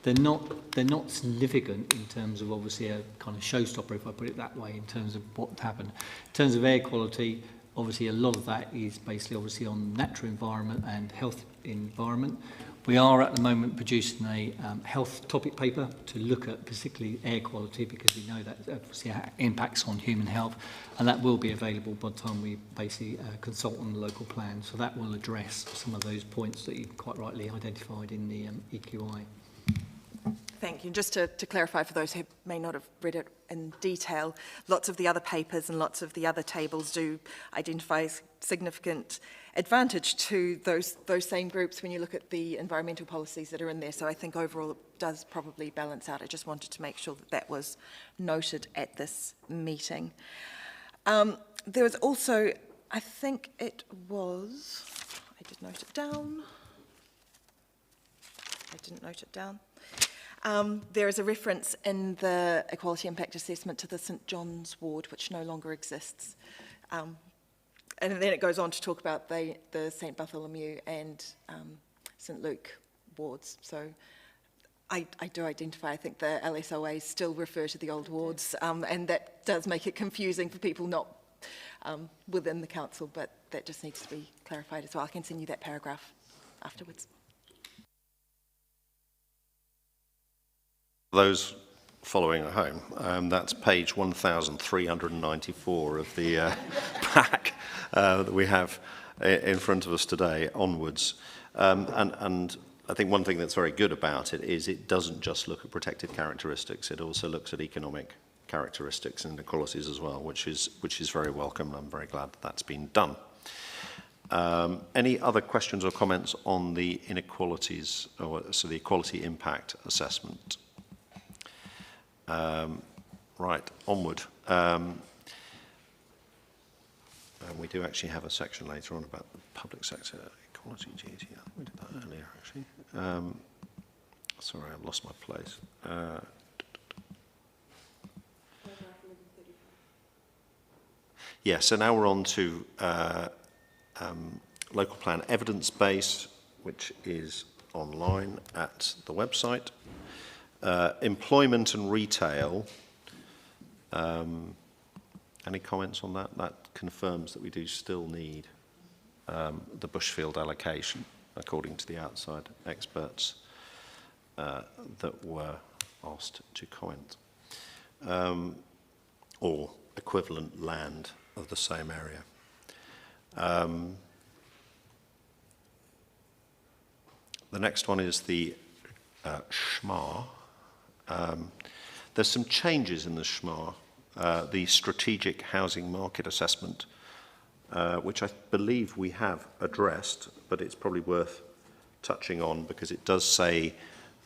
[SPEAKER 7] They're not significant in terms of obviously a kind of showstopper, if I put it that way, in terms of what happened. In terms of air quality, obviously a lot of that is basically obviously on natural environment and health environment. We are at the moment producing a health topic paper to look at particularly air quality, because we know that obviously impacts on human health, and that will be available by the time we basically consult on the local plan. So that will address some of those points that you've quite rightly identified in the EQI.
[SPEAKER 10] Thank you. Just to clarify for those who may not have read it in detail, lots of the other papers and lots of the other tables do identify significant advantage to those same groups when you look at the environmental policies that are in there. So I think overall it does probably balance out. I just wanted to make sure that that was noted at this meeting. There was also, I think it was, I did note it down. I didn't note it down. There is a reference in the equality impact assessment to the St John's ward, which no longer exists. And then it goes on to talk about the St Bartholomew and St Luke wards. So I do identify, I think the LSOAs still refer to the old wards, and that does make it confusing for people not within the council, but that just needs to be clarified as well. I can send you that paragraph afterwards.
[SPEAKER 1] Those following at home, that's page 1394 of the pack that we have in front of us today onwards. And I think one thing that's very good about it is it doesn't just look at protected characteristics, it also looks at economic
[SPEAKER 8] characteristics and inequalities as well, which is very welcome, and I'm very glad that that's been done. Any other questions or comments on the inequalities, or so the equality impact assessment? Right, onward. And we do actually have a section later on about the public sector equality duty. We did that earlier, actually. Sorry, I've lost my place. Yeah, so now we're on to local plan evidence base, which is online at the website. Employment and retail. Any comments on that? That confirms that we do still need the Bushfield allocation, according to the outside experts that were asked to comment, or equivalent land of the same area. The next one is the SHMA. There's some changes in the SHMA, the Strategic Housing Market Assessment, which I believe we have addressed, but it's probably worth touching on because it does say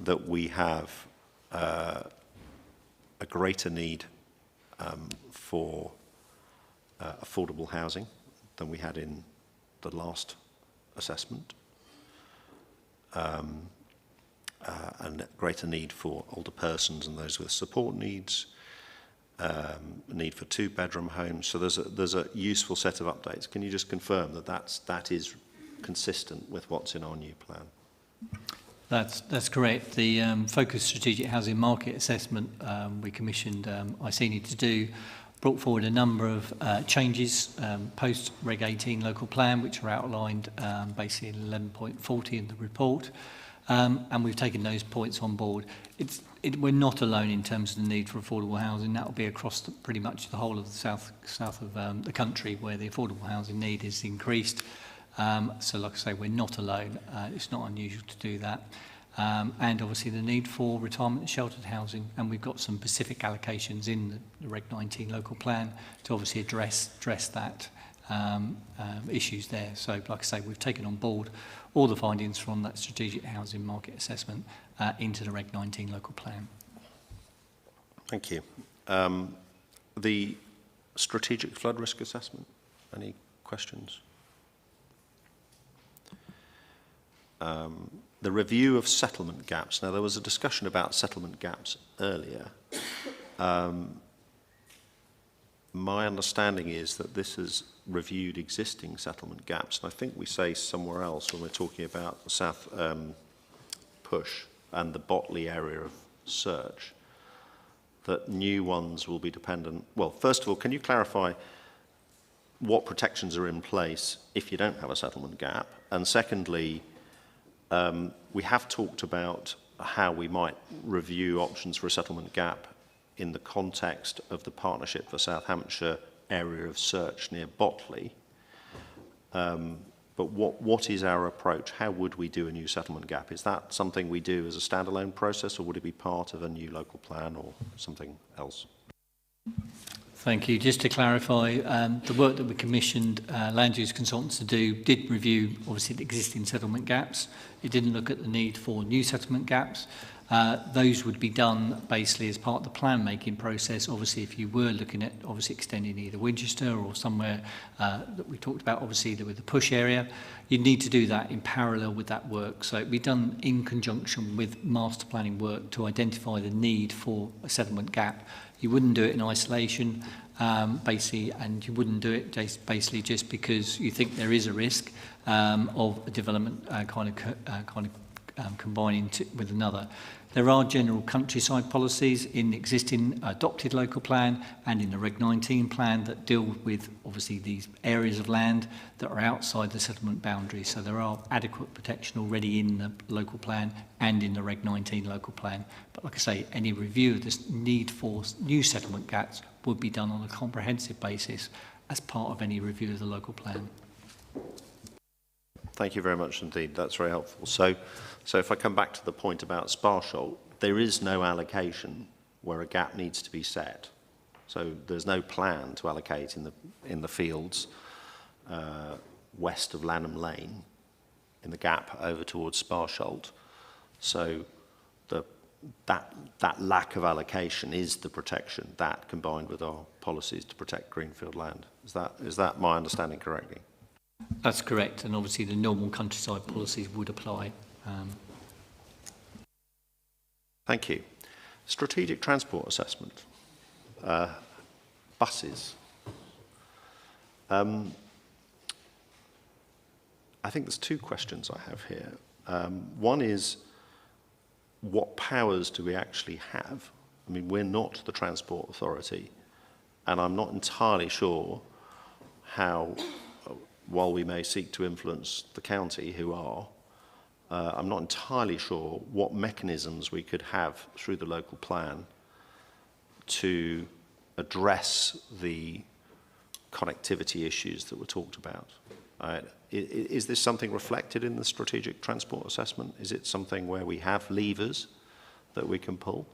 [SPEAKER 8] that we have a greater need for affordable housing than we had in the last assessment, and greater need for older persons and those with support needs, a need for two-bedroom homes. So there's a useful set of updates. Can you just confirm that that is consistent with what's in our new plan?
[SPEAKER 7] That's correct. The Focused Strategic Housing Market Assessment we commissioned ICENI to do brought forward a number of changes post-Reg 18 local plan, which are outlined basically in 11.40 in the report. And we've taken those points on board. We're not alone in terms of the need for affordable housing. That will be across pretty much the whole of the south of the country where the affordable housing need is increased. So like I say, we're not alone. It's not unusual to do that. And obviously the need for retirement and sheltered housing. And we've got some specific allocations in the Reg 19 local plan to obviously address that issues there. So like I say, we've taken on board all the findings from that strategic housing market assessment into the Reg 19 local plan.
[SPEAKER 8] Thank you. The strategic flood risk assessment, any questions? The review of settlement gaps. Now, there was a discussion about settlement gaps earlier. My understanding is that this has reviewed existing settlement gaps, and I think we say somewhere else when we're talking about the South Push and the Botley area of search, that new ones will be dependent. Well, first of all, can you clarify what protections are in place if you don't have a settlement gap? And secondly, we have talked about how we might review options for a settlement gap in the context of the Partnership for South Hampshire area of search near Botley. But what is our approach? How would we do a new settlement gap? Is that something we do as a standalone process, or would it be part of a new local plan or something else?
[SPEAKER 7] Thank you. Just to clarify, the work that we commissioned land use consultants to do did review, obviously, the existing settlement gaps. It didn't look at the need for new settlement gaps. Those would be done basically as part of the plan making process. Obviously, if you were looking at obviously extending either Winchester or somewhere that we talked about, obviously with the push area, you'd need to do that in parallel with that work. So it'd be done in conjunction with master planning work to identify the need for a settlement gap. You wouldn't do it in isolation, basically, and you wouldn't do it basically just because you think there is a risk of a development combining with another. There are general countryside policies in the existing adopted local plan and in the Reg 19 plan that deal with obviously these areas of land that are outside the settlement boundaries. So there are adequate protection already in the local plan and in the Reg 19 local plan. But like I say, any review of this need for new settlement gaps would be done on a comprehensive basis as part of any review of the local plan.
[SPEAKER 8] Thank you very much indeed. That's very helpful. So if I come back to the point about Sparsholt, there is no allocation where a gap needs to be set. So there's no plan to allocate in the fields west of Lanham Lane, in the gap over towards Sparsholt. So that lack of allocation is the protection, that combined with our policies to protect greenfield land. Is that my understanding correctly?
[SPEAKER 7] That's correct, and obviously the normal countryside policies would apply.
[SPEAKER 8] Thank you. Strategic transport assessment. Buses. I think there's two questions I have here. One is, what powers do we actually have? I mean, we're not the Transport Authority, and I'm not entirely sure how, while we may seek to influence the county, who are, I'm not entirely sure what mechanisms we could have through the local plan to address the connectivity issues that were talked about. Is this something reflected in the strategic transport assessment? Is it something where we have levers that we can pull?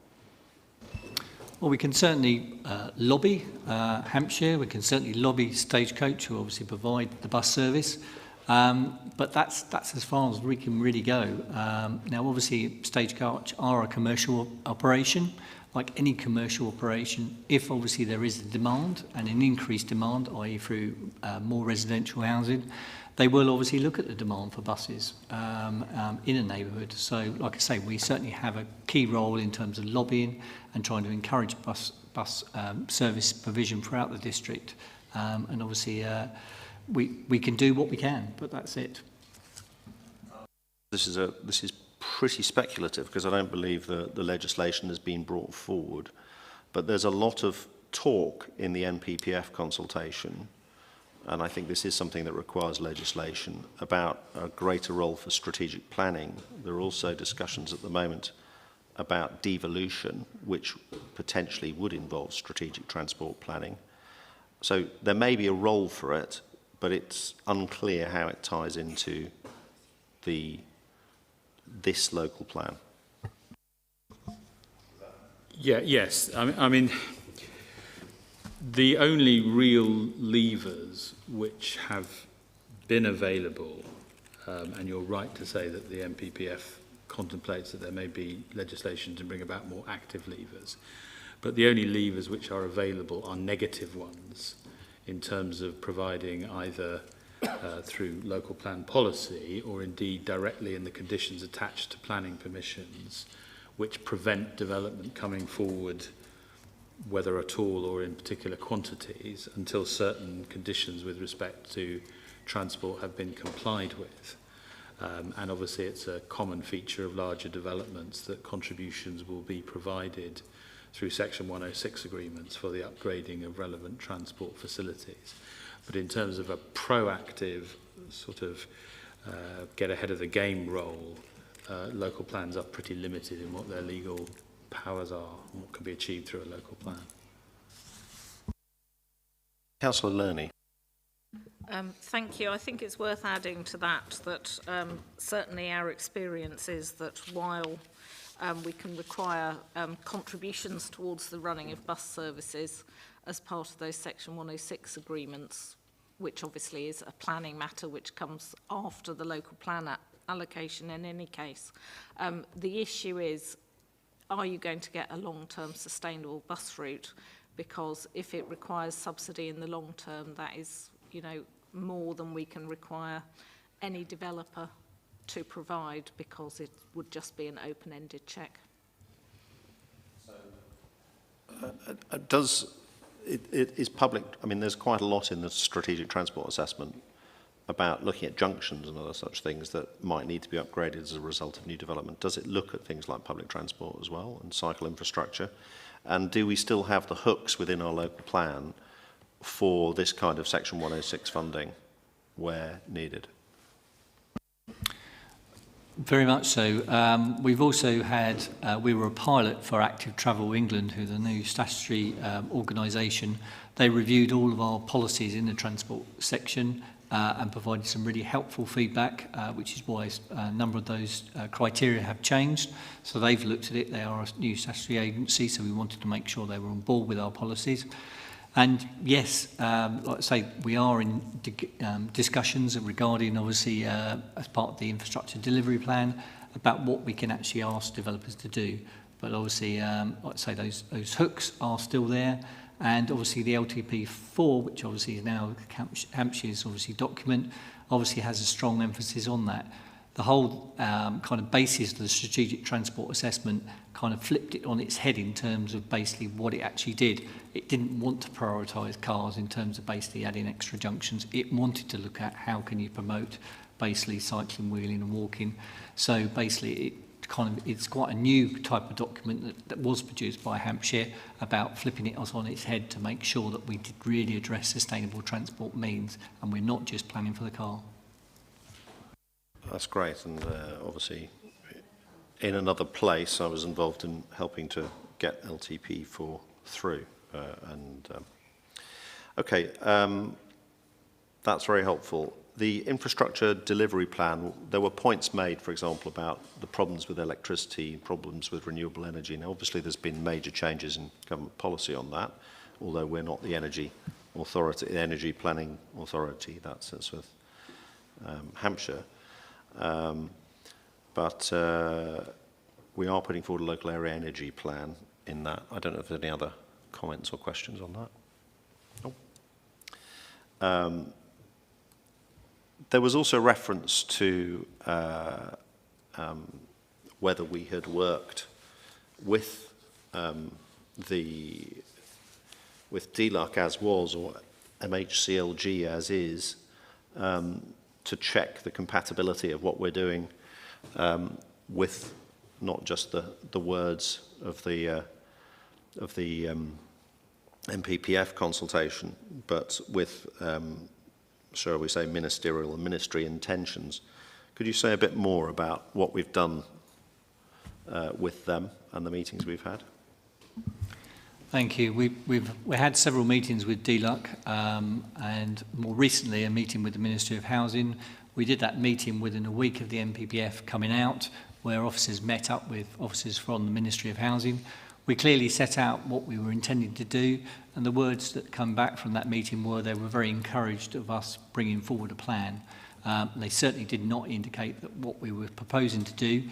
[SPEAKER 7] Well, we can certainly lobby Hampshire. We can certainly lobby Stagecoach, who obviously provide the bus service. But that's as far as we can really go. Now, obviously, Stagecoach are a commercial operation. Like any commercial operation, if obviously there is a demand and an increased demand, i.e. through more residential housing, they will obviously look at the demand for buses in a neighbourhood. So, like I say, we certainly have a key role in terms of lobbying and trying to encourage bus service provision throughout the district. And obviously, we can do what we can, but that's it.
[SPEAKER 8] This is pretty speculative, because I don't believe the legislation has been brought forward, but there's a lot of talk in the NPPF consultation, and I think this is something that requires legislation, about a greater role for strategic planning. There are also discussions at the moment about devolution, which potentially would involve strategic transport planning. So there may be a role for it, but it's unclear how it ties into this local plan.
[SPEAKER 5] Yes. I mean, the only real levers which have been available, and you're right to say that the NPPF contemplates that there may be legislation to bring about more active levers, but the only levers which are available are negative ones in terms of providing either through local plan policy or indeed directly in the conditions attached to planning permissions, which prevent development coming forward, whether at all or in particular quantities, until certain conditions with respect to transport have been complied with. And obviously it's a common feature of larger developments that contributions will be provided through Section 106 agreements for the upgrading of relevant transport facilities. But in terms of a proactive sort of get ahead of the game role, local plans are pretty limited in what their legal powers are and what can be achieved through a local plan.
[SPEAKER 8] Councillor Lerney.
[SPEAKER 11] Thank you. I think it's worth adding to that certainly our experience is that while we can require contributions towards the running of bus services as part of those Section 106 agreements, which obviously is a planning matter which comes after the local plan allocation in any case. The issue is, are you going to get a long-term sustainable bus route? Because if it requires subsidy in the long term, that is, more than we can require any developer to provide, because it would just be an open-ended check.
[SPEAKER 8] It is public, I mean, there's quite a lot in the strategic transport assessment about looking at junctions and other such things that might need to be upgraded as a result of new development. Does it look at things like public transport as well and cycle infrastructure? And do we still have the hooks within our local plan for this kind of Section 106 funding where needed?
[SPEAKER 7] Very much so. We've also had, we were a pilot for Active Travel England, who's a new statutory organisation. They reviewed all of our policies in the transport section, and provided some really helpful feedback, which is why a number of those criteria have changed. So they've looked at it. They are a new statutory agency, so we wanted to make sure they were on board with our policies. And yes, like I say, we are in discussions regarding, obviously, as part of the infrastructure delivery plan, about what we can actually ask developers to do. But obviously, like I say, those hooks are still there. And obviously the LTP4, which obviously is now Hampshire's obviously document, obviously has a strong emphasis on that. The whole kind of basis of the strategic transport assessment kind of flipped it on its head in terms of basically what it actually did. It didn't want to prioritise cars in terms of basically adding extra junctions. It wanted to look at how can you promote basically cycling, wheeling and walking. So basically it's quite a new type of document that was produced by Hampshire about flipping it on its head to make sure that we did really address sustainable transport means and we're not just planning for the car.
[SPEAKER 8] That's great, and obviously in another place I was involved in helping to get LTP4 through. That's very helpful. The infrastructure delivery plan, there were points made, for example, about the problems with electricity, problems with renewable energy. Now, obviously, there's been major changes in government policy on that, although we're not the energy authority, the energy planning authority. That sits with Hampshire. But we are putting forward a local area energy plan in that. I don't know if there's any other comments or questions on that. No. There was also reference to whether we had worked with with DLUC as was or MHCLG as is to check the compatibility of what we're doing with not just the words of the MPPF consultation, but with shall we say, ministerial and ministry intentions. Could you say a bit more about what we've done with them and the meetings we've had?
[SPEAKER 7] Thank you. We had several meetings with DLUC and more recently a meeting with the Ministry of Housing. We did that meeting within a week of the MPPF coming out, where officers met up with officers from the Ministry of Housing. We clearly set out what we were intending to do, and the words that come back from that meeting were they were very encouraged of us bringing forward a plan. They certainly did not indicate that what we were proposing to do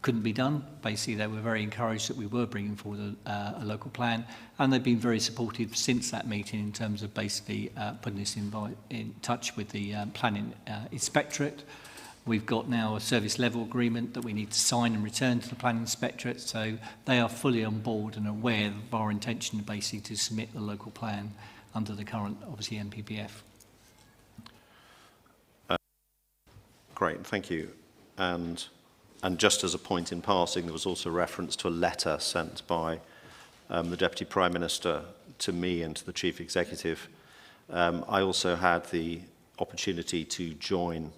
[SPEAKER 7] couldn't be done. Basically, they were very encouraged that we were bringing forward a local plan, and they've been very supportive since that meeting in terms of basically putting us in touch with the planning inspectorate. We've got now a service level agreement that we need to sign and return to the planning inspectorate, so they are fully on board and aware of our intention basically to submit the local plan under the current, obviously, MPPF.
[SPEAKER 8] Great, thank you. And just as a point in passing, there was also reference to a letter sent by the Deputy Prime Minister to me and to the Chief Executive. I also had the opportunity to join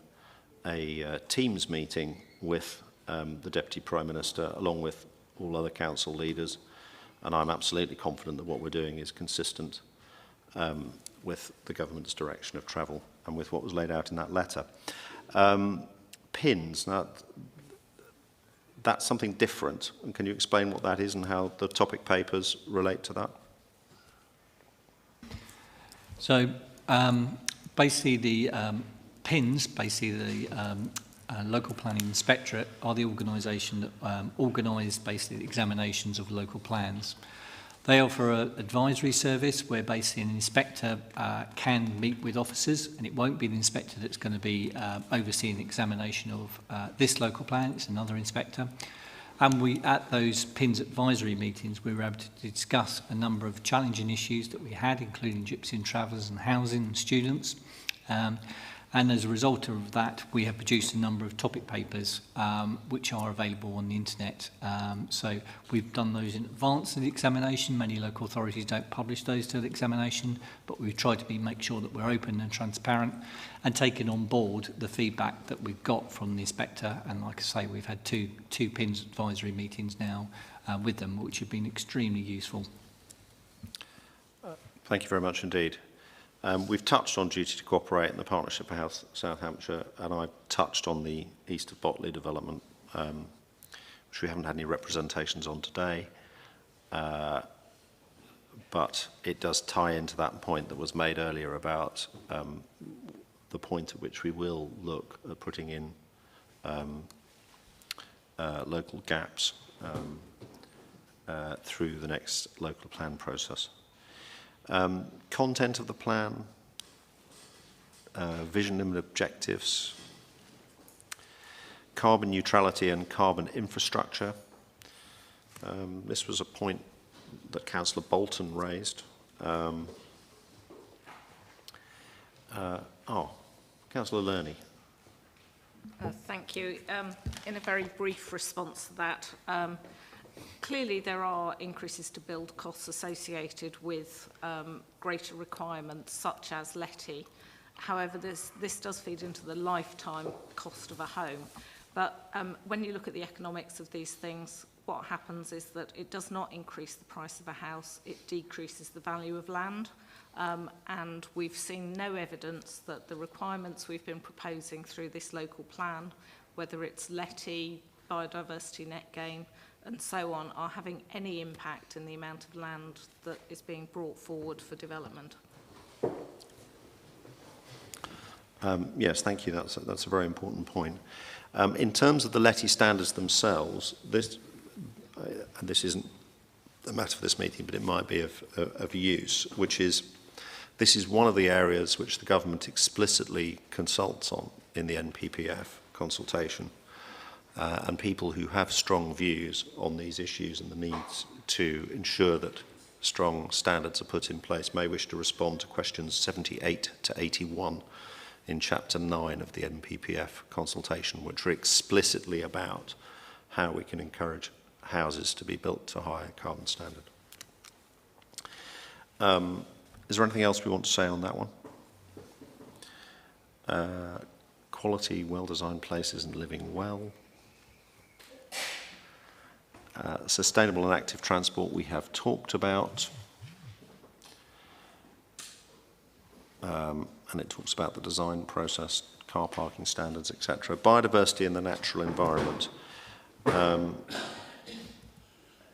[SPEAKER 8] a Teams meeting with the Deputy Prime Minister along with all other council leaders, and I'm absolutely confident that what we're doing is consistent with the government's direction of travel and with what was laid out in that letter. PINs, now that's something different, and can you explain what that is and how the topic papers relate to that?
[SPEAKER 7] So basically the PINs, basically the Local Planning Inspectorate, are the organisation that organise basically the examinations of local plans. They offer an advisory service where basically an inspector can meet with officers, and it won't be the inspector that's going to be overseeing the examination of this local plan, it's another inspector. And we, at those PINs advisory meetings, we were able to discuss a number of challenging issues that we had, including gypsy and travellers and housing and students. And as a result of that, we have produced a number of topic papers which are available on the internet. So we've done those in advance of the examination. Many local authorities don't publish those to the examination, but we've tried to make sure that we're open and transparent and taken on board the feedback that we've got from the inspector. And like I say, we've had two PINs advisory meetings now with them, which have been extremely useful.
[SPEAKER 8] Thank you very much indeed. We've touched on duty to cooperate in the Partnership for South Hampshire, and I've touched on the East of Botley development, which we haven't had any representations on today. But it does tie into that point that was made earlier about the point at which we will look at putting in local gaps through the next local plan process. Content of the plan, vision and objectives, carbon neutrality and carbon infrastructure. This was a point that Councillor Bolton raised. Councillor Lerney.
[SPEAKER 11] Thank you. In a very brief response to that, clearly there are increases to build costs associated with greater requirements such as LETI. However, this does feed into the lifetime cost of a home. But when you look at the economics of these things, what happens is that it does not increase the price of a house, it decreases the value of land. And we've seen no evidence that the requirements we've been proposing through this local plan, whether it's LETI, biodiversity net gain, and so on, are having any impact in the amount of land that is being brought forward for development.
[SPEAKER 8] Yes, thank you. That's a very important point. In terms of the LETI standards themselves, this isn't a matter for this meeting, but it might be of use, which is this is one of the areas which the government explicitly consults on in the NPPF consultation. And people who have strong views on these issues and the needs to ensure that strong standards are put in place may wish to respond to questions 78 to 81 in Chapter 9 of the NPPF consultation, which are explicitly about how we can encourage houses to be built to a higher carbon standard. Is there anything else we want to say on that one? Quality, well-designed places and living well. Sustainable and active transport we have talked about. And it talks about the design process, car parking standards, etc. Biodiversity and the natural environment.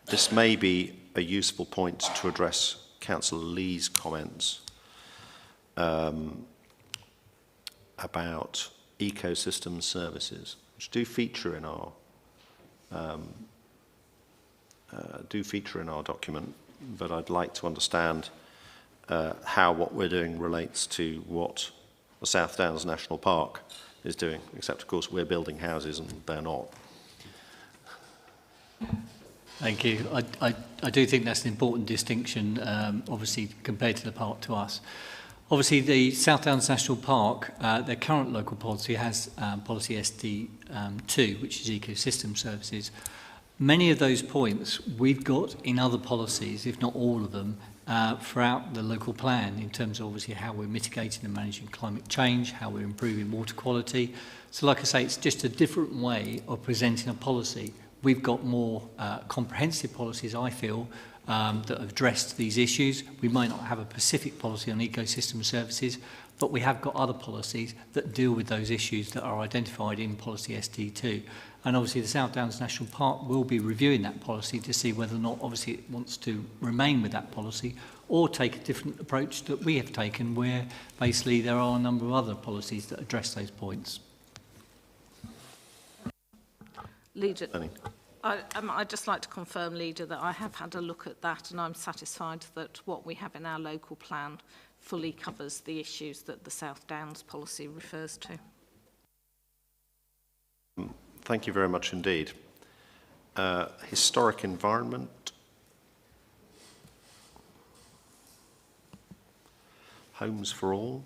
[SPEAKER 8] This may be a useful point to address Councillor Lee's comments about ecosystem services, which do feature in our document, but I'd like to understand how what we're doing relates to what the South Downs National Park is doing, except of course we're building houses and they're not.
[SPEAKER 7] Thank you. I do think that's an important distinction, obviously, compared to the park to us. Obviously, the South Downs National Park, their current local policy has policy SD2, which is ecosystem services. Many of those points we've got in other policies, if not all of them, throughout the local plan in terms of obviously how we're mitigating and managing climate change, how we're improving water quality. So like I say, it's just a different way of presenting a policy. We've got more comprehensive policies, I feel, that have addressed these issues. We might not have a specific policy on ecosystem services, but we have got other policies that deal with those issues that are identified in policy SD2. And obviously the South Downs National Park will be reviewing that policy to see whether or not obviously it wants to remain with that policy or take a different approach that we have taken, where basically there are a number of other policies that address those points.
[SPEAKER 11] Leader, I'd just like to confirm, Leader, that I have had a look at that and I'm satisfied that what we have in our local plan fully covers the issues that the South Downs policy refers to.
[SPEAKER 8] Thank you very much indeed. Historic environment. Homes for all.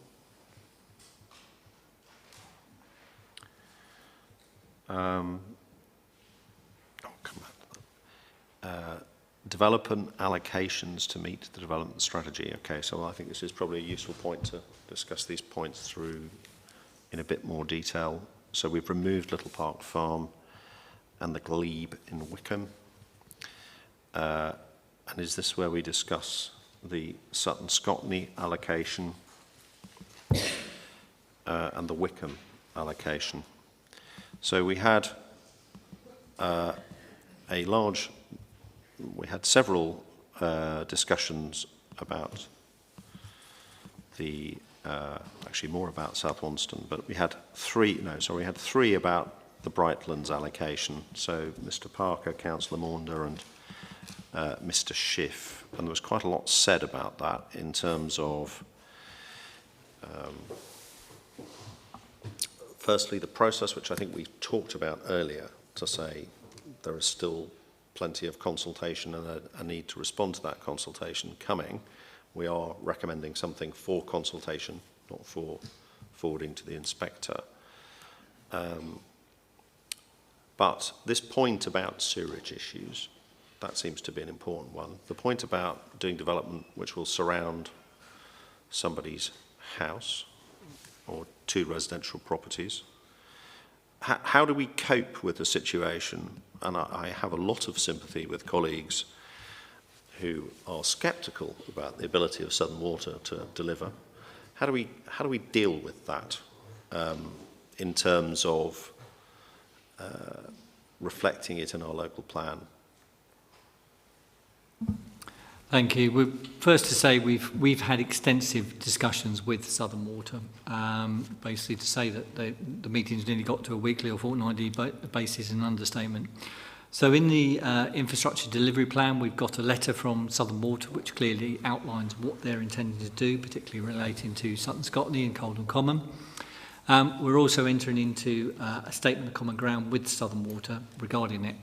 [SPEAKER 8] Development allocations to meet the development strategy. Okay, so I think this is probably a useful point to discuss these points through in a bit more detail. So we've removed Little Park Farm and the Glebe in Wickham. And is this where we discuss the Sutton Scotney allocation and the Wickham allocation. So we had several discussions about actually more about South Wonston, but we had three about the Brightlands allocation. So Mr. Parker, Councillor Maunder and Mr. Schiff, and there was quite a lot said about that in terms of firstly the process, which I think we talked about earlier, to say there is still plenty of consultation and a need to respond to that consultation coming. We are recommending something for consultation, not for forwarding to the inspector. But this point about sewerage issues, that seems to be an important one. The point about doing development which will surround somebody's house or two residential properties. How do we cope with the situation? And I have a lot of sympathy with colleagues who are sceptical about the ability of Southern Water to deliver. How do we deal with that in terms of reflecting it in our local plan?
[SPEAKER 7] Thank you. First to say we've had extensive discussions with Southern Water, basically to say that the meetings nearly got to a weekly or fortnightly basis in understatement. So in the infrastructure delivery plan, we've got a letter from Southern Water which clearly outlines what they're intending to do, particularly relating to Sutton Scotney and Coldham Common. We're also entering into a statement of common ground with Southern Water regarding it.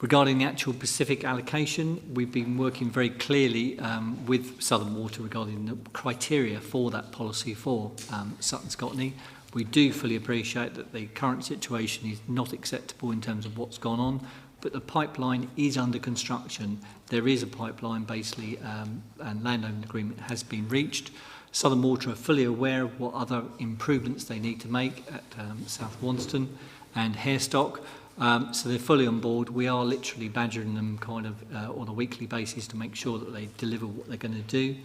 [SPEAKER 7] Regarding the actual Pacific allocation, we've been working very clearly with Southern Water regarding the criteria for that policy for Sutton Scotney. We do fully appreciate that the current situation is not acceptable in terms of what's gone on, but the pipeline is under construction. There is a pipeline basically, and landowner agreement has been reached. Southern Water are fully aware of what other improvements they need to make at South Wonston and Harestock. So they're fully on board. We are literally badgering them kind of on a weekly basis to make sure that they deliver what they're going to do.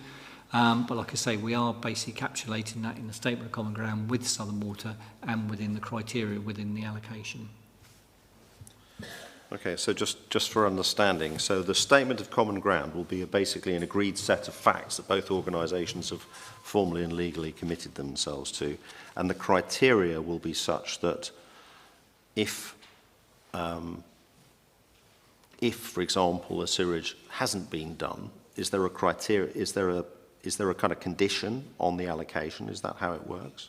[SPEAKER 7] But like I say, we are basically capsulating that in the statement of common ground with Southern Water and within the criteria within the allocation.
[SPEAKER 8] Okay, so just for understanding, so the statement of common ground will be basically an agreed set of facts that both organisations have formally and legally committed themselves to, and the criteria will be such that if, for example, a sewerage hasn't been done, is there a criteria? Is there a kind of condition on the allocation? Is that how it works?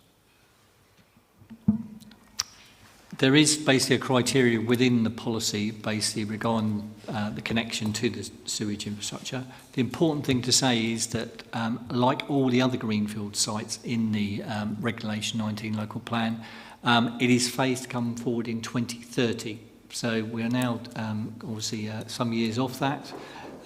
[SPEAKER 7] There is basically a criteria within the policy basically regarding the connection to the sewage infrastructure. The important thing to say is that like all the other greenfield sites in the Regulation 19 local plan, it is phased to come forward in 2030. So we are now obviously some years off that.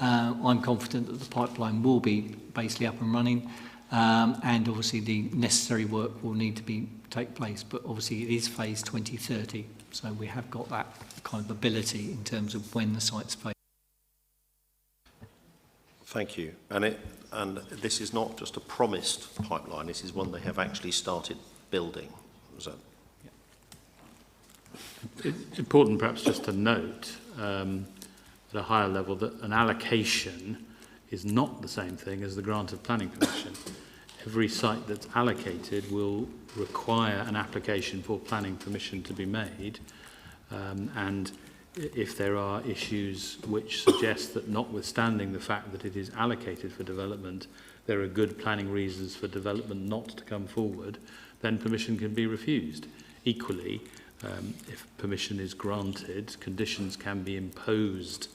[SPEAKER 7] I'm confident that the pipeline will be basically up and running, and obviously the necessary work will need to take place, but obviously it is phase 2030, so we have got that kind of ability in terms of when the site's phased.
[SPEAKER 8] Thank you. And this is not just a promised pipeline, this is one they have actually started building. Is that?
[SPEAKER 5] It's important perhaps just to note at a higher level that an allocation is not the same thing as the grant of planning permission. Every site that's allocated will require an application for planning permission to be made, and if there are issues which suggest that notwithstanding the fact that it is allocated for development, there are good planning reasons for development not to come forward, then permission can be refused. Equally, if permission is granted, conditions can be imposed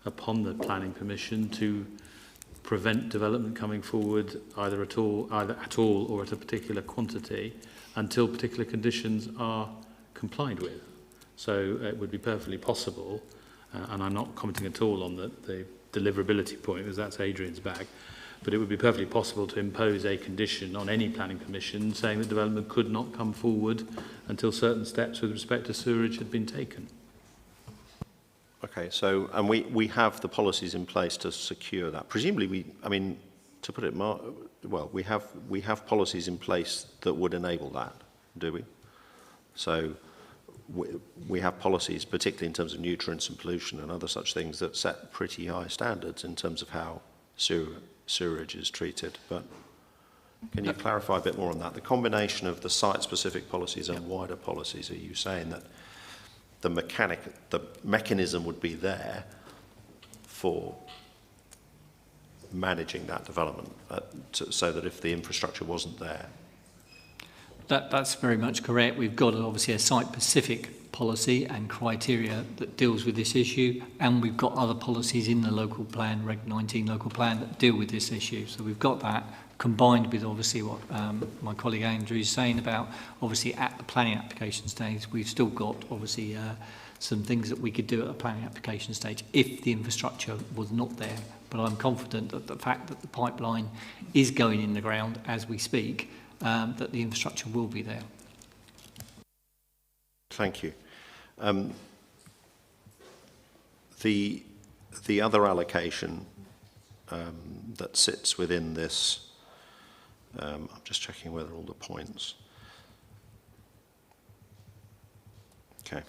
[SPEAKER 5] upon the planning permission to prevent development coming forward either at all or at a particular quantity until particular conditions are complied with. So it would be perfectly possible, and I'm not commenting at all on the deliverability point because that's Adrian's bag, but it would be perfectly possible to impose a condition on any planning permission saying that development could not come forward until certain steps with respect to sewerage had been taken.
[SPEAKER 8] Okay, so, and we have the policies in place to secure that. Presumably, to put it, well, we have policies in place that would enable that, do we? So we have policies, particularly in terms of nutrients and pollution and other such things, that set pretty high standards in terms of how sewerage is treated. But can you clarify a bit more on that? The combination of the site-specific policies and wider policies, are you saying that the mechanism would be there for managing that development so that if the infrastructure wasn't there?
[SPEAKER 7] That's very much correct. We've got obviously a site-specific policy and criteria that deals with this issue, and we've got other policies in the local plan, Reg 19 local plan, that deal with this issue. So we've got that combined with obviously what my colleague Andrew is saying about obviously at the planning application stage. We've still got obviously some things that we could do at the planning application stage if the infrastructure was not there. But I'm confident that the fact that the pipeline is going in the ground as we speak, that the infrastructure will be there.
[SPEAKER 8] Thank you. The other allocation that sits within this, I'm just checking whether all the points. Okay.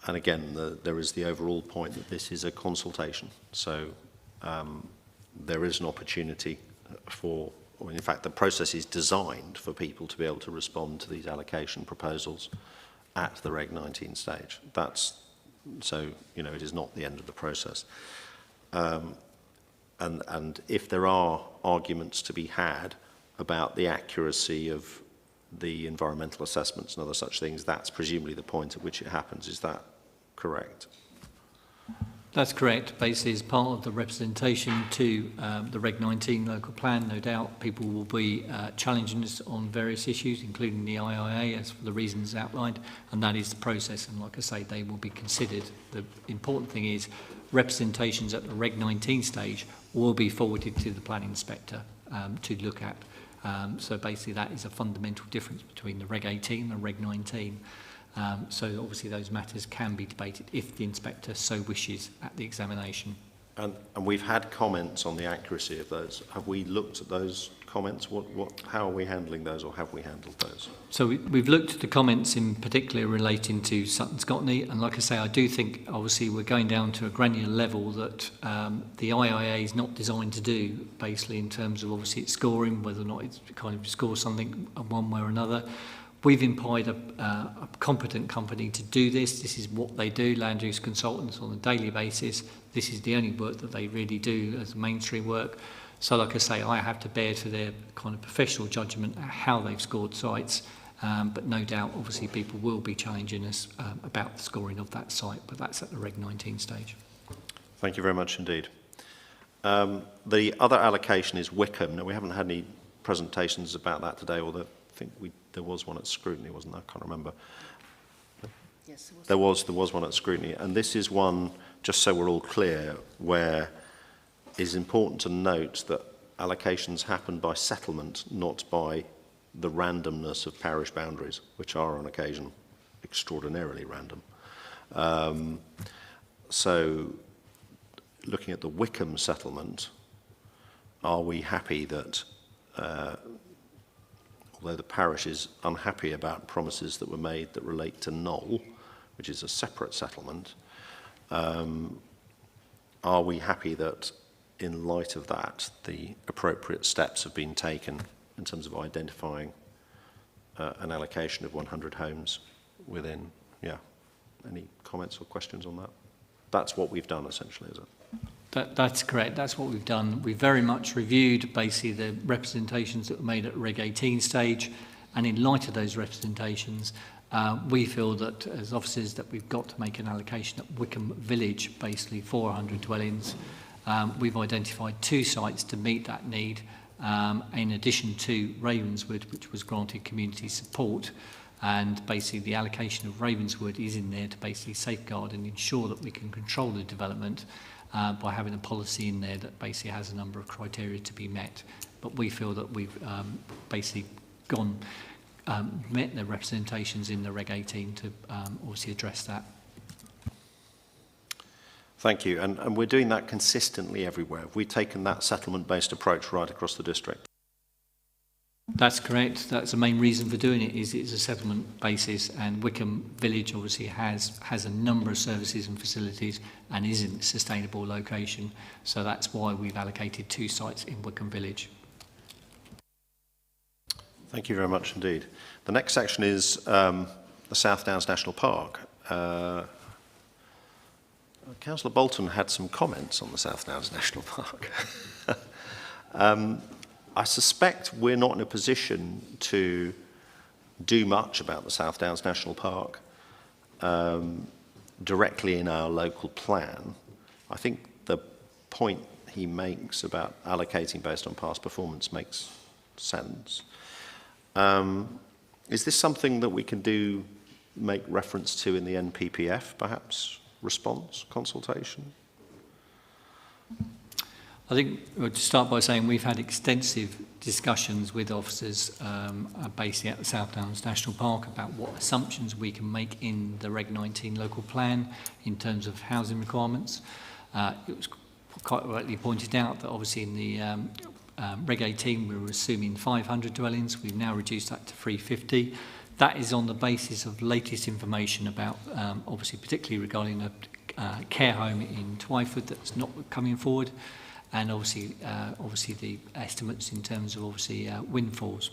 [SPEAKER 8] And again, there is the overall point that this is a consultation. So there is an opportunity for, or in fact, the process is designed for people to be able to respond to these allocation proposals at the Reg 19 stage. So, you know, it is not the end of the process. And if there are arguments to be had about the accuracy of the environmental assessments and other such things, that's presumably the point at which it happens. Is that correct?
[SPEAKER 7] That's correct. Basically, as part of the representation to the Reg 19 local plan, no doubt people will be challenging us on various issues, including the IIA, as for the reasons outlined, and that is the process. And like I say, they will be considered. The important thing is representations at the Reg 19 stage will be forwarded to the planning inspector to look at. So basically, that is a fundamental difference between the Reg 18 and the Reg 19. So obviously those matters can be debated if the inspector so wishes at the examination.
[SPEAKER 8] And we've had comments on the accuracy of those. Have we looked at those comments? How are we handling those, or have we handled those?
[SPEAKER 7] So we've looked at the comments in particular relating to Sutton Scotney, and like I say, I do think obviously we're going down to a granular level that the IIA is not designed to do, basically in terms of obviously its scoring, whether or not it's kind of scores something one way or another. We've employed a competent company to do this. This is what they do, land use consultants on a daily basis. This is the only work that they really do as mainstream work. So like I say, I have to bear to their kind of professional judgment how they've scored sites. But no doubt, obviously, people will be challenging us about the scoring of that site, but that's at the Reg 19 stage.
[SPEAKER 8] Thank you very much indeed. The other allocation is Wickham. Now, we haven't had any presentations about that today, although I think there was one at scrutiny, wasn't there? I can't remember.
[SPEAKER 13] Yes,
[SPEAKER 8] there was one at scrutiny, and this is one, just so we're all clear, where it is important to note that allocations happen by settlement, not by the randomness of parish boundaries, which are on occasion extraordinarily random. So, looking at the Wickham settlement, are we happy that although the parish is unhappy about promises that were made that relate to Knoll, which is a separate settlement, are we happy that in light of that, the appropriate steps have been taken in terms of identifying an allocation of 100 homes within, any comments or questions on that? That's what we've done essentially, is it?
[SPEAKER 7] That's correct. That's what we've done. We've very much reviewed basically the representations that were made at Reg 18 stage, and in light of those representations, we feel that as officers that we've got to make an allocation at Wickham Village, basically 400 dwellings. We've identified 2 sites to meet that need, in addition to Ravenswood, which was granted community support. And basically the allocation of Ravenswood is in there to basically safeguard and ensure that we can control the development by having a policy in there that basically has a number of criteria to be met. But we feel that we've basically met the representations in the Reg 18 to obviously address that.
[SPEAKER 8] Thank you. And we're doing that consistently everywhere. We've taken that settlement-based approach right across the district.
[SPEAKER 7] That's correct. That's the main reason for doing it, is it's a settlement basis, and Wickham Village obviously has a number of services and facilities and is in a sustainable location. So that's why we've allocated 2 sites in Wickham Village.
[SPEAKER 8] Thank you very much indeed. The next section is the South Downs National Park. Councillor Bolton had some comments on the South Downs National Park. I suspect we're not in a position to do much about the South Downs National Park directly in our local plan. I think the point he makes about allocating based on past performance makes sense. Is this something that we can do, make reference to in the NPPF, perhaps? Response, consultation?
[SPEAKER 7] I think we'll just start by saying we've had extensive discussions with officers basically at the South Downs National Park about what assumptions we can make in the Reg 19 local plan in terms of housing requirements. It was quite rightly pointed out that obviously in the Reg 18 we were assuming 500 dwellings. We've now reduced that to 350. That is on the basis of latest information about, obviously particularly regarding a care home in Twyford that's not coming forward, and obviously the estimates in terms of windfalls.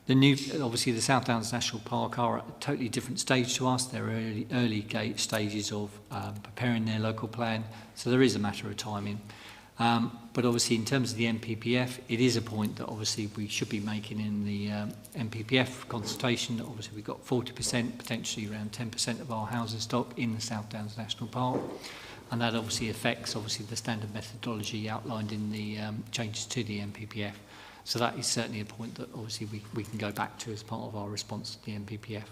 [SPEAKER 7] Obviously the South Downs National Park are at a totally different stage to us. They're early stages of preparing their local plan, so there is a matter of timing. But obviously in terms of the NPPF, it is a point that obviously we should be making in the NPPF consultation. Obviously we've got 40%, potentially around 10% of our housing stock in the South Downs National Park. And that obviously affects the standard methodology outlined in the changes to the NPPF. So that is certainly a point that obviously we can go back to as part of our response to the NPPF.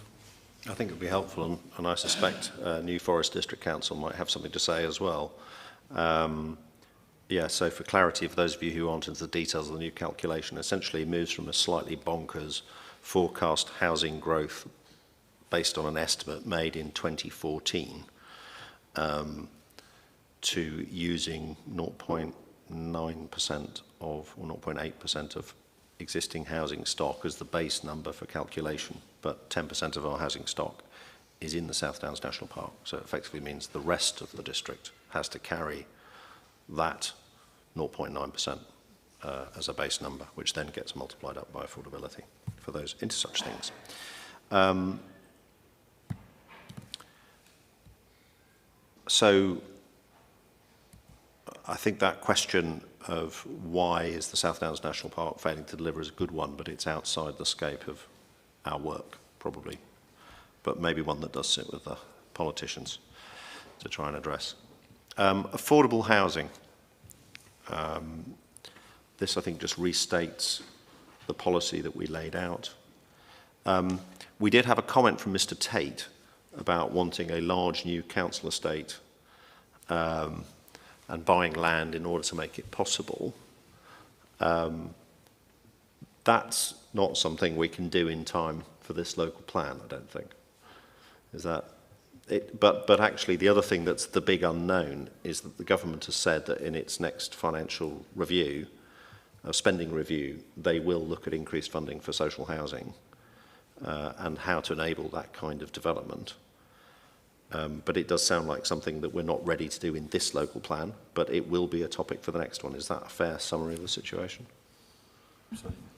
[SPEAKER 8] I think it would be helpful, and I suspect New Forest District Council might have something to say as well. Yeah, so for clarity, for those of you who aren't into the details of the new calculation, essentially it moves from a slightly bonkers forecast housing growth based on an estimate made in 2014 to using 0.9% or 0.8% of existing housing stock as the base number for calculation, but 10% of our housing stock is in the South Downs National Park. So it effectively means the rest of the district has to carry that 0.9% as a base number, which then gets multiplied up by affordability for those into such things. So I think that question of why is the South Downs National Park failing to deliver is a good one, but it's outside the scope of our work, probably, but maybe one that does sit with the politicians to try and address. Affordable housing. This, I think, just restates the policy that we laid out. We did have a comment from Mr. Tate about wanting a large new council estate and buying land in order to make it possible. That's not something we can do in time for this local plan, I don't think. Is that it? But actually the other thing that's the big unknown is that the government has said that in its next financial review, spending review, they will look at increased funding for social housing and how to enable that kind of development. But it does sound like something that we're not ready to do in this local plan, but it will be a topic for the next one. Is that a fair summary of the situation?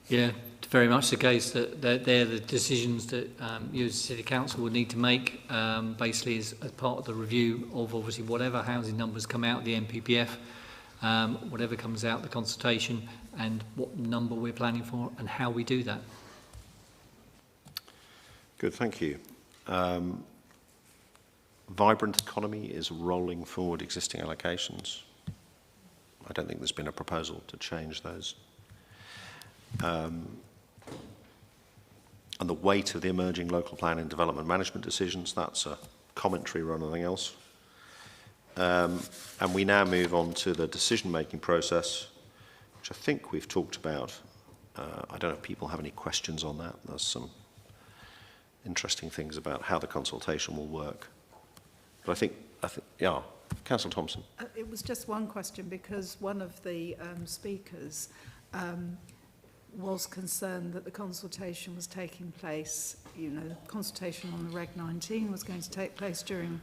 [SPEAKER 7] Yeah, very much the case that they're the decisions that you as City Council would need to make, basically as part of the review of obviously whatever housing numbers come out of the NPPF, whatever comes out the consultation, and what number we're planning for and how we do that.
[SPEAKER 8] Good, thank you. Vibrant economy is rolling forward existing allocations. I don't think there's been a proposal to change those. And the weight of the emerging local plan and development management decisions, that's a commentary rather than anything else. And we now move on to the decision-making process, which I think we've talked about. I don't know if people have any questions on that. There's some interesting things about how the consultation will work. But I think yeah, Councillor Thompson.
[SPEAKER 15] It was just one question, because one of the speakers was concerned that the consultation was taking place, you know, the consultation on the Reg 19 was going to take place during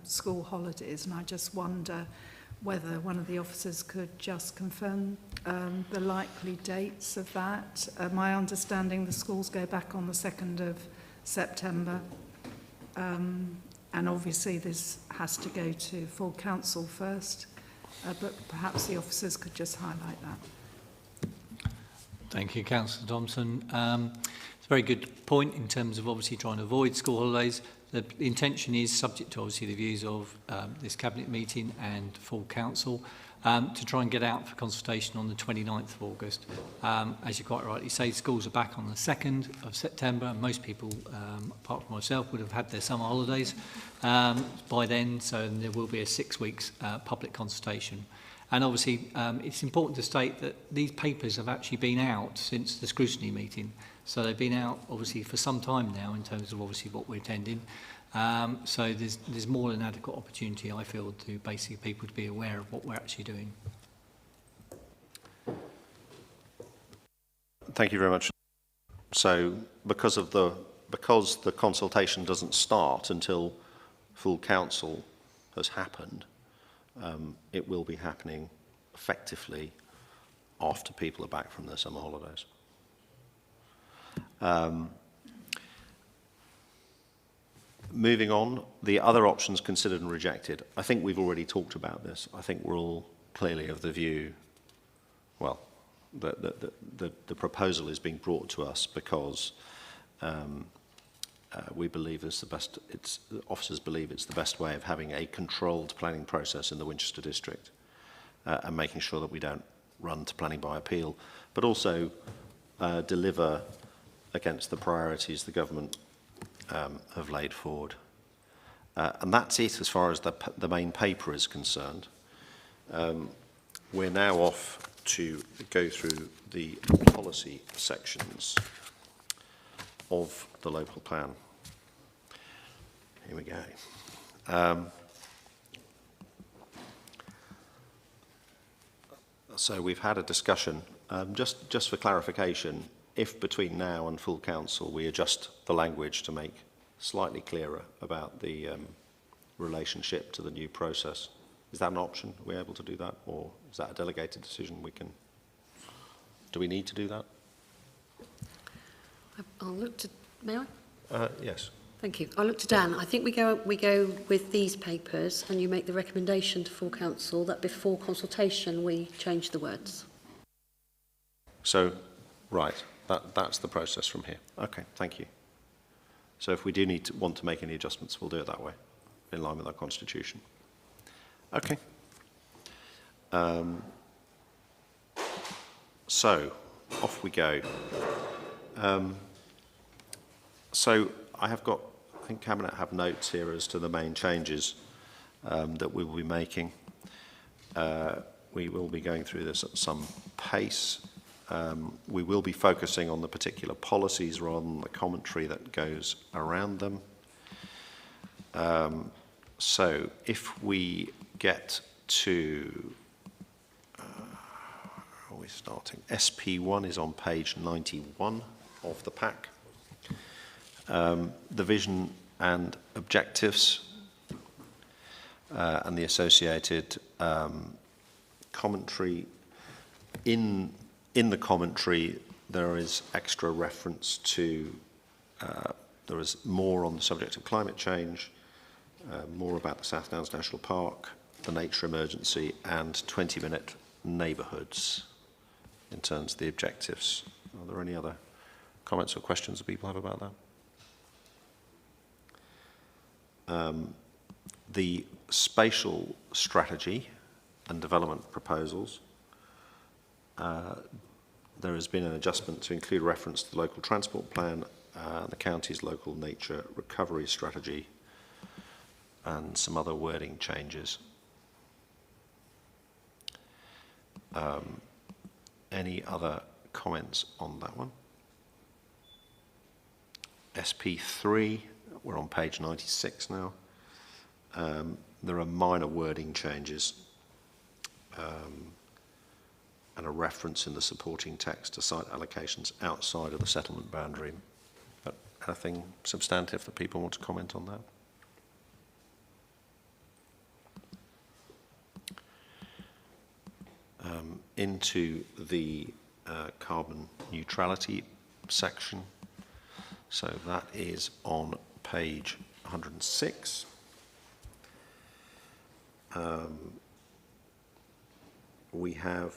[SPEAKER 15] school holidays, and I just wonder whether one of the officers could just confirm the likely dates of that. My understanding, the schools go back on the 2nd of September, and obviously this has to go to full council first, but perhaps the officers could just highlight that.
[SPEAKER 7] Thank you, Councillor Thompson. It's a very good point in terms of obviously trying to avoid school holidays. The intention is, subject to obviously the views of this Cabinet meeting and full council, to try and get out for consultation on the 29th of August. As you quite rightly say, schools are back on the 2nd of September, and most people, apart from myself, would have had their summer holidays by then, so there will be a 6 weeks public consultation. And obviously, it's important to state that these papers have actually been out since the scrutiny meeting. So they've been out, obviously, for some time now in terms of, obviously, what we're attending. So there's more than adequate opportunity, I feel, to basically people to be aware of what we're actually doing.
[SPEAKER 8] Thank you very much. So because the consultation doesn't start until full council has happened, it will be happening effectively after people are back from their summer holidays. Moving on, the other options considered and rejected. I think we've already talked about this. I think we're all clearly of the view, well, the proposal is being brought to us because we believe it's the best, the officers believe it's the best way of having a controlled planning process in the Winchester district and making sure that we don't run to planning by appeal, but also deliver against the priorities the government have laid forward. And that's it as far as the main paper is concerned. We're now off to go through the policy sections of the local plan. Here we go. So we've had a discussion. Just for clarification, if between now and full council we adjust the language to make slightly clearer about the relationship to the new process, is that an option? Are we able to do that, or is that a delegated decision we can? Do we need to do that?
[SPEAKER 9] I'll look to, may I?
[SPEAKER 8] Yes.
[SPEAKER 9] Thank you. I'll look to Dan. I think we go with these papers, and you make the recommendation to full council that before consultation we change the words.
[SPEAKER 8] So, right, that's the process from here. Okay, thank you. So if we do want to make any adjustments, we'll do it that way, in line with our constitution. Okay. So, off we go. So I think Cabinet have notes here as to the main changes that we will be making. We will be going through this at some pace. We will be focusing on the particular policies rather than the commentary that goes around them. So if we get to, where are we starting? SP1 is on page 91 of the pack. The vision and objectives and the associated commentary. In the commentary, there is extra reference to, there is more on the subject of climate change, more about the South Downs National Park, the nature emergency, and 20-minute neighbourhoods in terms of the objectives. Are there any other comments or questions that people have about that? The spatial strategy and development proposals. There has been an adjustment to include reference to the local transport plan, the county's local nature recovery strategy, and some other wording changes. Any other comments on that one? SP3, we're on page 96 now. there are minor wording changes and a reference in the supporting text to site allocations outside of the settlement boundary. But anything substantive that people want to comment on that? Into the carbon neutrality section. So that is on page 106. We have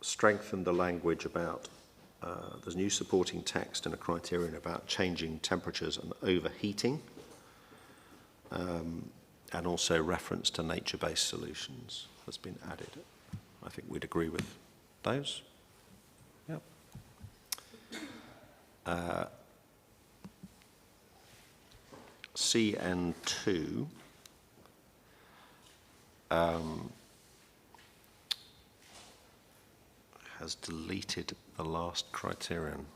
[SPEAKER 8] strengthened the language about there's new supporting text and a criterion about changing temperatures and overheating, and also reference to nature-based solutions has been added. I think we'd agree with those. Yep. CN2 has deleted the last criterion.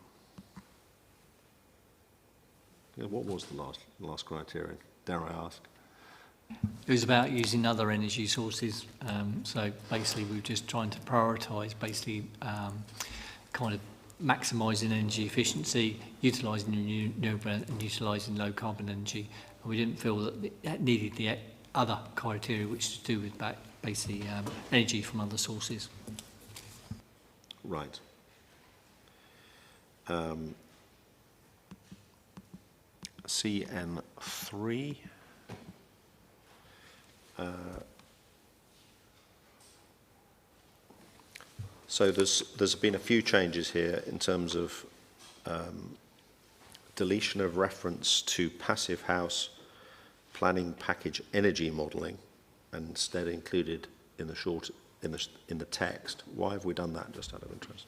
[SPEAKER 8] Yeah, what was the last criterion, dare I ask?
[SPEAKER 7] It was about using other energy sources. So basically, we were just trying to prioritise kind of maximising energy efficiency, utilising renewable and utilising low carbon energy. And we didn't feel that it needed the other criteria, which is to do with basically energy from other sources.
[SPEAKER 8] Right. CN3. So there's been a few changes here in terms of deletion of reference to passive house planning package energy modelling, and instead included in the text. Why have we done that, just out of interest?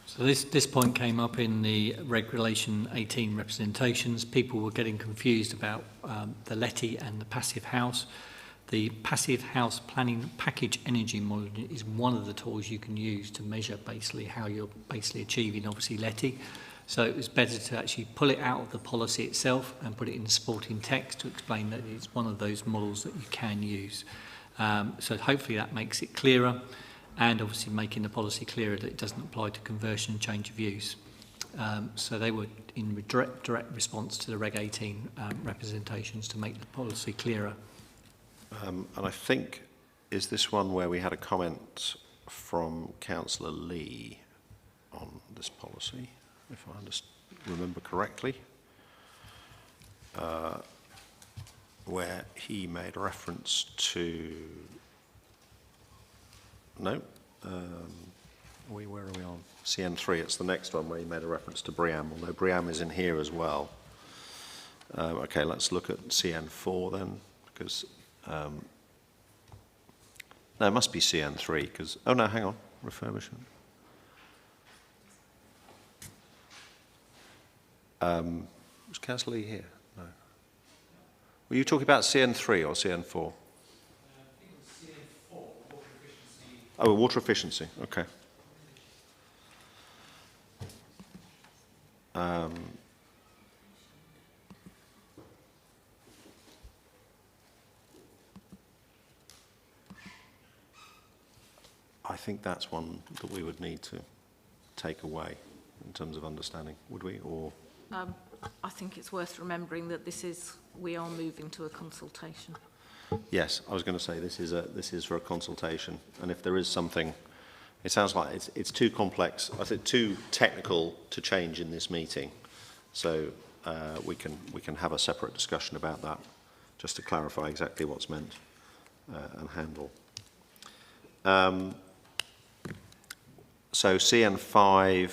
[SPEAKER 7] So this point came up in the Regulation 18 representations. People were getting confused about the LETI and the passive house. The passive house planning package energy modelling is one of the tools you can use to measure basically how you're basically achieving obviously LETI. So it was better to actually pull it out of the policy itself and put it in supporting text to explain that it's one of those models that you can use. So hopefully that makes it clearer, and obviously making the policy clearer that it doesn't apply to conversion and change of use. So they were in direct response to the Reg 18 representations to make the policy clearer.
[SPEAKER 8] And I think, is this one where we had a comment from Councillor Lee on this policy, if I remember correctly, where he made reference to, no, where are we on? CN3, it's the next one where he made a reference to BREEAM, although BREEAM is in here as well. Okay, let's look at CN4 then, because no, it must be CN3 because, oh no, hang on, refurbishment. Was Councillor Lee here? No. Were you talking about CN3 or CN4? CN4, water efficiency. Oh, water efficiency, okay. I think that's one that we would need to take away in terms of understanding, would we? Or
[SPEAKER 11] I think it's worth remembering that we are moving to a consultation.
[SPEAKER 8] yes, I was going to say this is for a consultation, and if there is something, it sounds like it's too complex. I think too technical to change in this meeting, so we can have a separate discussion about that, just to clarify exactly what's meant and handle. So CN5,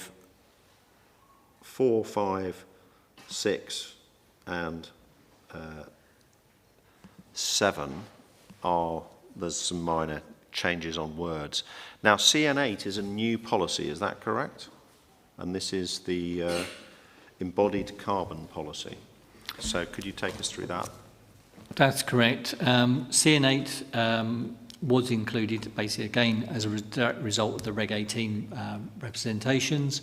[SPEAKER 8] 4, 5, 6 and 7 there's some minor changes on words. Now CN8 is a new policy, is that correct? And this is the embodied carbon policy. So could you take us through that?
[SPEAKER 7] That's correct. CN8 was included basically again as a direct result of the Reg 18 representations.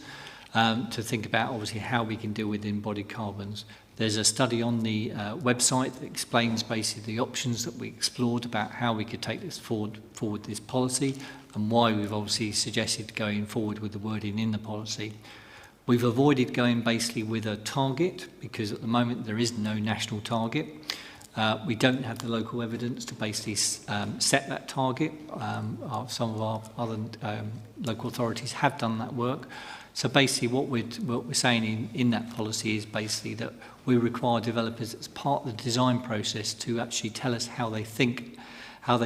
[SPEAKER 7] to think about obviously how we can deal with embodied carbons. There's a study on the website that explains basically the options that we explored about how we could take this forward this policy, and why we've obviously suggested going forward with the wording in the policy. We've avoided going basically with a target because at the moment there is no national target. We don't have the local evidence to basically set that target. Some of our other local authorities have done that work. So basically what we're saying in that policy is basically that we require developers as part of the design process to actually tell us how they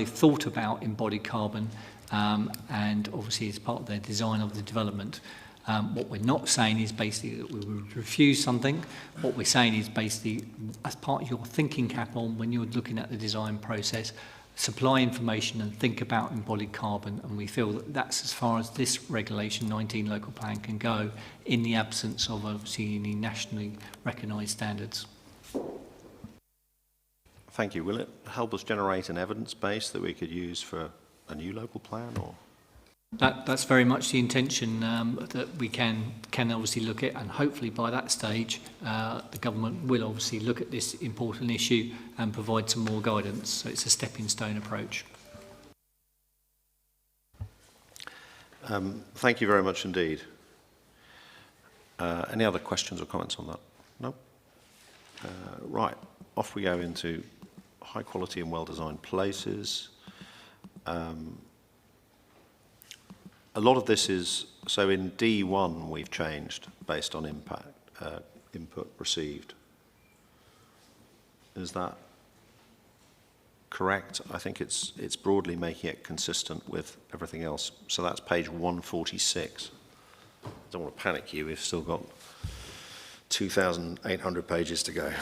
[SPEAKER 7] thought about embodied carbon, and obviously as part of their design of the development. What we're not saying is basically that we would refuse something. What we're saying is basically, as part of your thinking cap on when you're looking at the design process, supply information and think about embodied carbon, and we feel that that's as far as this Regulation 19 local plan can go in the absence of obviously any nationally recognised standards.
[SPEAKER 8] Thank you. Will it help us generate an evidence base that we could use for a new local plan, or?
[SPEAKER 7] That's very much the intention, that we can obviously look at, and hopefully by that stage the government will obviously look at this important issue and provide some more guidance. So it's a stepping stone approach.
[SPEAKER 8] Thank you very much indeed. Any other questions or comments on that? No? Right, off we go into high quality and well-designed places. A lot of this is, so in D1 we've changed based on impact, input received. Is that correct? I think it's broadly making it consistent with everything else. So that's page 146. I don't want to panic you, we've still got 2,800 pages to go.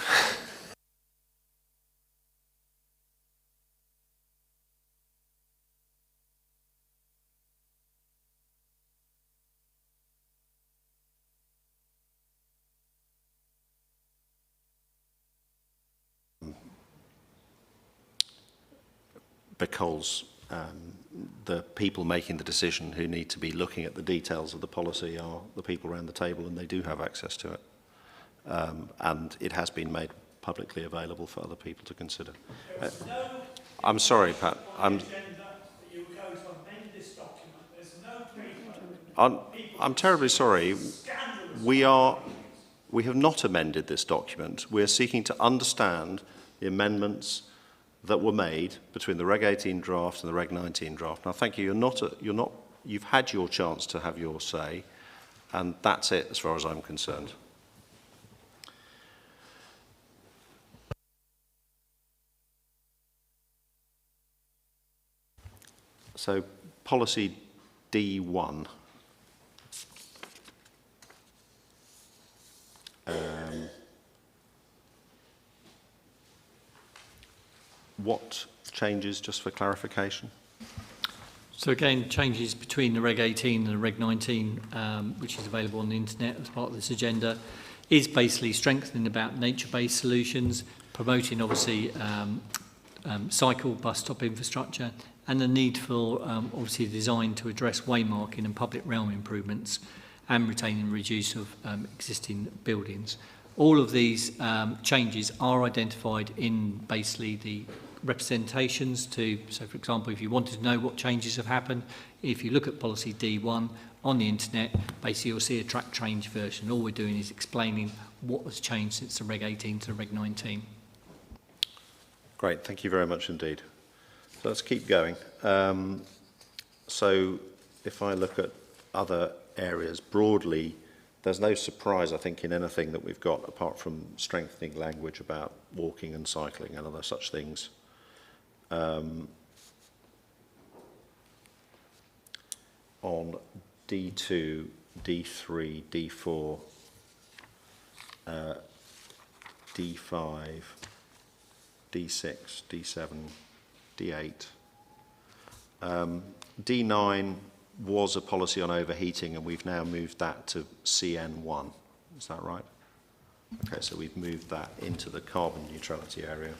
[SPEAKER 8] Because the people making the decision who need to be looking at the details of the policy are the people around the table, and they do have access to it. And it has been made publicly available for other people to consider. I'm sorry, Pat. I'm terribly sorry. We have not amended this document. We're seeking to understand the amendments that were made between the Reg 18 draft and the Reg 19 draft. Now, thank you. You've had your chance to have your say, and that's it as far as I'm concerned. So, policy D1. What changes, just for clarification?
[SPEAKER 7] So again, changes between the Reg 18 and the Reg 19, which is available on the internet as part of this agenda, is basically strengthening about nature-based solutions, promoting obviously cycle bus stop infrastructure, and the need for obviously design to address waymarking and public realm improvements, and retaining reduce of existing buildings. All of these changes are identified in basically the representations to, so for example, if you wanted to know what changes have happened, if you look at policy D1 on the internet, basically you'll see a track change version. All we're doing is explaining what has changed since the Reg 18 to the Reg 19.
[SPEAKER 8] Great, thank you very much indeed. So let's keep going. So if I look at other areas broadly, there's no surprise, I think, in anything that we've got apart from strengthening language about walking and cycling and other such things. On D2, D3, D4, D5, D6, D7, D8. D9 was a policy on overheating, and we've now moved that to CN1. Is that right? Okay, so we've moved that into the carbon neutrality area.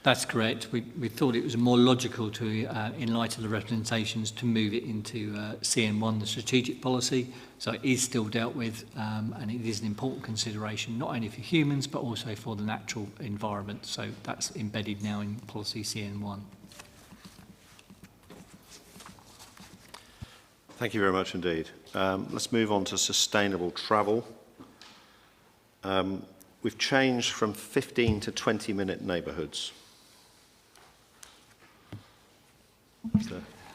[SPEAKER 7] That's correct. We thought it was more logical to, in light of the representations, to move it into CN1, the strategic policy. So it is still dealt with, and it is an important consideration, not only for humans, but also for the natural environment. So that's embedded now in policy CN1.
[SPEAKER 8] Thank you very much indeed. Let's move on to sustainable travel. We've changed from 15 to 20-minute neighbourhoods.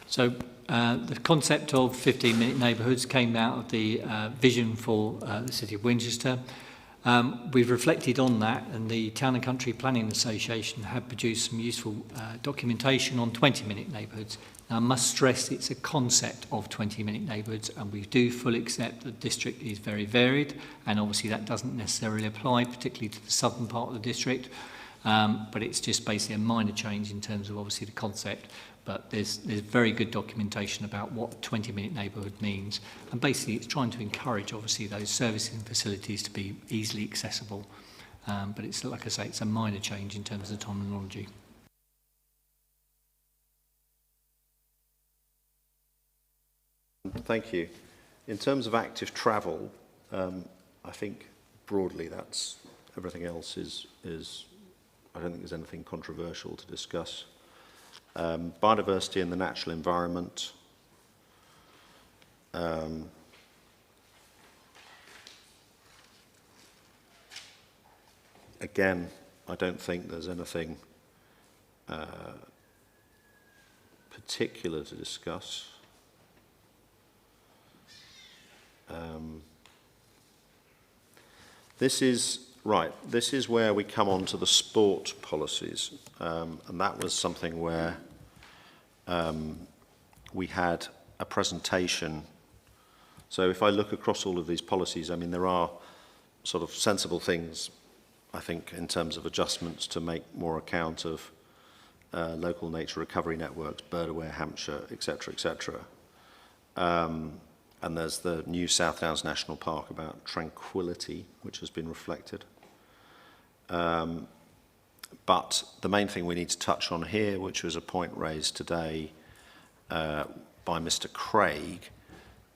[SPEAKER 7] So the concept of 15-minute neighbourhoods came out of the vision for the City of Winchester. We've reflected on that, and the Town and Country Planning Association have produced some useful documentation on 20-minute neighbourhoods. Now, I must stress it's a concept of 20-minute neighbourhoods, and we do fully accept that the district is very varied, and obviously that doesn't necessarily apply, particularly to the southern part of the district, but it's just basically a minor change in terms of obviously the concept. But there's very good documentation about what 20-minute neighbourhood means, and basically it's trying to encourage obviously those servicing facilities to be easily accessible, but it's, like I say, it's a minor change in terms of the terminology.
[SPEAKER 8] Thank you. In terms of active travel, I think broadly that's everything else is I don't think there's anything controversial to discuss. Biodiversity and the natural environment. Again, I don't think there's anything particular to discuss. This is where we come on to the sport policies, and that was something where we had a presentation. So if I look across all of these policies, I mean, there are sort of sensible things, I think, in terms of adjustments to make more account of local nature recovery networks, Birdaware, Hampshire, etc., etc. And there's the new South Downs National Park about tranquility, which has been reflected. But the main thing we need to touch on here, which was a point raised today by Mr. Craig,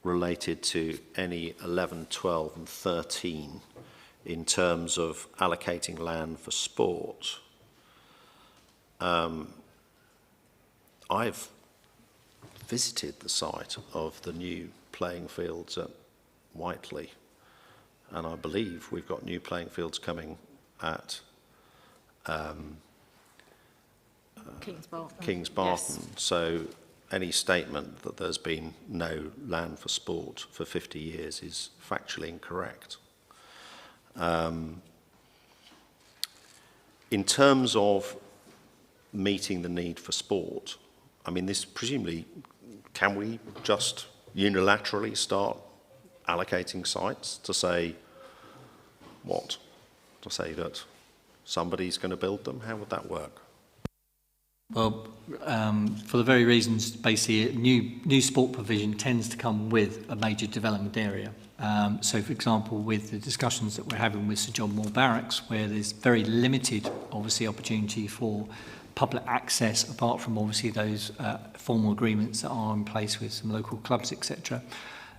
[SPEAKER 8] related to NE 11, 12 and 13 in terms of allocating land for sport. I've visited the site of the new playing fields at Whiteley, and I believe we've got new playing fields coming at
[SPEAKER 11] Kings Barton.
[SPEAKER 8] Kings Barton.
[SPEAKER 11] Yes.
[SPEAKER 8] So any statement that there's been no land for sport for 50 years is factually incorrect. In terms of meeting the need for sport, I mean, this presumably, can we just unilaterally start allocating sites to say what? To say that somebody's going to build them? How would that work?
[SPEAKER 7] Well, for the very reasons, basically, new sport provision tends to come with a major development area. So, for example, with the discussions that we're having with Sir John Moore Barracks, where there's very limited, obviously, opportunity for public access, apart from obviously those formal agreements that are in place with some local clubs, etc.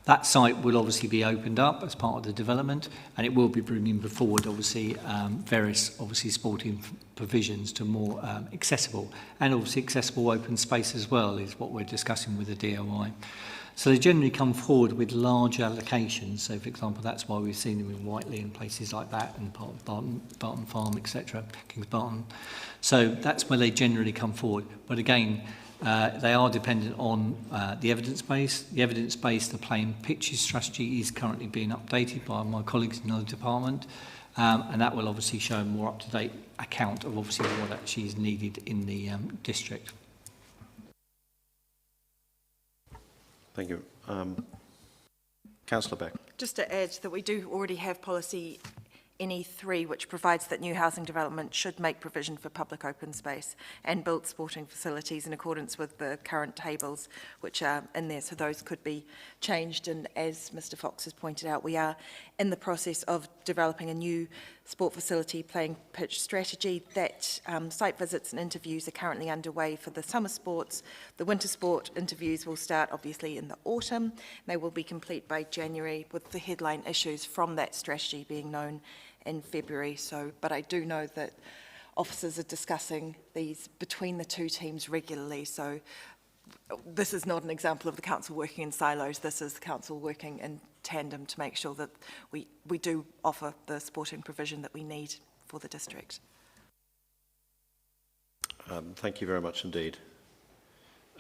[SPEAKER 7] That site will obviously be opened up as part of the development, and it will be bringing forward obviously various obviously sporting provisions to more accessible, and obviously accessible open space as well is what we're discussing with the DOI. So they generally come forward with large allocations. So, for example, that's why we've seen them in Whiteley and places like that, and part of Barton Farm, etc., Kings Barton. So that's where they generally come forward. But again, they are dependent on the evidence base. The evidence base, the plain pitches strategy is currently being updated by my colleagues in the department, and that will obviously show a more up-to-date account of obviously what actually is needed in the district.
[SPEAKER 8] Thank you. Councillor Beck.
[SPEAKER 10] Just to add that we do already have policy NE3, which provides that new housing development should make provision for public open space and built sporting facilities in accordance with the current tables which are in there, so those could be changed. And as Mr. Fox has pointed out, we are in the process of developing a new sport facility playing pitch strategy. That site visits and interviews are currently underway for the summer sports. The winter sport interviews will start obviously in the autumn. They will be complete by January, with the headline issues from that strategy being known in February. So, but I do know that officers are discussing these between the two teams regularly. So this is not an example of the council working in silos. This is the council working in tandem to make sure that we do offer the sporting provision that we need for the district.
[SPEAKER 8] Thank you very much indeed.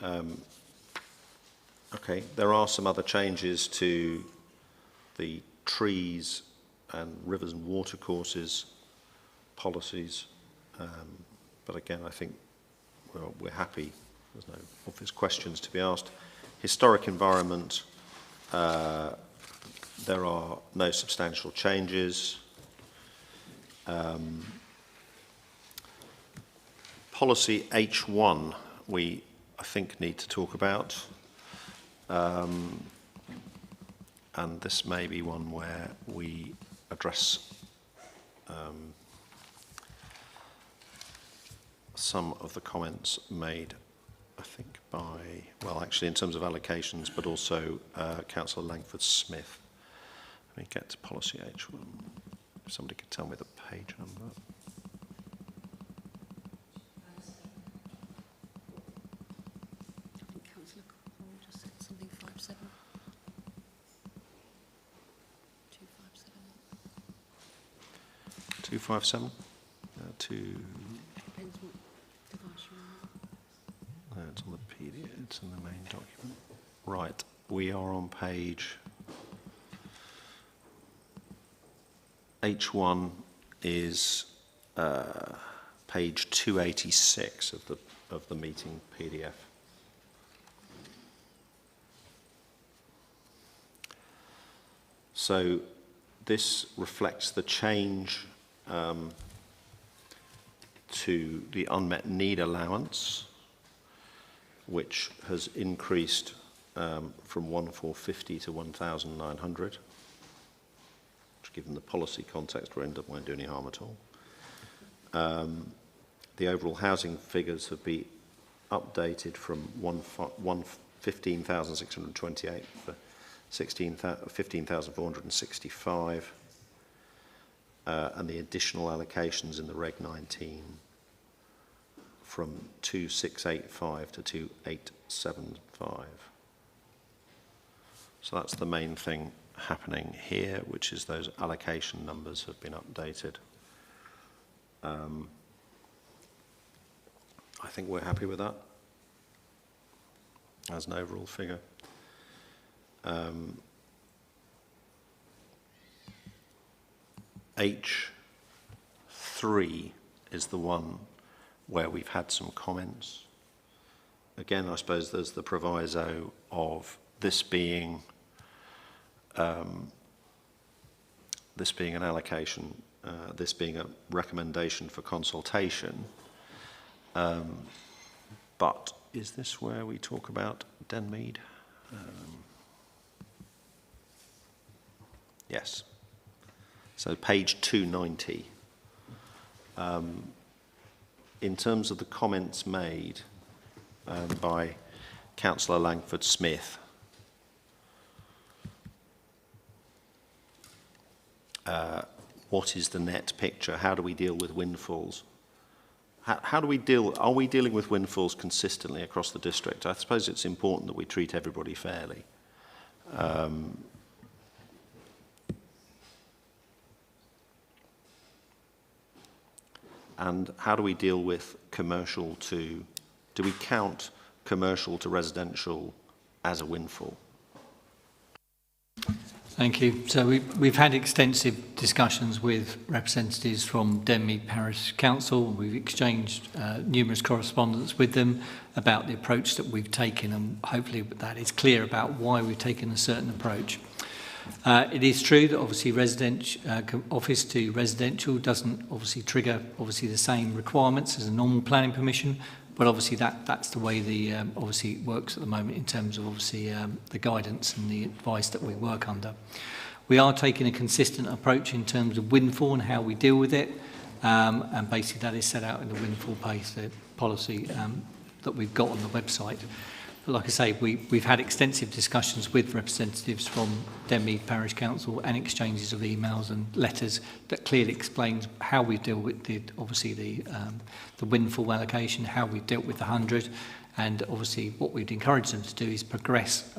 [SPEAKER 8] Okay, there are some other changes to the trees and rivers and water courses policies, but again I think we're happy. There's no obvious questions to be asked. Historic environment, there are no substantial changes. Policy H1, I think, need to talk about. And this may be one where we address some of the comments made, I think, by, well, actually in terms of allocations, but also Councillor Langford-Smith. Let me get to policy H1. If somebody could tell me the page number.
[SPEAKER 9] I think Councillor Cole just said something 57. 257.
[SPEAKER 8] 257?
[SPEAKER 9] Depends what device you're on.
[SPEAKER 8] No, it's on the PDF, it's in the main document. Right, we are on page H1 is page 286 of the meeting PDF. So this reflects the change to the unmet need allowance, which has increased from 1,450 to 1,900. Given the policy context we're in, won't do any harm at all. The overall housing figures have been updated from 15,628 for 15,465, and the additional allocations in the Reg 19 from 2,685 to 2,875. So that's the main thing happening here, which is those allocation numbers have been updated. I think we're happy with that as an overall figure. H3 is the one where we've had some comments. Again, I suppose there's the proviso of this being an allocation, this being a recommendation for consultation. But is this where we talk about Denmead? Yes. So page 290. In terms of the comments made by Councillor Langford-Smith, what is the net picture? How do we deal with windfalls? How do we deal? Are we dealing with windfalls consistently across the district? I suppose it's important that we treat everybody fairly. And how do we deal with commercial to? Do we count commercial to residential as a windfall?
[SPEAKER 7] Thank you. So we've had extensive discussions with representatives from Denmead Parish Council. We've exchanged numerous correspondence with them about the approach that we've taken, and hopefully that is clear about why we've taken a certain approach. It is true that obviously office to residential doesn't obviously trigger the same requirements as a normal planning permission, but obviously that's the way the obviously works at the moment in terms of obviously the guidance and the advice that we work under. We are taking a consistent approach in terms of windfall and how we deal with it, and basically that is set out in the windfall policy that we've got on the website. But like I say, we've had extensive discussions with representatives from Denmead Parish Council and exchanges of emails and letters that clearly explains how we deal with the windfall allocation, how we've dealt with the 100, and obviously what we'd encourage them to do is progress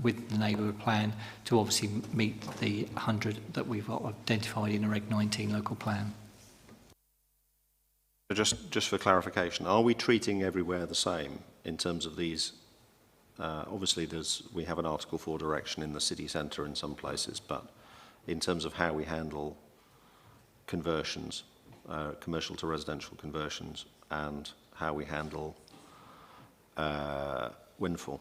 [SPEAKER 7] with the neighbourhood plan to obviously meet the 100 that we've identified in a Reg 19 local plan.
[SPEAKER 8] Just for clarification, are we treating everywhere the same in terms of these? Obviously, we have an Article 4 direction in the city centre in some places, but in terms of how we handle conversions, commercial to residential conversions, and how we handle windfall.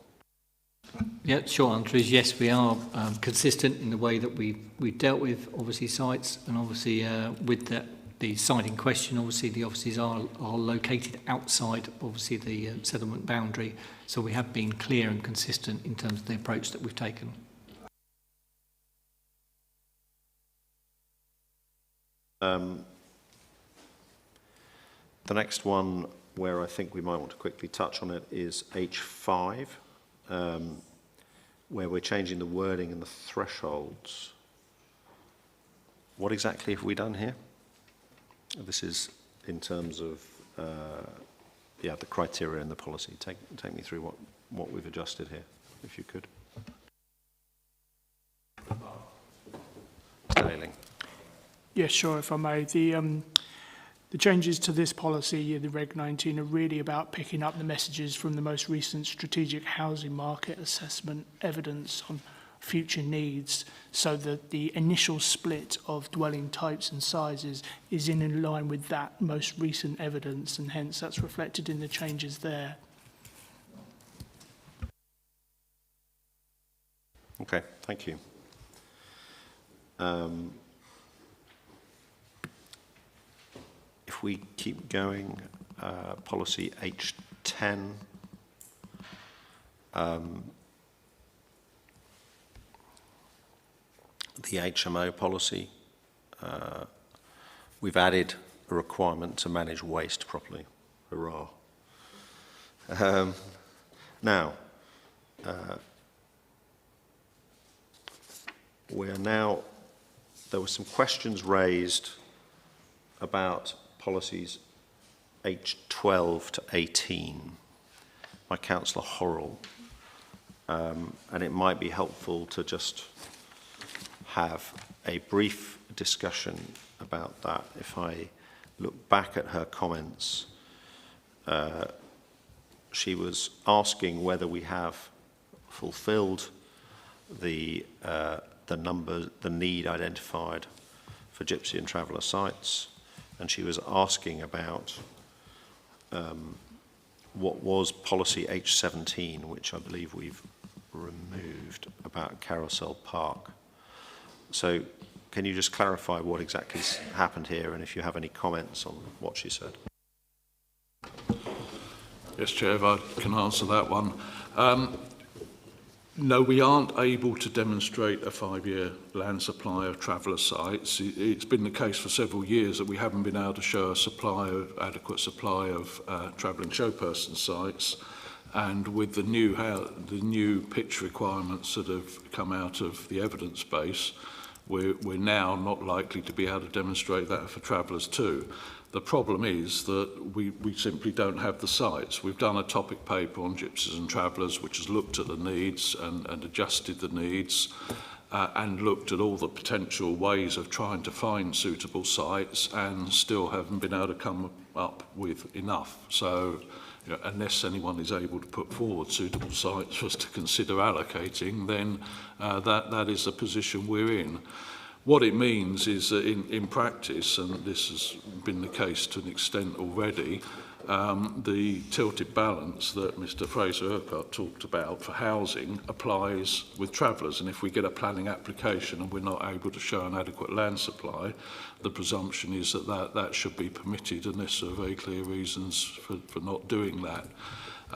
[SPEAKER 7] Yeah, short answer is yes, we are consistent in the way that we've dealt with obviously sites, and obviously with the site in question, obviously the offices are located outside obviously the settlement boundary, so we have been clear and consistent in terms of the approach that we've taken.
[SPEAKER 8] The next one where I think we might want to quickly touch on it is H5, where we're changing the wording and the thresholds. What exactly have we done here? This is in terms of the criteria and the policy. Take me through what we've adjusted here, if you could. Mr. Ayling.
[SPEAKER 12] Yes, sure, if I may. The changes to this policy, the Reg 19, are really about picking up the messages from the most recent strategic housing market assessment evidence on future needs, so that the initial split of dwelling types and sizes is in line with that most recent evidence, and hence that's reflected in the changes there.
[SPEAKER 8] Okay, thank you. If we keep going, policy H10, the HMO policy, we've added a requirement to manage waste properly. Hurrah. Now, there were some questions raised about policies H12 to 18 by Councillor Horrell, and it might be helpful to just have a brief discussion about that. If I look back at her comments, she was asking whether we have fulfilled the need identified for gypsy and traveller sites, and she was asking about what was policy H17, which I believe we've removed, about Carousel Park. So can you just clarify what exactly happened here, and if you have any comments on what she said?
[SPEAKER 22] Yes, Chair, if I can answer that one. No, we aren't able to demonstrate a 5-year land supply of traveller sites. It's been the case for several years that we haven't been able to show adequate supply of travelling showperson sites. And with the new pitch requirements that have come out of the evidence base, we're now not likely to be able to demonstrate that for travellers too. The problem is that we simply don't have the sites. We've done a topic paper on gypsies and travellers, which has looked at the needs and adjusted the needs and looked at all the potential ways of trying to find suitable sites, and still haven't been able to come up with enough. So, unless anyone is able to put forward suitable sites for us to consider allocating, then that is the position we're in. What it means is that in practice, and this has been the case to an extent already, the tilted balance that Mr Fraser-Urquhart talked about for housing applies with travellers, and if we get a planning application and we're not able to show an adequate land supply, the presumption is that should be permitted, unless there are very clear reasons for not doing that.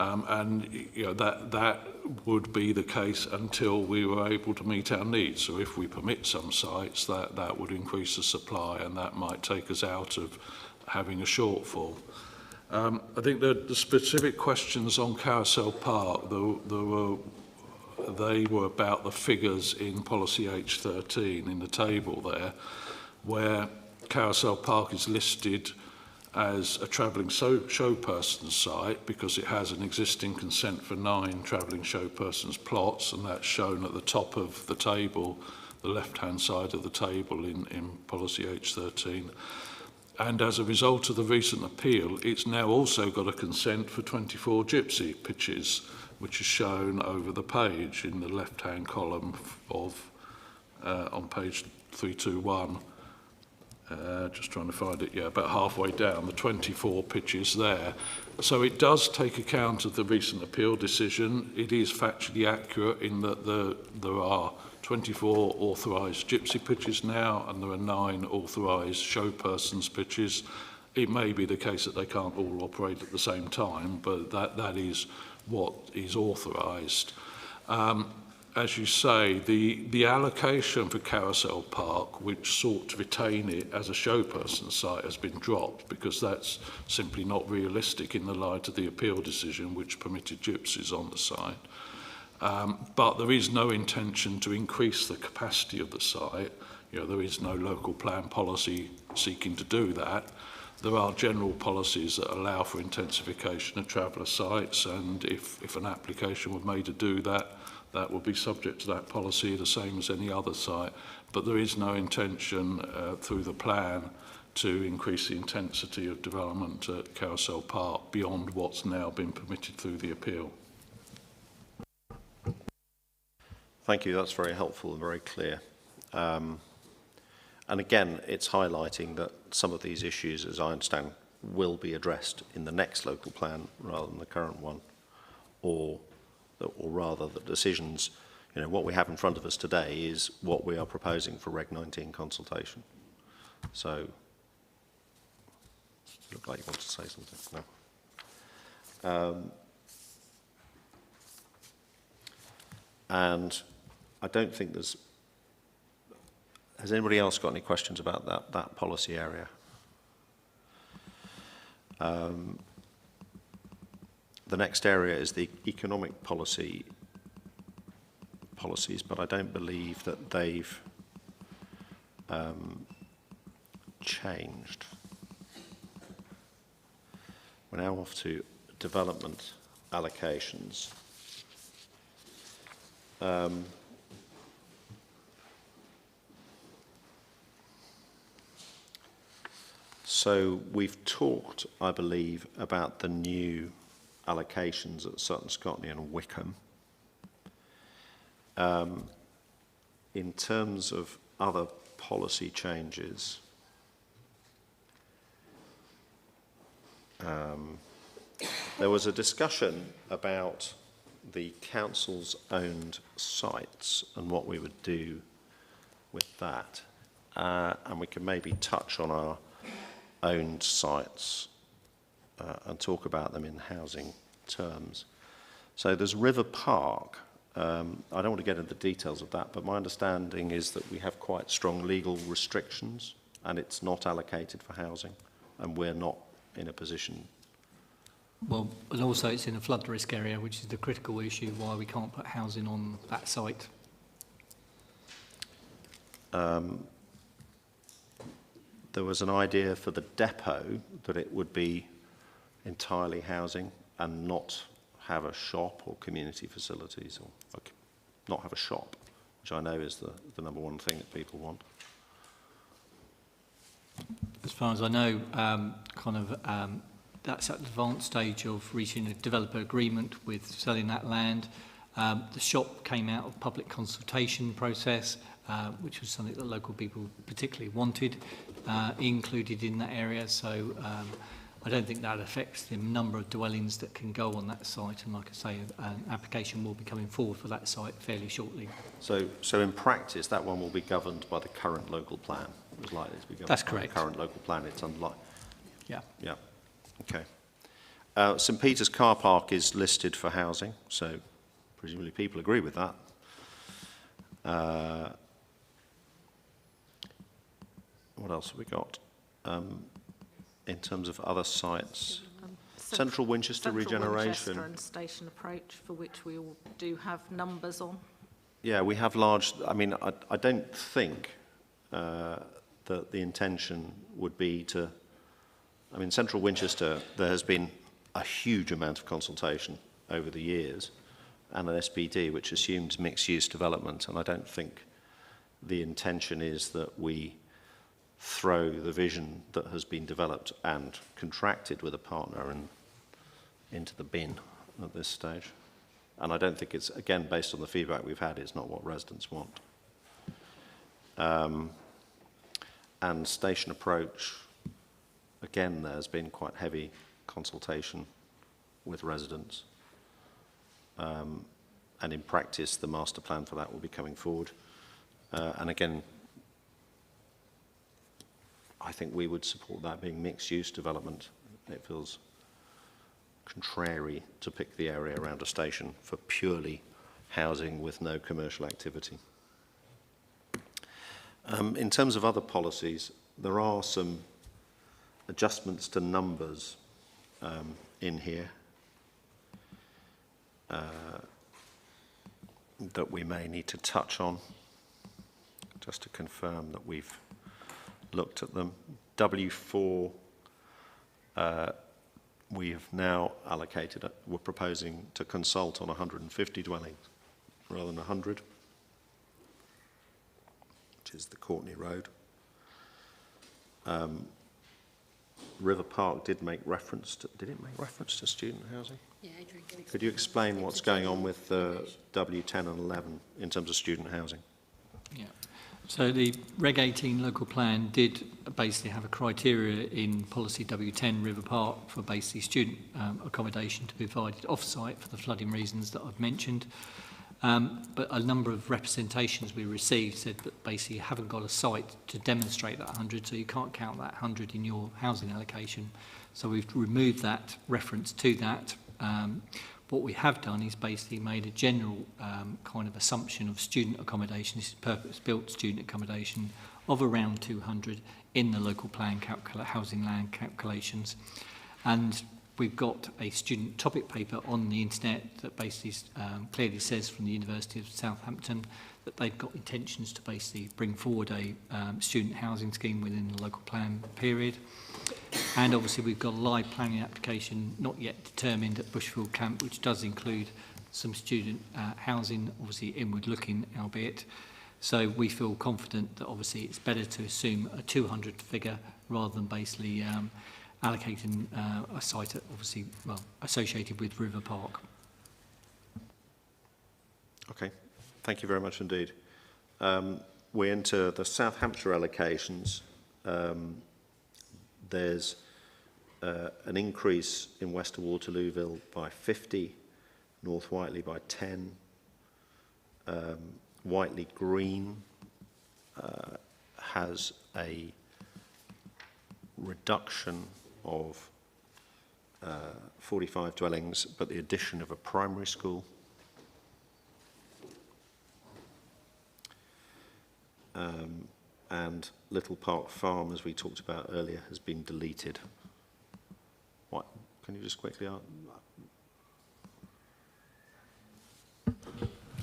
[SPEAKER 22] And you know, that would be the case until we were able to meet our needs. So if we permit some sites, that would increase the supply, and that might take us out of having a shortfall. I think the specific questions on Carousel Park, they were about the figures in policy H13 in the table there, where Carousel Park is listed as a travelling show person site because it has an existing consent for 9 travelling show persons plots, and that's shown at the top of the table, the left-hand side of the table in policy H13. And as a result of the recent appeal, it's now also got a consent for 24 gypsy pitches, which is shown over the page in the left-hand column of on page 321. Just trying to find it, yeah, about halfway down, the 24 pitches there. So it does take account of the recent appeal decision. It is factually accurate in that there are 24 authorised gypsy pitches now, and there are 9 authorised show persons pitches. It may be the case that they can't all operate at the same time, but that is what is authorised. As you say, the allocation for Carousel Park, which sought to retain it as a show person site, has been dropped because that's simply not realistic in the light of the appeal decision which permitted gypsies on the site. But there is no intention to increase the capacity of the site. You know, there is no local plan policy seeking to do that. There are general policies that allow for intensification of traveller sites, and if an application were made to do that, that would be subject to that policy, the same as any other site. But there is no intention through the plan to increase the intensity of development at Carousel Park beyond what's now been permitted through the appeal.
[SPEAKER 8] Thank you. That's very helpful and very clear. And again, it's highlighting that some of these issues, as I understand, will be addressed in the next local plan rather than the current one, or rather the decisions, you know, what we have in front of us today is what we are proposing for Reg 19 consultation. So, you look like you want to say something. No. And I don't think there's... Has anybody else got any questions about that policy area? The next area is the economic policies, but I don't believe that they've changed. We're now off to development allocations. So we've talked, I believe, about the new allocations at Sutton Scotney and Wickham. In terms of other policy changes, there was a discussion about the council's owned sites and what we would do with that. And we can maybe touch on our owned sites and talk about them in housing terms. So there's River Park. I don't want to get into the details of that, but my understanding is that we have quite strong legal restrictions and it's not allocated for housing, and we're not in a position.
[SPEAKER 7] Well, and also it's in a flood risk area, which is the critical issue why we can't put housing on that site. There was an idea for the depot that it would be entirely housing and not have a shop or community facilities, or not have a shop, which I know is the number one thing that people want. As far as I know, that's at the advanced stage of reaching a developer agreement with selling that land. The shop came out of public consultation process, which was something that local people particularly wanted, included in that area. So I don't think that affects the number of dwellings that can go on that site. And like I say, an application will be coming forward for that site fairly shortly.
[SPEAKER 8] So in practice, that one will be governed by the current local plan. It was likely to be governed
[SPEAKER 7] That's
[SPEAKER 8] by
[SPEAKER 7] correct.
[SPEAKER 8] the current local plan. It's unlikely.
[SPEAKER 7] Yeah.
[SPEAKER 8] Yeah. Okay. St Peter's car park is listed for housing, so presumably people agree with that. What else have we got? In terms of other sites, Central Winchester regeneration.
[SPEAKER 11] Winchester and Station Approach, for which we all do have numbers on.
[SPEAKER 8] Yeah, we have large, I mean, I don't think that the intention would be to, I mean, Central Winchester, there has been a huge amount of consultation over the years, and an SPD which assumes mixed-use development, and I don't think the intention is that we throw the vision that has been developed and contracted with a partner into the bin at this stage. And I don't think it's, again, based on the feedback we've had, it's not what residents want. And Station Approach, again, there's been quite heavy consultation with residents. And in practice, the master plan for that will be coming forward. And again, I think we would support that being mixed-use development. It feels contrary to pick the area around a station for purely housing with no commercial activity. In terms of other policies, there are some adjustments to numbers in here that we may need to touch on, just to confirm that we've looked at them. W4, we have now allocated, we're proposing to consult on 150 dwellings rather than 100, which is the Courtney Road. River Park did make reference to, did it make reference to student housing?
[SPEAKER 9] Yeah, Adrian,
[SPEAKER 8] could you explain what's going on with W10 and 11 in terms of student housing?
[SPEAKER 7] Yeah. So the Reg 18 local plan did basically have a criteria in policy W10 River Park for basically student accommodation to be provided off-site for the flooding reasons that I've mentioned. But a number of representations we received said that basically you haven't got a site to demonstrate that 100, so you can't count that 100 in your housing allocation. So we've removed that reference to that. What we have done is basically made a general kind of assumption of student accommodation, this is purpose-built student accommodation, of around 200 in the local plan housing land calculations. And we've got a student topic paper on the internet that basically clearly says from the University of Southampton that they've got intentions to basically bring forward a student housing scheme within the local plan period. And obviously we've got a live planning application not yet determined at Bushfield Camp, which does include some student housing, obviously inward looking albeit. So we feel confident that obviously it's better to assume a 200 figure rather than basically allocating a site obviously well associated with River Park.
[SPEAKER 8] Okay, thank you very much indeed. We enter the South Hampshire allocations. There's an increase in Wester Waterlooville by 50, North Whiteley by 10, Whiteley Green has a reduction of 45 dwellings, but the addition of a primary school. And Little Park Farm, as we talked about earlier, has been deleted. What? Can you just quickly answer?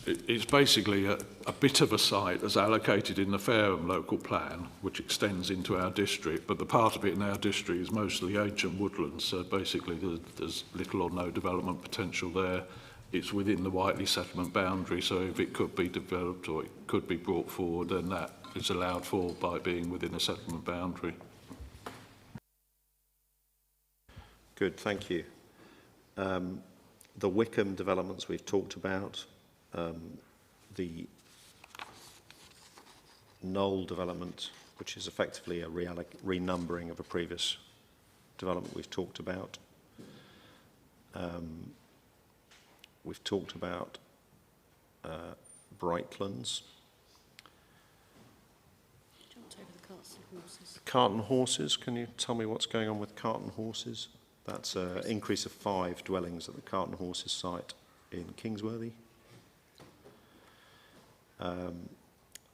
[SPEAKER 22] It's basically a bit of a site that's allocated in the Fareham local plan, which extends into our district, but the part of it in our district is mostly ancient woodlands, so basically there's little or no development potential there. It's within the Whiteley settlement boundary, so if it could be developed or it could be brought forward, then that is allowed for by being within a settlement boundary.
[SPEAKER 8] Good, thank you. The Wickham developments we've talked about. The Knoll development, which is effectively a renumbering of a previous development we've talked about. We've talked about Brightlands. Carton Horses, can you tell me what's going on with Carton Horses?
[SPEAKER 1] That's an increase of 5 dwellings at the Cart and Horses site in Kingsworthy.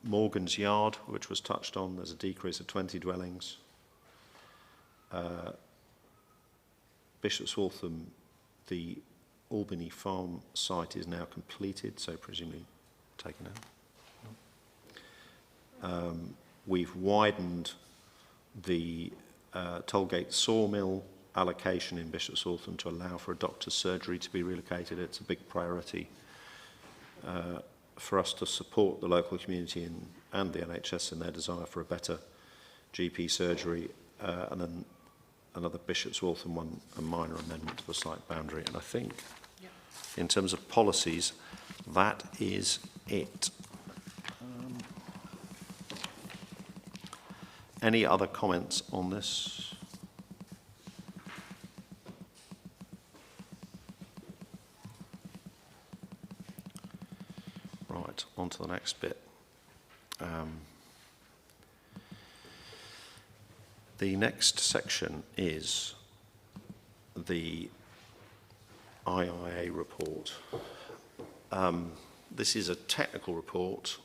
[SPEAKER 1] Morgan's Yard, which was touched on, there's a decrease of 20 dwellings. Bishop's Waltham, the Albany Farm site is now completed, so presumably taken out. We've widened the Tollgate Sawmill allocation in Bishop's Waltham to allow for a doctor's surgery to be relocated. It's a big priority for us to support the local community and the NHS in their desire for a better GP surgery, and then another Bishop's Waltham one, a minor amendment to the site boundary. And I think, in terms of policies, that is it. Any other comments on this? Right, on to the next bit. The next section is the IIA report. This is a technical report.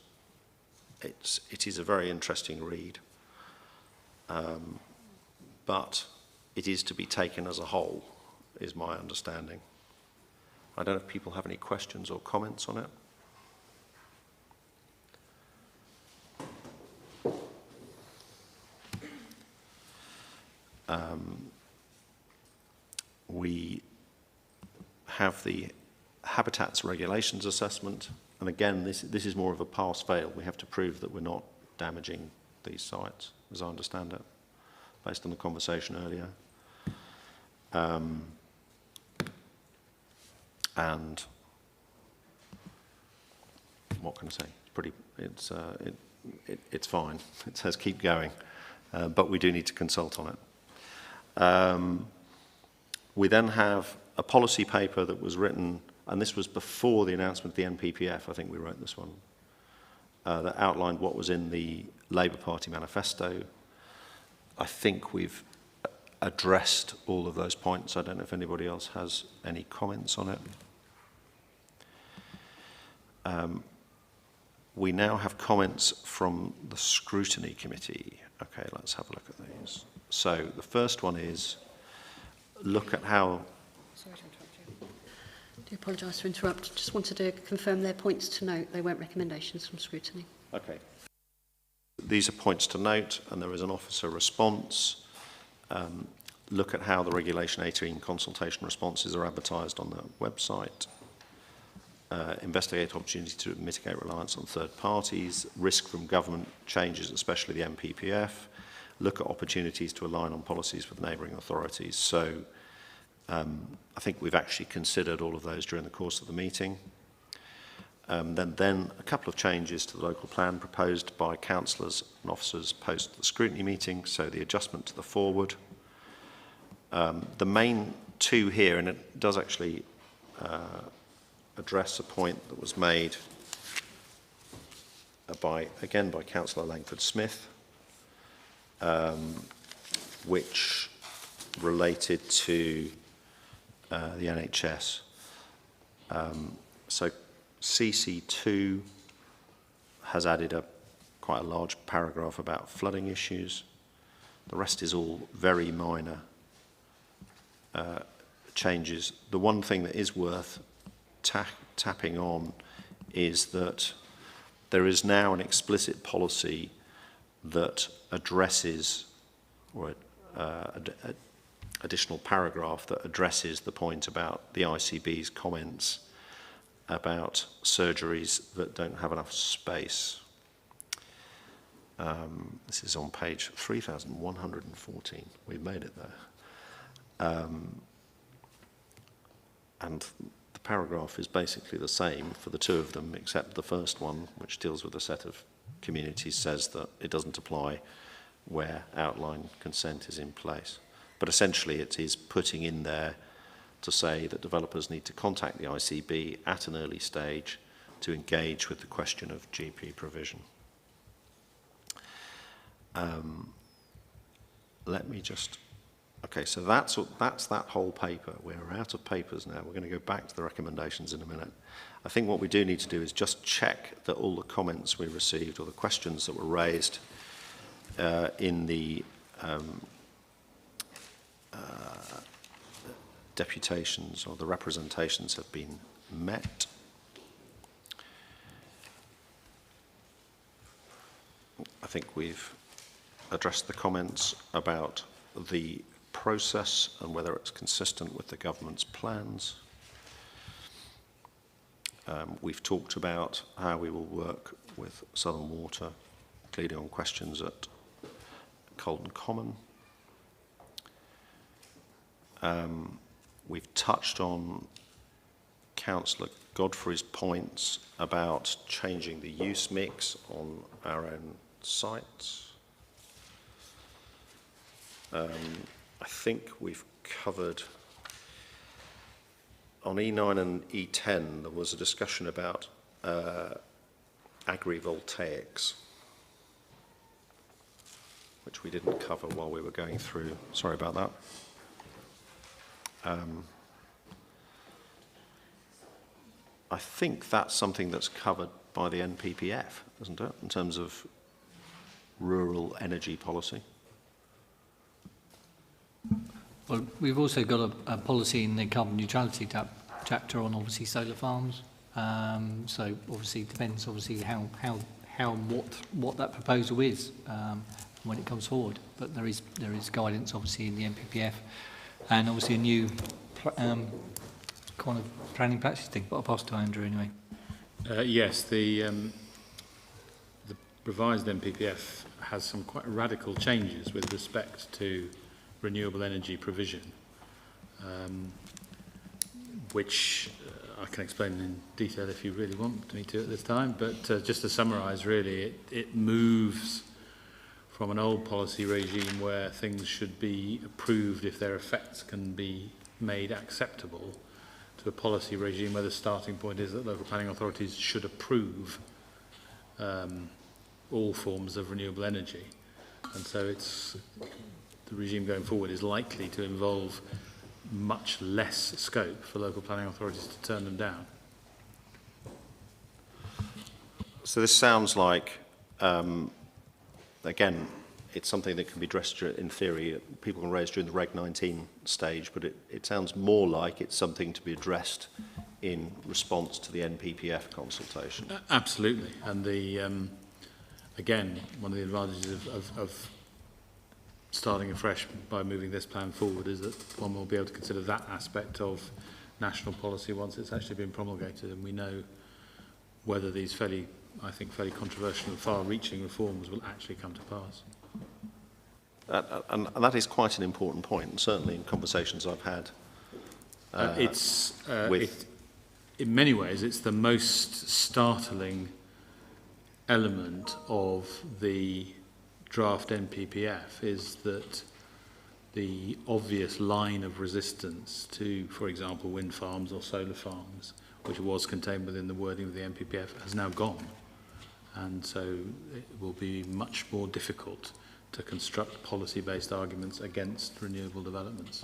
[SPEAKER 1] It is a very interesting read, but it is to be taken as a whole, is my understanding. I don't know if people have any questions or comments on it. We have the habitats regulations assessment, and again, this is more of a pass-fail. We have to prove that we're not damaging these sites, as I understand it, based on the conversation earlier. And what can I say? It's fine. It says keep going, but we do need to consult on it. We then have a policy paper that was written, and this was before the announcement of the NPPF, I think we wrote this one, that outlined what was in the Labour Party manifesto. I think we've addressed all of those points. I don't know if anybody else has any comments on it. We now have comments from the Scrutiny Committee. Okay, let's have a look at these. So the first one is, look at how...
[SPEAKER 9] Sorry to interrupt you. I do apologise to interrupt. Just wanted to confirm their points to note. They weren't recommendations from Scrutiny.
[SPEAKER 1] Okay. These are points to note, and there is an officer response. Look at how the Regulation 18 consultation responses are advertised on the website. Investigate opportunity to mitigate reliance on third parties. Risk from government changes, especially the NPPF. Look at opportunities to align on policies with neighbouring authorities. So I think we've actually considered all of those during the course of the meeting. Then a couple of changes to the local plan proposed by councillors and officers post the scrutiny meeting, so the adjustment to the forward. The main two here, and it does actually address a point that was made by Councillor Langford-Smith, which related to the NHS. So CC2 has added quite a large paragraph about flooding issues. The rest is all very minor changes. The one thing that is worth tapping on is that there is now an explicit policy that addresses, or additional paragraph that addresses the point about the ICB's comments about surgeries that don't have enough space. This is on page 3114. We've made it there. And the paragraph is basically the same for the two of them, except the first one, which deals with a set of communities, says that it doesn't apply where outline consent is in place. But essentially it is putting in there to say that developers need to contact the ICB at an early stage to engage with the question of GP provision. Let me just
[SPEAKER 8] Okay, so that's that whole paper. We're out of papers now. We're going to go back to the recommendations in a minute. I think what we do need to do is just check that all the comments we received or the questions that were raised in the deputations or the representations have been met. I think we've addressed the comments about the process and whether it's consistent with the government's plans. We've talked about how we will work with Southern Water, including on questions at Colton Common. We've touched on Councillor Godfrey's points about changing the use mix on our own sites. I think we've covered, on E9 and E10, there was a discussion about agrivoltaics, which we didn't cover while we were going through. Sorry about that. I think that's something that's covered by the NPPF, isn't it, in terms of rural energy policy?
[SPEAKER 7] Well, we've also got a policy in the carbon neutrality chapter on obviously solar farms. So obviously it depends obviously what that proposal is when it comes forward. But there is guidance obviously in the NPPF and obviously a new kind of planning practice thing. But I'll pass to Andrew anyway.
[SPEAKER 5] Yes, the revised NPPF has some quite radical changes with respect to renewable energy provision, which I can explain in detail if you really want me to at this time, but just to summarise really, it moves from an old policy regime where things should be approved if their effects can be made acceptable to a policy regime where the starting point is that local planning authorities should approve all forms of renewable energy. And so the regime going forward is likely to involve much less scope for local planning authorities to turn them down.
[SPEAKER 8] So this sounds like, again, it's something that can be addressed in theory. People can raise during the Reg 19 stage, but it sounds more like it's something to be addressed in response to the NPPF consultation.
[SPEAKER 5] Absolutely. And again, one of the advantages of starting afresh by moving this plan forward is that one will be able to consider that aspect of national policy once it's actually been promulgated and we know whether these fairly controversial and far-reaching reforms will actually come to pass.
[SPEAKER 8] And that is quite an important point, and certainly in conversations I've had
[SPEAKER 5] in many ways, it's the most startling element of the draft NPPF is that the obvious line of resistance to, for example, wind farms or solar farms, which was contained within the wording of the NPPF, has now gone. And so it will be much more difficult to construct policy-based arguments against renewable developments.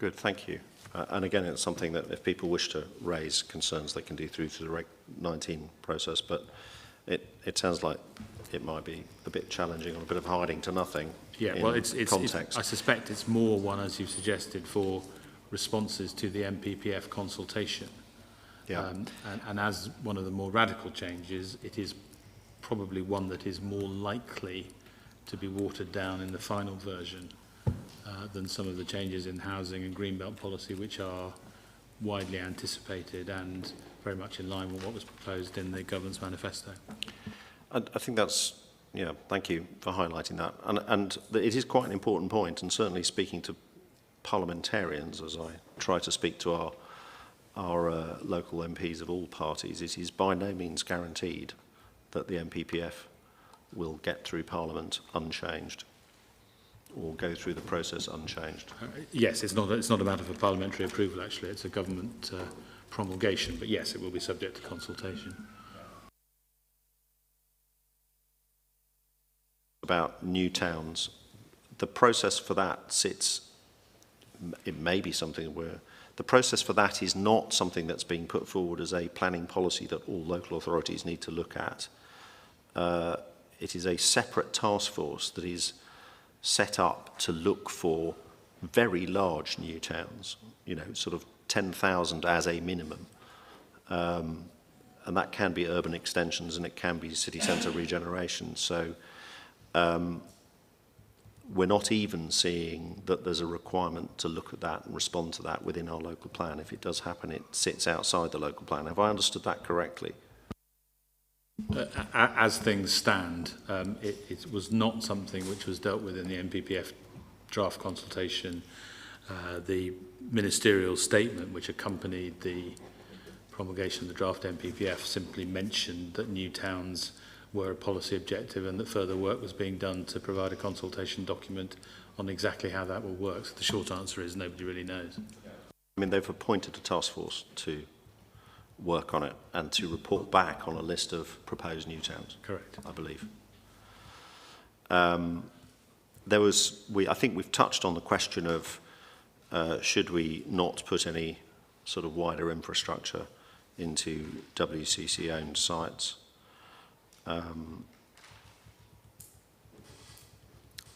[SPEAKER 8] Good, thank you. And again, it's something that if people wish to raise concerns, they can do through to the Reg 19 process, but it sounds like it might be a bit challenging or a bit of hiding to nothing.
[SPEAKER 5] Yeah, well, it's I suspect it's more one, as you've suggested, for responses to the NPPF consultation.
[SPEAKER 8] Yeah.
[SPEAKER 5] And as one of the more radical changes, it is probably one that is more likely to be watered down in the final version than some of the changes in housing and greenbelt policy, which are widely anticipated and very much in line with what was proposed in the government's manifesto.
[SPEAKER 8] I think that's, yeah, thank you for highlighting that. And it is quite an important point, and certainly speaking to parliamentarians, as I try to speak to our local MPs of all parties, it is by no means guaranteed that the NPPF will get through Parliament unchanged or go through the process unchanged.
[SPEAKER 5] Yes, it's not a matter for parliamentary approval, actually. It's a government promulgation, but yes, it will be subject to consultation.
[SPEAKER 8] About new towns
[SPEAKER 1] the process for that sits, it may be something where, the process for that is not something that's being put forward as a planning policy that all local authorities need to look at. It is a separate task force that is set up to look for very large new towns, you know, sort of 10,000 as a minimum. And that can be urban extensions and it can be city centre regeneration. So we're not even seeing that there's a requirement to look at that and respond to that within our local plan. If it does happen, it sits outside the local plan. Have I understood that correctly?
[SPEAKER 5] As things stand, it was not something which was dealt with in the NPPF draft consultation. The ministerial statement which accompanied the promulgation of the draft NPPF simply mentioned that new towns were a policy objective and that further work was being done to provide a consultation document on exactly how that will work. So the short answer is nobody really knows.
[SPEAKER 1] I mean, they've appointed a task force to work on it and to report back on a list of proposed new towns.
[SPEAKER 5] Correct.
[SPEAKER 1] I believe. I think we've touched on the question of should we not put any sort of wider infrastructure into WCC-owned sites.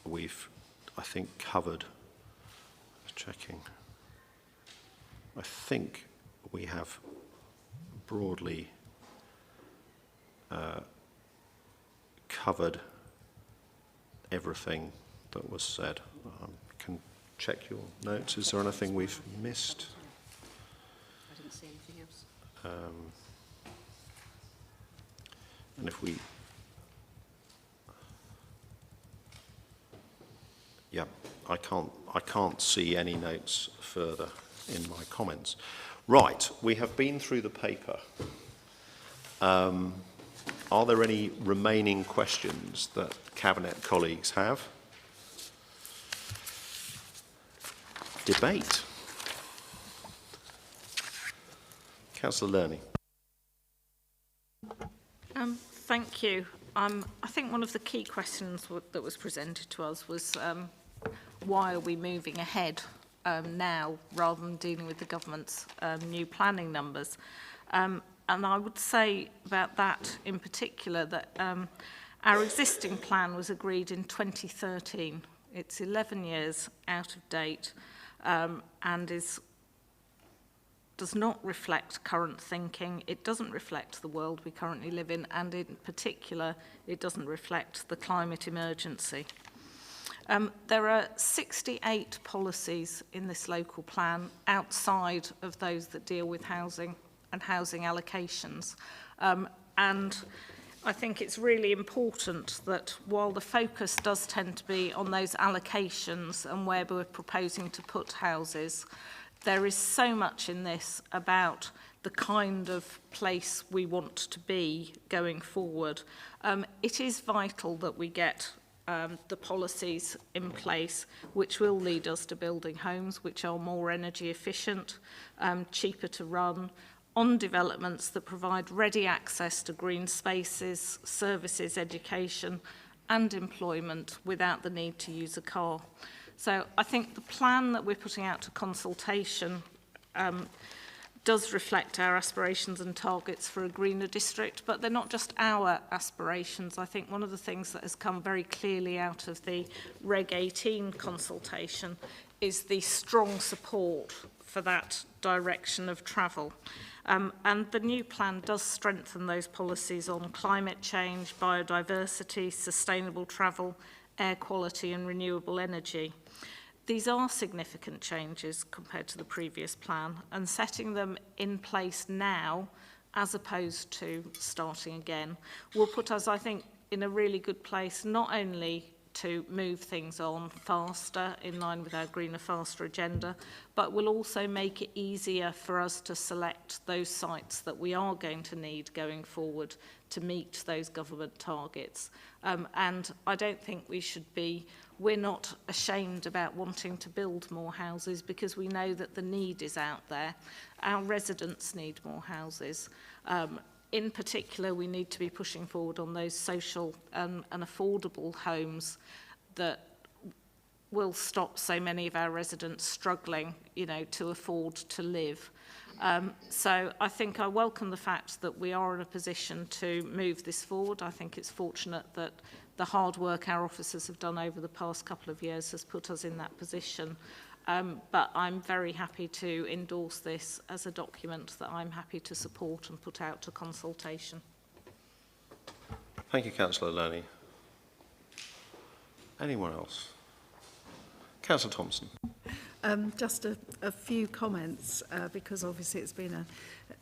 [SPEAKER 1] We've, I think, covered, checking, I think we have broadly covered everything that was said. Can check your notes. Is there anything we've missed?
[SPEAKER 13] I didn't see anything else.
[SPEAKER 1] And if we, yeah, I can't see any notes further in my comments. Right, we have been through the paper. Are there any remaining questions that Cabinet colleagues have? Debate. Councillor Lerney.
[SPEAKER 11] Thank you. I think one of the key questions that was presented to us was why are we moving ahead now rather than dealing with the government's new planning numbers? And I would say about that in particular that our existing plan was agreed in 2013. It's 11 years out of date and does not reflect current thinking. It doesn't reflect the world we currently live in, and in particular, it doesn't reflect the climate emergency. There are 68 policies in this local plan outside of those that deal with housing and housing allocations. And I think it's really important that while the focus does tend to be on those allocations and where we're proposing to put houses, there is so much in this about the kind of place we want to be going forward. It is vital that we get the policies in place which will lead us to building homes which are more energy efficient, cheaper to run, on developments that provide ready access to green spaces, services, education and employment without the need to use a car. So I think the plan that we're putting out to consultation does reflect our aspirations and targets for a greener district, but they're not just our aspirations. I think one of the things that has come very clearly out of the Reg 18 consultation is the strong support for that direction of travel. And the new plan does strengthen those policies on climate change, biodiversity, sustainable travel, air quality and renewable energy. These are significant changes compared to the previous plan, and setting them in place now, as opposed to starting again, will put us, I think, in a really good place, not only to move things on faster in line with our greener, faster agenda, but will also make it easier for us to select those sites that we are going to need going forward to meet those government targets. And I don't think we're not ashamed about wanting to build more houses because we know that the need is out there. Our residents need more houses. In particular, we need to be pushing forward on those social and affordable homes that will stop so many of our residents struggling, to afford to live. So I think I welcome the fact that we are in a position to move this forward. I think it's fortunate that the hard work our officers have done over the past couple of years has put us in that position. But I'm very happy to endorse this as a document that I'm happy to support and put out to consultation.
[SPEAKER 1] Thank you, Councillor Lerney. Anyone else? Councillor Thompson.
[SPEAKER 6] Just a few comments, because obviously it's been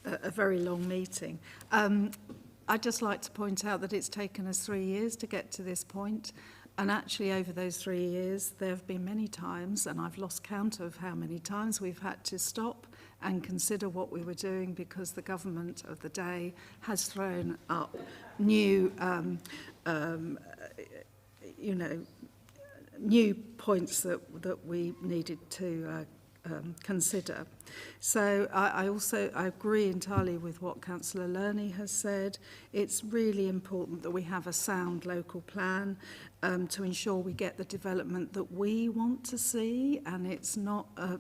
[SPEAKER 6] a very long meeting. I'd just like to point out that it's taken us 3 years to get to this point, and actually over those 3 years there have been many times, and I've lost count of how many times we've had to stop and consider what we were doing, because the government of the day has thrown up new new points that we needed to consider. So I agree entirely with what Councillor Lerney has said. It's really important that we have a sound local plan to ensure we get the development that we want to see, and it's not a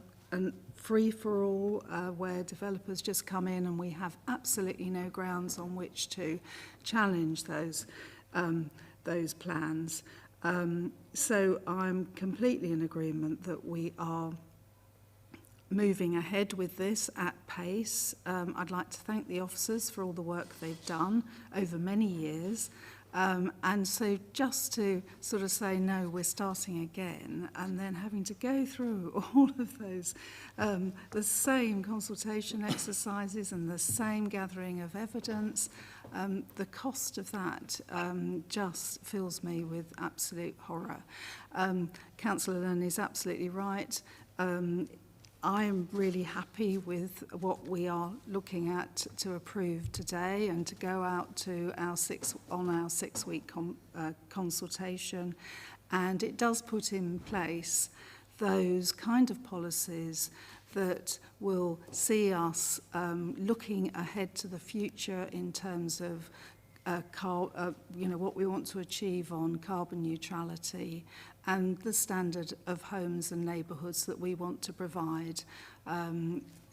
[SPEAKER 6] free-for-all where developers just come in and we have absolutely no grounds on which to challenge those plans. So I'm completely in agreement that we are moving ahead with this at pace. I'd like to thank the officers for all the work they've done over many years. And so just to sort of say, no, we're starting again, and then having to go through all of those, the same consultation exercises and the same gathering of evidence, the cost of that just fills me with absolute horror. Councillor Lerney is absolutely right. I am really happy with what we are looking at to approve today and to go out to our six-week consultation. And it does put in place those kind of policies that will see us looking ahead to the future in terms of what we want to achieve on carbon neutrality and the standard of homes and neighbourhoods that we want to provide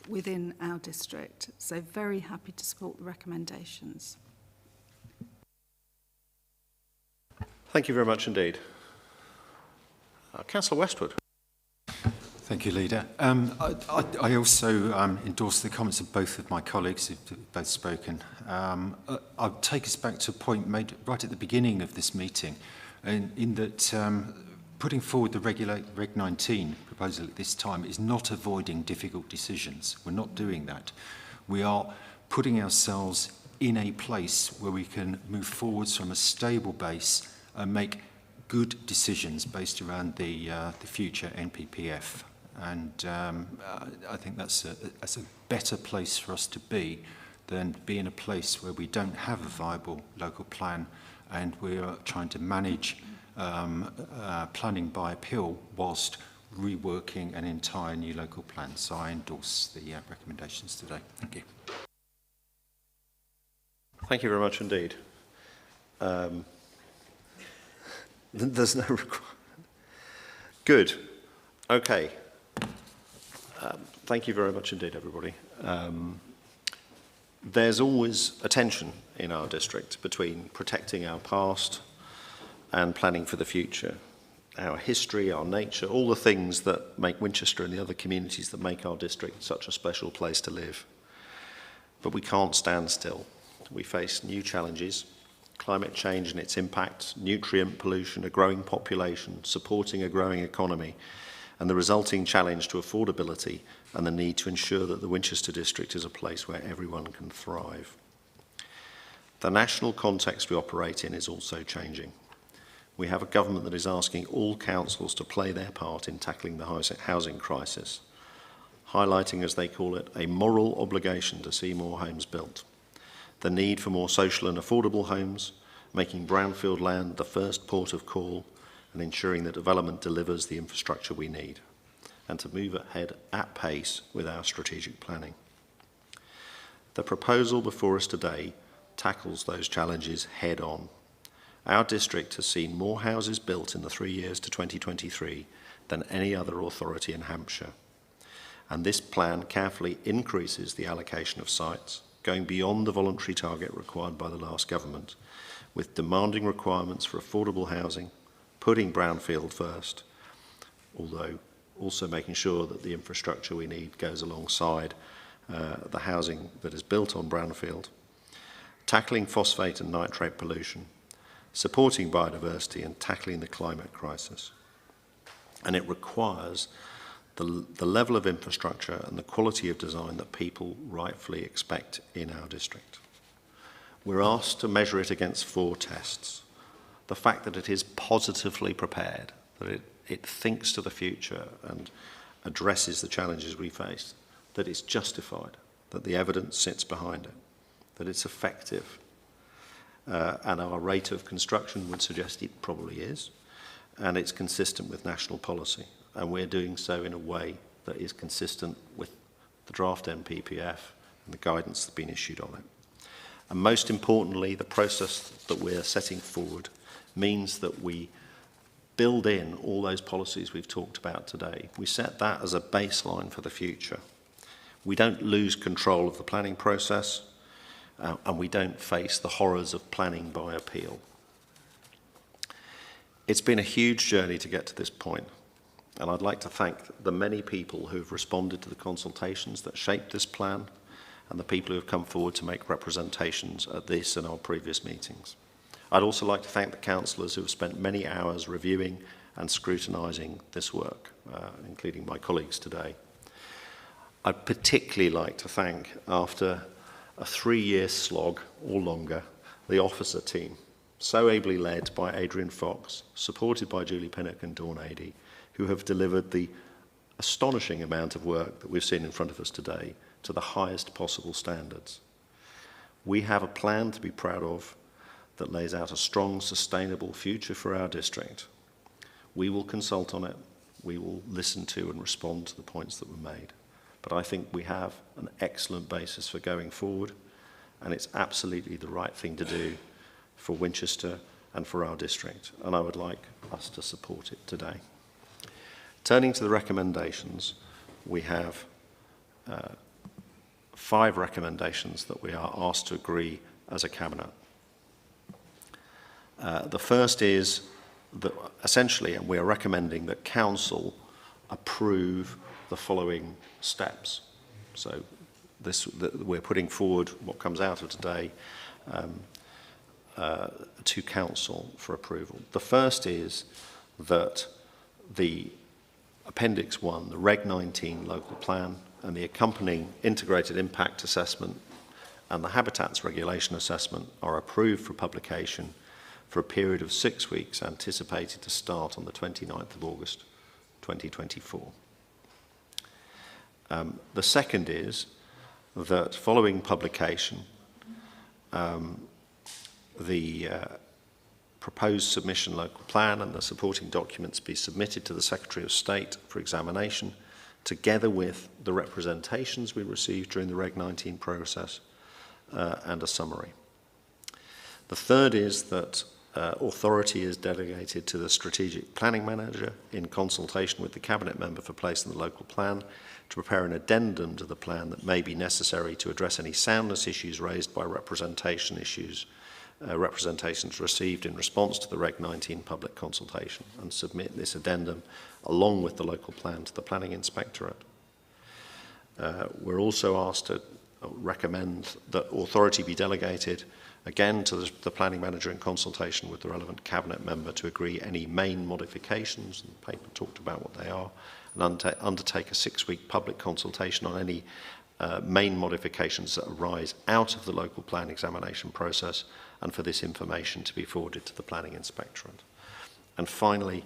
[SPEAKER 6] within our district. So very happy to support the recommendations.
[SPEAKER 1] Thank you very much indeed. Councillor Westwood.
[SPEAKER 14] Thank you, Leader. I also endorse the comments of both of my colleagues who've both spoken. I'll take us back to a point made right at the beginning of this meeting, in that putting forward the Reg 19 proposal at this time is not avoiding difficult decisions. We're not doing that. We are putting ourselves in a place where we can move forwards from a stable base and make good decisions based around the future NPPF. And I think that's a better place for us to be than be in a place where we don't have a viable local plan and we are trying to manage planning by appeal whilst reworking an entire new local plan. So I endorse the recommendations today. Thank you.
[SPEAKER 1] Thank you very much indeed. There's no requirement. Good. Okay. Thank you very much indeed, everybody. There's always a tension in our district between protecting our past and planning for the future. Our history, our nature, all the things that make Winchester and the other communities that make our district such a special place to live. But we can't stand still. We face new challenges: climate change and its impact, nutrient pollution, a growing population, supporting a growing economy, and the resulting challenge to affordability and the need to ensure that the Winchester district is a place where everyone can thrive. The national context we operate in is also changing. We have a government that is asking all councils to play their part in tackling the housing crisis, highlighting, as they call it, a moral obligation to see more homes built, the need for more social and affordable homes, making brownfield land the first port of call, and ensuring that development delivers the infrastructure we need, and to move ahead at pace with our strategic planning. The proposal before us today tackles those challenges head on. Our district has seen more houses built in the 3 years to 2023
[SPEAKER 8] than any other authority in Hampshire. And this plan carefully increases the allocation of sites, going beyond the voluntary target required by the last government, with demanding requirements for affordable housing, putting brownfield first, although also making sure that the infrastructure we need goes alongside the housing that is built on brownfield, tackling phosphate and nitrate pollution, supporting biodiversity and tackling the climate crisis. And it requires the level of infrastructure and the quality of design that people rightfully expect in our district. We're asked to measure it against 4 tests. The fact that it is positively prepared, that it thinks to the future and addresses the challenges we face, that it's justified, that the evidence sits behind it, that it's effective, and our rate of construction would suggest it probably is, and it's consistent with national policy. And we're doing so in a way that is consistent with the draft NPPF and the guidance that's been issued on it. And most importantly, the process that we're setting forward means that we build in all those policies we've talked about today. We set that as a baseline for the future. We don't lose control of the planning process, and we don't face the horrors of planning by appeal. It's been a huge journey to get to this point. And I'd like to thank the many people who've responded to the consultations that shaped this plan and the people who have come forward to make representations at this and our previous meetings. I'd also like to thank the councillors who have spent many hours reviewing and scrutinising this work, including my colleagues today. I'd particularly like to thank, after a 3-year slog or longer, the officer team, so ably led by Adrian Fox, supported by Julie Pinnock and Dawn Adey, who have delivered the astonishing amount of work that we've seen in front of us today to the highest possible standards. We have a plan to be proud of that lays out a strong, sustainable future for our district. We will consult on it, we will listen to and respond to the points that were made. But I think we have an excellent basis for going forward, and it's absolutely the right thing to do for Winchester and for our district, and I would like us to support it today. Turning to the recommendations, we have 5 recommendations that we are asked to agree as a cabinet. The first is that essentially, and we are recommending that council approve the following steps. So we're putting forward what comes out of today to council for approval. The first is that the Appendix 1, the Reg 19 local plan and the accompanying integrated impact assessment and the habitats regulation assessment are approved for publication for a period of 6 weeks, anticipated to start on the 29th of August 2024. The second is that following publication, the proposed submission local plan and the supporting documents be submitted to the Secretary of State for examination, together with the representations we received during the Reg 19 process and a summary. The third is that authority is delegated to the Strategic Planning Manager in consultation with the Cabinet Member for place in the local plan to prepare an addendum to the plan that may be necessary to address any soundness issues raised by representations received in response to the Reg 19 public consultation, and submit this addendum along with the local plan to the Planning Inspectorate. We're also asked to recommend that authority be delegated again to the Planning Manager in consultation with the relevant Cabinet Member to agree any main modifications, and the paper talked about what they are, and undertake a 6-week public consultation on any main modifications that arise out of the local plan examination process, and for this information to be forwarded to the Planning Inspectorate. And finally,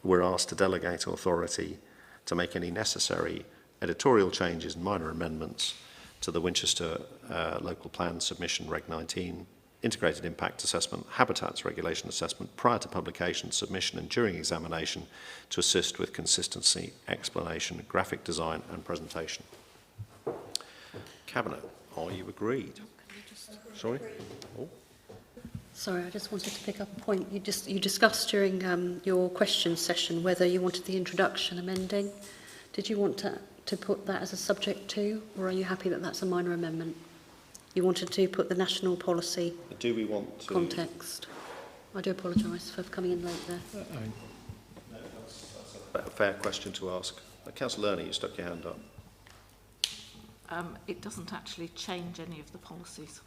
[SPEAKER 8] we're asked to delegate authority to make any necessary editorial changes and minor amendments to the Winchester local plan submission Reg 19, integrated impact assessment, habitats regulation assessment prior to publication, submission and during examination to assist with consistency, explanation, graphic design and presentation. Cabinet, are you agreed? Sorry? Oh.
[SPEAKER 9] Sorry, I just wanted to pick up a point. You discussed during your question session whether you wanted the introduction amending. Did you want to put that as a subject too, or are you happy that that's a minor amendment? You wanted to put the national policy
[SPEAKER 1] Do we want to...
[SPEAKER 9] context. I do apologise for coming in late there.
[SPEAKER 1] A fair question to ask. Councillor Lerner, you stuck your hand up.
[SPEAKER 11] It doesn't actually change any of the policies.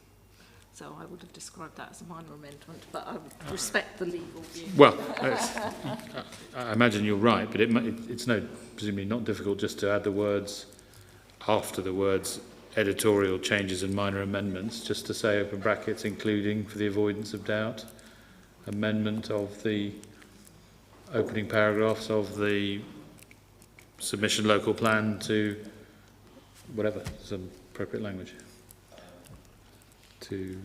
[SPEAKER 11] So I would have described that as a minor amendment, but I would respect the legal view.
[SPEAKER 5] Well, I imagine you're right, but it's presumably not difficult just to add the words after the words editorial changes and minor amendments, just to say open brackets, including, for the avoidance of doubt, amendment of the opening paragraphs of the submission local plan to whatever, some appropriate language.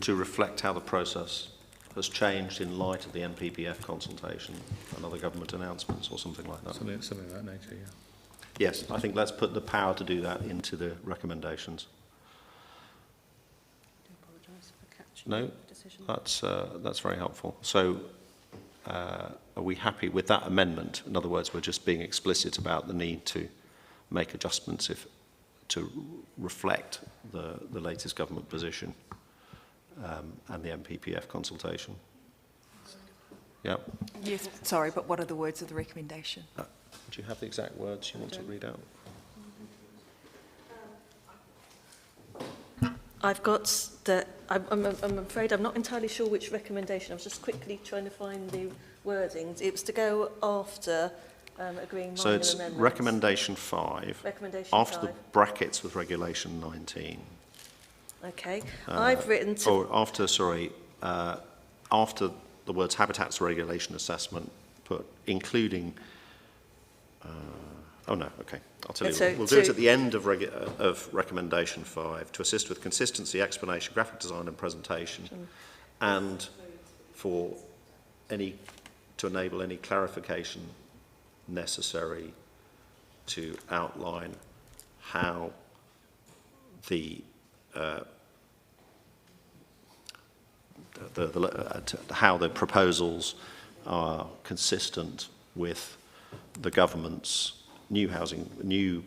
[SPEAKER 1] To reflect how the process has changed in light of the NPPF consultation and other government announcements or something like that.
[SPEAKER 5] Something of that nature, yeah.
[SPEAKER 1] Yes, I think let's put the power to do that into the recommendations. No, that's very helpful. So are we happy with that amendment? In other words, we're just being explicit about the need to make adjustments to reflect the latest government position and the NPPF consultation. Yeah.
[SPEAKER 10] Yes, sorry, but what are the words of the recommendation?
[SPEAKER 1] Do you have the exact words you want to read out?
[SPEAKER 16] I've got the... I'm afraid I'm not entirely sure which recommendation. I was just quickly trying to find the wordings. It was to go after agreeing minor
[SPEAKER 1] so it's
[SPEAKER 16] amendments.
[SPEAKER 1] recommendation 5.
[SPEAKER 16] Recommendation
[SPEAKER 1] after
[SPEAKER 16] 5.
[SPEAKER 1] the brackets with regulation 19.
[SPEAKER 16] Okay. I've written to...
[SPEAKER 1] Or after, sorry, after the words habitats regulation assessment, put including... oh no, okay. I'll tell you.
[SPEAKER 16] So
[SPEAKER 1] we'll do it at the end of recommendation 5 to assist with consistency, explanation, graphic design and presentation, and to enable any clarification necessary to outline how how the proposals are consistent with the government's new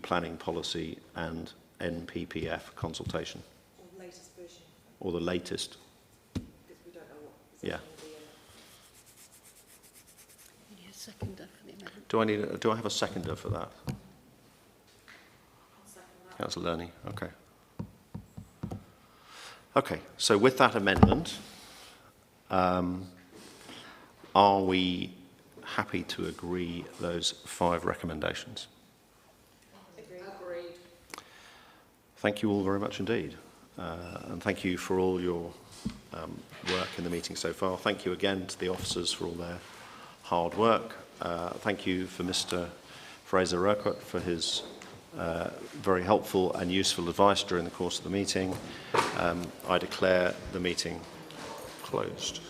[SPEAKER 1] planning policy and NPPF consultation.
[SPEAKER 16] Or the latest version.
[SPEAKER 1] Or the latest.
[SPEAKER 16] Because we don't know what
[SPEAKER 1] Yeah.
[SPEAKER 9] Need a seconder for the amendment.
[SPEAKER 1] Do I have a seconder for that? Councillor Lerner, okay. Okay, so with that amendment, are we happy to agree those 5 recommendations?
[SPEAKER 11] Agreed.
[SPEAKER 1] Thank you all very much indeed. And thank you for all your work in the meeting so far. Thank you again to the officers for all their hard work. Thank you for Mr. Fraser Urquhart for his very helpful and useful advice during the course of the meeting. I declare the meeting closed.